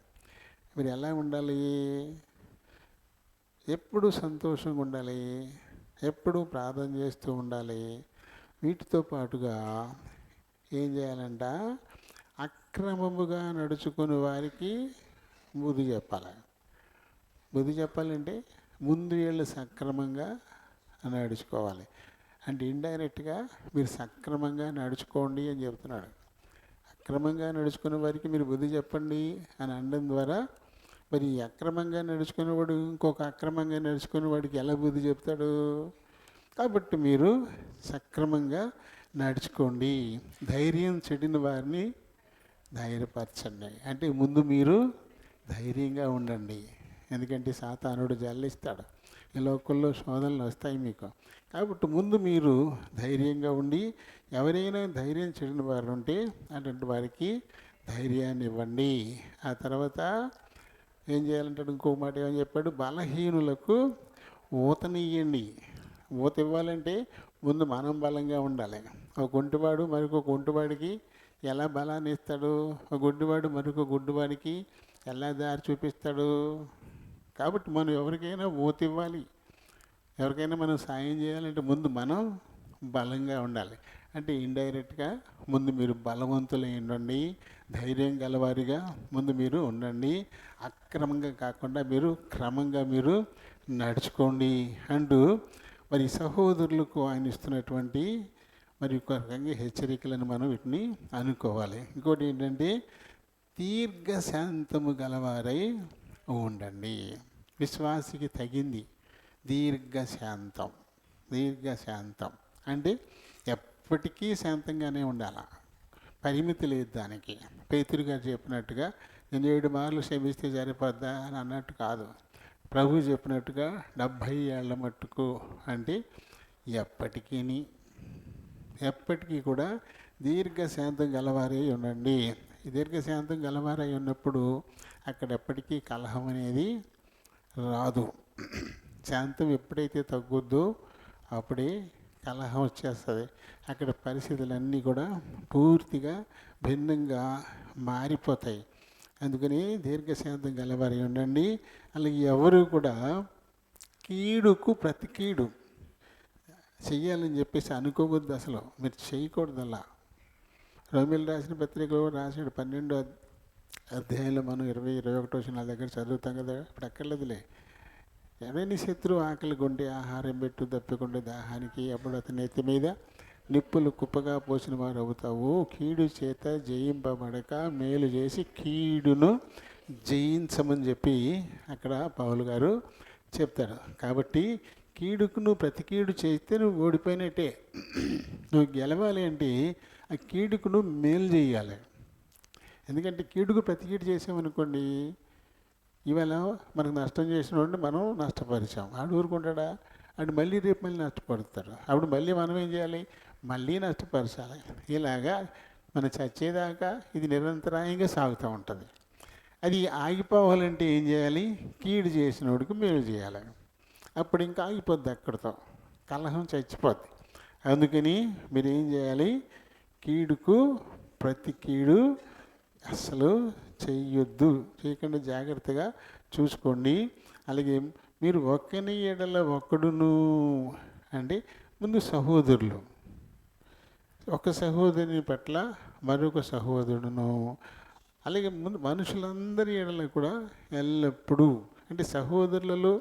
మీరు ఎలా ఉండాలి? ఎప్పుడు సంతోషంగా ఉండాలి, ఎప్పుడు ప్రార్థన చేస్తూ ఉండాలి. వీటితో పాటుగా ఏం చేయాలంట? అక్రమముగా నడుచుకుని వారికి బుద్ధి చెప్పాలి. బుద్ధి చెప్పాలంటే ముందు వీళ్ళు సక్రమంగా నడుచుకోవాలి. అంటే ఇండైరెక్ట్గా మీరు సక్రమంగా నడుచుకోండి అని చెప్తున్నాడు. అక్రమంగా నడుచుకునే వారికి మీరు బుద్ధి చెప్పండి అని అనడం ద్వారా మరి అక్రమంగా నడుచుకునేవాడు ఇంకొక అక్రమంగా నడుచుకునేవాడికి ఎలా బుద్ధి చెప్తాడు? కాబట్టి మీరు సక్రమంగా నడుచుకోండి, ధైర్యం చెడిన వారిని ధైర్యపరచండి. అంటే ముందు మీరు ధైర్యంగా ఉండండి. ఎందుకంటే సాతానుడు జల్లిస్తాడు, ఈ లోకల్లో శోధనలు వస్తాయి మీకు. కాబట్టి ముందు మీరు ధైర్యంగా ఉండి, ఎవరైనా ధైర్యం చెడిన వారు ఉంటే అటువంటి వారికి ధైర్యాన్ని ఇవ్వండి. ఆ తర్వాత ఏం చేయాలంటాడు, ఇంకో మాట ఏమని చెప్పాడు, బలహీనులకు ఊతనియ్యండి. ఊత ఇవ్వాలంటే ముందు మనం బలంగా ఉండాలి. ఒక గుంటివాడు మరొక గుంటివాడికి ఎలా బలాన్ని ఇస్తాడు, ఒక గుడ్డివాడు మరొక గుడ్డివాడికి ఎలా దారి చూపిస్తాడు. కాబట్టి మనం ఎవరికైనా ఊత ఇవ్వాలి, ఎవరికైనా మనం సాయం చేయాలంటే ముందు మనం బలంగా ఉండాలి. అంటే ఇండైరెక్ట్గా ముందు మీరు బలవంతులై ఉండండి, ధైర్యం గలవారిగా ముందు మీరు ఉండండి, అక్రమంగా కాకుండా మీరు క్రమంగా మీరు నడుచుకోండి అంటూ మరి సహోదరులకు ఆయన ఇస్తున్నటువంటి మరి ఒక రకంగా హెచ్చరికలను మనం వీటిని అనుకోవాలి. ఇంకోటి ఏంటంటే దీర్ఘశాంతము గలవారై ఉండండి. విశ్వాసికి తగింది దీర్ఘశాంతం. దీర్ఘశాంతం అంటే ఎప్పటికీ శాంతంగానే ఉండాలి, పరిమితి లేదు దానికి. పేతురు గారు చెప్పినట్టుగా నేను 7 మార్లు క్షమిస్తే సరిపోద్దా అని అన్నట్టు కాదు. ప్రభు చెప్పినట్టుగా 70 ఏళ్ల మట్టుకు అంటే ఎప్పటికీ కూడా దీర్ఘశాంతం గలవారై ఉండండి. ఈ దీర్ఘశాంతం గలవారై ఉన్నప్పుడు అక్కడ ఎప్పటికీ కలహం అనేది రాదు. శాంతం ఎప్పుడైతే తగ్గుద్దో అప్పుడే కలహం వచ్చేస్తుంది. అక్కడ పరిస్థితులన్నీ కూడా పూర్తిగా భిన్నంగా మారిపోతాయి. అందుకని దీర్ఘశాంతం గలవారి ఉండండి. అలాగే ఎవరు కూడా కీడుకు ప్రతి కీడు చెయ్యాలని చెప్పేసి అనుకోవద్దు. అసలు మీరు చేయకూడదు అలా. రోమిలు రాసిన పత్రికలో రాసాడు 12వ అధ్యాయంలో మనం 20-21 దగ్గర చదువుతాం కదా. ఇప్పుడు అక్కర్లేదులే. ఎవరైనా శత్రువు ఆకలి కొంటే ఆహారం పెట్టు, తప్పికొండే దాహానికి, అప్పుడు అతని ఎత్తి మీద నిప్పులు కుప్పగా పోసిన వారు అవుతావు. కీడు చేత జయింపబడక మేలు చేసి కీడును జయించమని చెప్పి అక్కడ పౌలు గారు చెప్తాడు. కాబట్టి కీడుకు నువ్వు ప్రతి కీడు చేస్తే నువ్వు ఓడిపోయినట్టే. నువ్వు గెలవాలి అంటే ఆ కీడుకు నువ్వు మేలు చేయాలి. ఎందుకంటే కీడుకు ప్రతి కీడు చేసామనుకోండి, ఇవాళ మనకు నష్టం చేసినోడిని మనం నష్టపరిచాం, ఆడు ఊరుకుంటాడా? ఆడు మళ్ళీ రేపు మళ్ళీ నష్టపడతాడు. అప్పుడు మళ్ళీ మనం ఏం చేయాలి, మళ్ళీ నష్టపరచాలి. ఇలాగా మనం చచ్చేదాకా ఇది నిరంతరాయంగా సాగుతూ ఉంటుంది. అది ఆగిపోవాలంటే ఏం చేయాలి, కీడు చేసినోడికి మేలు చేయాలి. అప్పుడు ఇంకా ఆగిపోద్ది, అక్కడితో కలహం చచ్చిపోద్ది. అందుకని మీరు ఏం చేయాలి, కీడుకు ప్రతి కీడు అసలు చెయ్యొద్దు, చేయకుండా జాగ్రత్తగా చూసుకోండి. అలాగే మీరు ఒక్కని ఎడల ఒక్కడును అంటే ముందు సహోదరులు, ఒక సహోదరుని పట్ల మరొక సహోదరుడును, అలాగే ముందు మనుషులందరి ఎడల కూడా ఎల్లప్పుడూ అంటే సహోదరులలో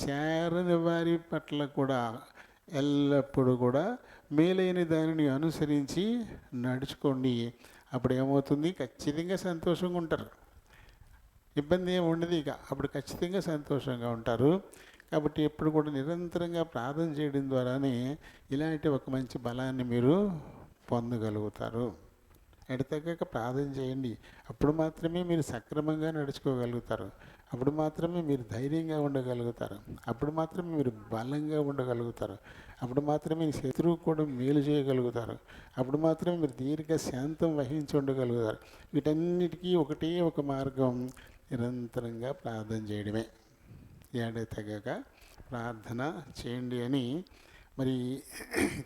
చేరని వారి పట్ల కూడా ఎల్లప్పుడూ కూడా మేలైన దానిని అనుసరించి నడుచుకోండి. అప్పుడు ఏమవుతుంది, ఖచ్చితంగా సంతోషంగా ఉంటారు, ఇబ్బంది ఏమి ఉండదు. ఇక అప్పుడు ఖచ్చితంగా సంతోషంగా ఉంటారు. కాబట్టి ఎప్పుడు కూడా నిరంతరంగా ప్రార్థన చేయడం ద్వారానే ఇలాంటి ఒక మంచి బలాన్ని మీరు పొందగలుగుతారు. ఎడతెగక ప్రార్థన చేయండి. అప్పుడు మాత్రమే మీరు సక్రమంగా నడుచుకోగలుగుతారు. అప్పుడు మాత్రమే మీరు ధైర్యంగా ఉండగలుగుతారు. అప్పుడు మాత్రమే మీరు బలంగా ఉండగలుగుతారు. అప్పుడు మాత్రమే శత్రువు కూడా మేలు చేయగలుగుతారు. అప్పుడు మాత్రమే మీరు దీర్ఘశాంతం వహించి ఉండగలుగుతారు. వీటన్నిటికీ ఒకటే ఒక మార్గం, నిరంతరంగా ప్రార్థన చేయడమే. ఎడతెగక ప్రార్థన చేయండి అని మరి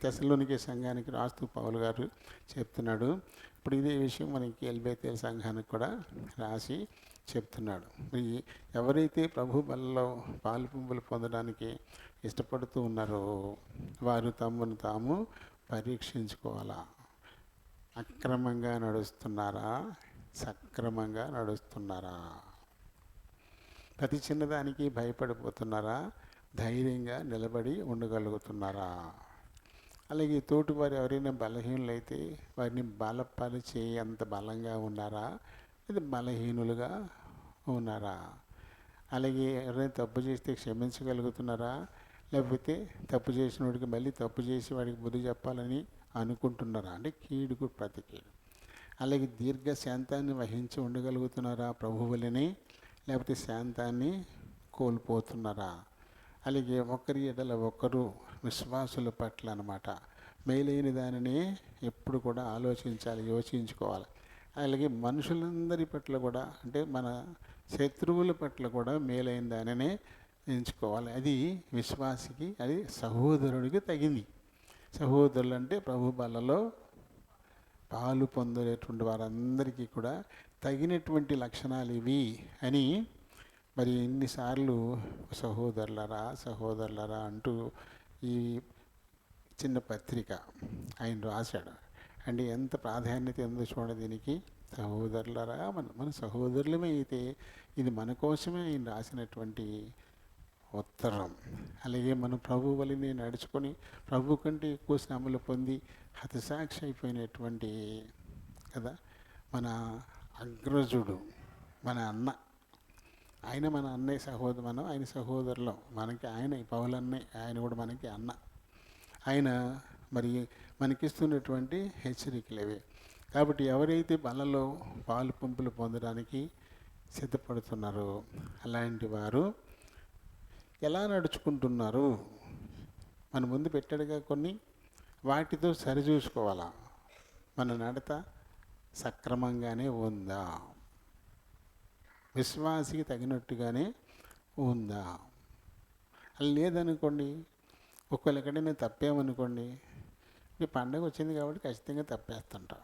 తెస్సలోనికే సంఘానికి రాస్తూ పౌలు గారు చెప్తున్నాడు. ఇప్పుడు ఇదే విషయం మనకి ఎల్బేతేల్ సంఘానికి కూడా రాసి చెప్తున్నాడు. మరి ఎవరైతే ప్రభు బలలో పాలు పుంపులు పొందడానికి ఇష్టపడుతూ ఉన్నారో వారు తమను తాము పరీక్షించుకోవాలా. అక్రమంగా నడుస్తున్నారా, సక్రమంగా నడుస్తున్నారా? ప్రతి చిన్నదానికి భయపడిపోతున్నారా, ధైర్యంగా నిలబడి ఉండగలుగుతున్నారా? అలాగే తోటి వారు ఎవరైనా బలహీనులైతే వారిని బలపరిచే అంత బలంగా ఉన్నారా, లేదా బలహీనులుగా ఉన్నారా? అలాగే ఎవరైనా తప్పు చేస్తే క్షమించగలుగుతున్నారా, లేకపోతే తప్పు చేసిన వాడికి మళ్ళీ తప్పు చేసి వాడికి బుద్ధి చెప్పాలని అనుకుంటున్నారా? అంటే కీడుకు ప్రతి కీడు. అలాగే దీర్ఘశాంతాన్ని వహించి ఉండగలుగుతున్నారా ప్రభువులని, లేకపోతే శాంతాన్ని కోల్పోతున్నారా? అలాగే ఒకరి ఎడల ఒకరు విశ్వాసుల పట్ల అన్నమాట మేలైన దానిని ఎప్పుడు కూడా ఆలోచించాలి, యోచించుకోవాలి. అలాగే మనుషులందరి పట్ల కూడా, అంటే మన శత్రువుల పట్ల కూడా మేలైన దానినే ఎంచుకోవాలి. అది విశ్వాసికి, అది సహోదరుడికి తగింది. సహోదరులు అంటే ప్రభు బలలో పాలు పొందేటువంటి వారందరికీ కూడా తగినటువంటి లక్షణాలు ఇవి అని మరి ఎన్నిసార్లు సహోదరులరా సహోదరులరా అంటూ ఈ చిన్న పత్రిక ఆయన రాశాడు. అంటే ఎంత ప్రాధాన్యత ఉందో చూడండి దీనికి. సహోదరులరా, మన సహోదరులమే అయితే ఇది మన కోసమే ఆయన రాసినటువంటి ఉత్తరం. అలాగే మనం ప్రభు వలనే నడుచుకొని ప్రభు కంటే ఎక్కువ శ్రమలు పొంది హతసాక్షి అయిపోయినటువంటి కదా మన అగ్రజుడు, మన అన్న, ఆయన మన అన్నయ్య మనం ఆయన సహోదరులం. మనకి ఆయన పౌలన్నయ్య, ఆయన కూడా మనకి అన్న. ఆయన మరి మనకిస్తున్నటువంటి హెచ్చరికలేవి. కాబట్టి ఎవరైతే బలలో పాలు పంపులు పొందడానికి సిద్ధపడుతున్నారో అలాంటి వారు ఎలా నడుచుకుంటున్నారు? మన ముందు పెట్టాడుగా కొన్ని, వాటితో సరిచూసుకోవాలా. మన నడత సక్రమంగానే ఉందా, విశ్వాసికి తగినట్టుగానే ఉందా? అది లేదనుకోండి, ఒకవేళ ఎక్కడైనా తప్పామనుకోండి, ఈ పండగ వచ్చింది కాబట్టి ఖచ్చితంగా తప్పేస్తుంటాం.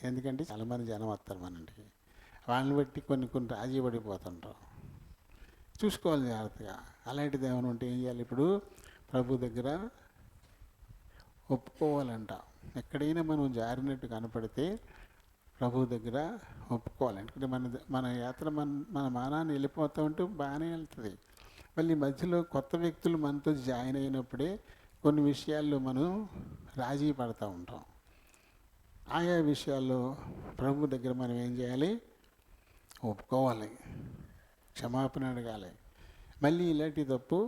ఎందుకంటే చాలామంది జనం వస్తారు మన ఇంటికి, వాళ్ళని బట్టి కొన్ని రాజీ పడిపోతుంటాం. చూసుకోవాలి జాగ్రత్తగా. అలాంటిది ఏమైనా ఉంటే ఏం చేయాలి? ఇప్పుడు ప్రభు దగ్గర ఒప్పుకోవాలంట. ఎక్కడైనా మనం జారినట్టు కనపడితే ప్రభు దగ్గర ఒప్పుకోవాలి. ఎందుకంటే మన యాత్ర మన మానాన్ని వెళ్ళిపోతూ ఉంటే బాగానే వెళ్తుంది. మళ్ళీ మధ్యలో కొత్త వ్యక్తులు మనతో జాయిన్ అయినప్పుడే కొన్ని విషయాల్లో మనం రాజీ పడుతూ ఉంటాం. ఆయా విషయాల్లో ప్రభు దగ్గర మనం ఏం చేయాలి? ఒప్పుకోవాలి, క్షమాపణ అడగాలి. మళ్ళీ ఇలాంటి తప్పు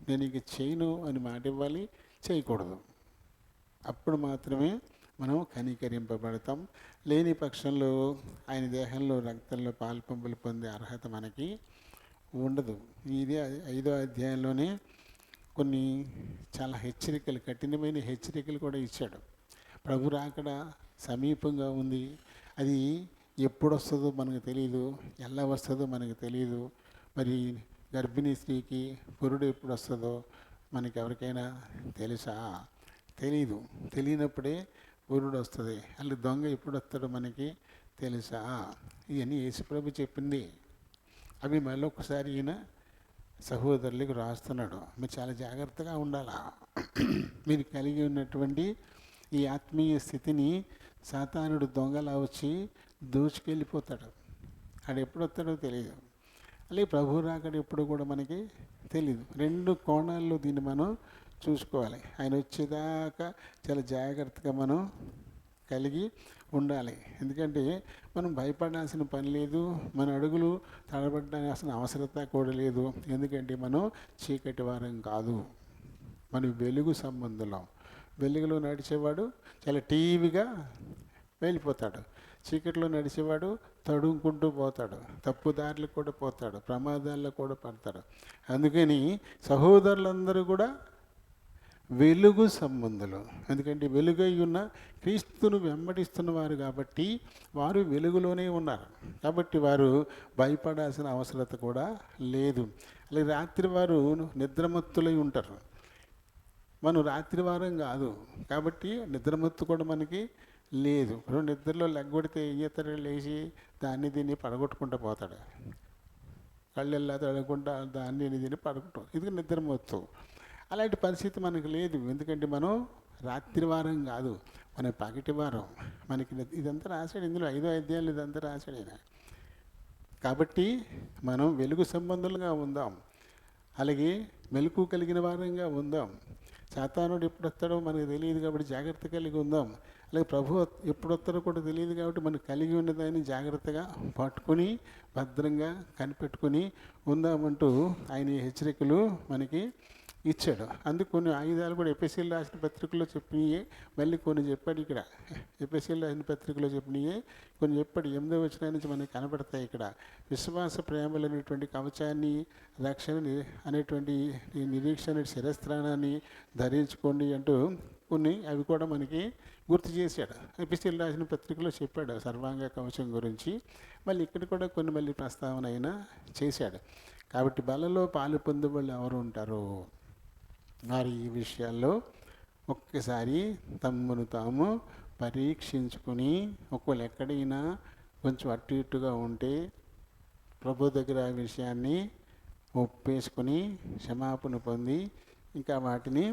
నేను ఇక చేయను అని మాట ఇవ్వాలి, చేయకూడదు. అప్పుడు మాత్రమే మనం కనికరింపబడతాం. లేని పక్షంలో ఆయన దేహంలో రక్తంలో పాలు పంపులు పొందే అర్హత మనకి ఉండదు. ఇదే 5వ అధ్యాయంలోనే కొన్ని చాలా హెచ్చరికలు, కఠినమైన హెచ్చరికలు కూడా ఇచ్చాడు. ప్రభు రాకడ సమీపంగా ఉంది. అది ఎప్పుడు వస్తుందో మనకు తెలియదు, ఎలా వస్తుందో మనకు తెలియదు. మరి గర్భిణీ స్త్రీకి పురుడు ఎప్పుడు వస్తుందో మనకి ఎవరికైనా తెలుసా? తెలీదు. తెలియనప్పుడే పురుడు వస్తుంది. అలా దొంగ ఎప్పుడు వస్తాడో మనకి తెలుసా? ఇవన్నీ యేసుప్రభు చెప్పింది. అవి మళ్ళీ ఒకసారి ఈయన సహోదరులకు రాస్తున్నాడు. మీరు చాలా జాగ్రత్తగా ఉండాలా. మీరు కలిగి ఉన్నటువంటి ఈ ఆత్మీయ స్థితిని సాతానుడు దొంగలా వచ్చి దోచుకెళ్ళిపోతాడు. ఆడు ఎప్పుడు వస్తాడో తెలియదు. అలాగే ప్రభు రాకడ ఎప్పుడు కూడా మనకి తెలీదు. 2 కోణాల్లో దీన్ని మనం చూసుకోవాలి. ఆయన వచ్చేదాకా చాలా జాగ్రత్తగా మనం కలిగి ఉండాలి. ఎందుకంటే మనం భయపడాల్సిన పని లేదు, మన అడుగులు తడబడాల్సిన అవసరత కూడా లేదు. ఎందుకంటే మనం చీకటి వారం కాదు, మనం వెలుగు సంబంధులం. వెలుగులో నడిచేవాడు చాలా టీవీగా వెళ్ళిపోతాడు, చీకట్లో నడిచేవాడు తడుముకుంటూ పోతాడు, తప్పుదారులకు కూడా పోతాడు, ప్రమాదాల్లో కూడా పడతాడు. అందుకని సహోదరులందరూ కూడా వెలుగు సంబంధులు. ఎందుకంటే వెలుగై ఉన్న క్రీస్తును వెంబడిస్తున్న వారు కాబట్టి వారు వెలుగులోనే ఉన్నారు. కాబట్టి వారు భయపడాల్సిన అవసరత కూడా లేదు. అలాగే రాత్రి వారు నిద్రమత్తులై ఉంటారు. మనం రాత్రి వారం కాదు కాబట్టి నిద్రమత్తు కూడా మనకి లేదు. ఇప్పుడు నిద్రలో లెగ్గొడితే ఈతరు లేచి దాన్ని దీన్ని పడగొట్టుకుంటూ పోతాడు, కళ్ళెల్లా తడకుండా దాన్ని దీన్ని పడగొట్టు, ఇది నిద్రమత్తు. అలాంటి పరిస్థితి మనకు లేదు. ఎందుకంటే మనం రాత్రి వారం కాదు, మన పగటి వారం. మనకి ఇదంతా రాశాడు ఇందులో 5వ అధ్యాయంలో ఇదంతా రాశాడు ఆయన. కాబట్టి మనం వెలుగు సంబంధులుగా ఉందాం, అలాగే మెలకు కలిగిన వారంగా ఉందాం. సాతానుడు ఎప్పుడు వస్తాడో మనకు తెలియదు కాబట్టి జాగ్రత్త కలిగి ఉందాం. అలాగే ప్రభు ఎప్పుడు వస్తాడో కూడా తెలియదు కాబట్టి మనం కలిగి ఉన్నదాన్ని జాగ్రత్తగా పట్టుకొని భద్రంగా కనిపెట్టుకొని ఉందామంటూ ఆయన హెచ్చరికలు మనకి ఇచ్చాడు. అందుకు కొన్ని ఆయుధాలు కూడా ఎఫెసీయులు రాసిన పత్రికలో చెప్పినయే, మళ్ళీ కొన్ని చెప్పాడు ఇక్కడ. ఎఫెసీయులు రాసిన పత్రికలో చెప్పినయే కొన్ని చెప్పాడు. 8వ వచనం నుంచి మనకి కనబడతాయి ఇక్కడ. విశ్వాస ప్రేమలు అనేటువంటి కవచాన్ని, రక్షణ అనేటువంటి నిరీక్షణ శిరస్త్రాణాన్ని ధరించుకోండి అంటూ కొన్ని అవి కూడా మనకి గుర్తు చేశాడు. ఎపిసిల్ రాసిన పత్రికలో చెప్పాడు సర్వాంగ కవచం గురించి. మళ్ళీ ఇక్కడ కూడా కొన్ని మళ్ళీ ప్రస్తావన అయినా చేశాడు. కాబట్టి బలలో పాలు పొందే వాళ్ళు ఎవరు ఉంటారు? వారు ఈ విషయాల్లో ఒక్కసారి తమ్మును తాము పరీక్షించుకుని, ఒకవేళ ఎక్కడైనా కొంచెం అటు ఇటుగా ఉంటే ప్రభు దగ్గర ఆ విషయాన్ని ఒప్పేసుకొని క్షమాపణ పొంది ఇంకా వాటిని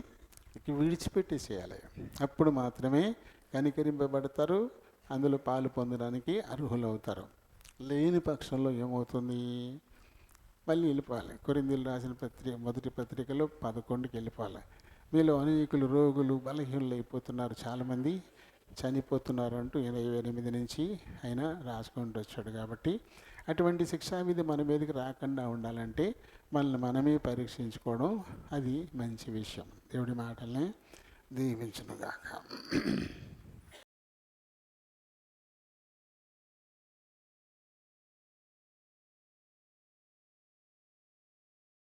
విడిచిపెట్టేసేయాలి. అప్పుడు మాత్రమే కనికరింపబడతారు, అందులో పాలు పొందడానికి అర్హులవుతారు. లేని పక్షంలో ఏమవుతుంది? మళ్ళీ వెళ్ళిపోవాలి. కొరింథీయులకు రాసిన మొదటి పత్రికలో 11కి వెళ్ళిపోవాలి. మీలో అనేకులు రోగులు బలహీనులు అయిపోతున్నారు, చాలామంది చనిపోతున్నారు అంటూ 28 నుంచి ఆయన రాసుకుంటూ వచ్చాడు. కాబట్టి అటువంటి శిక్షావిధి మన మీదకి రాకుండా ఉండాలంటే మనల్ని మనమే పరీక్షించుకోవడం అది మంచి విషయం. దేవుడి మాటల్ని దీవించునుగాక.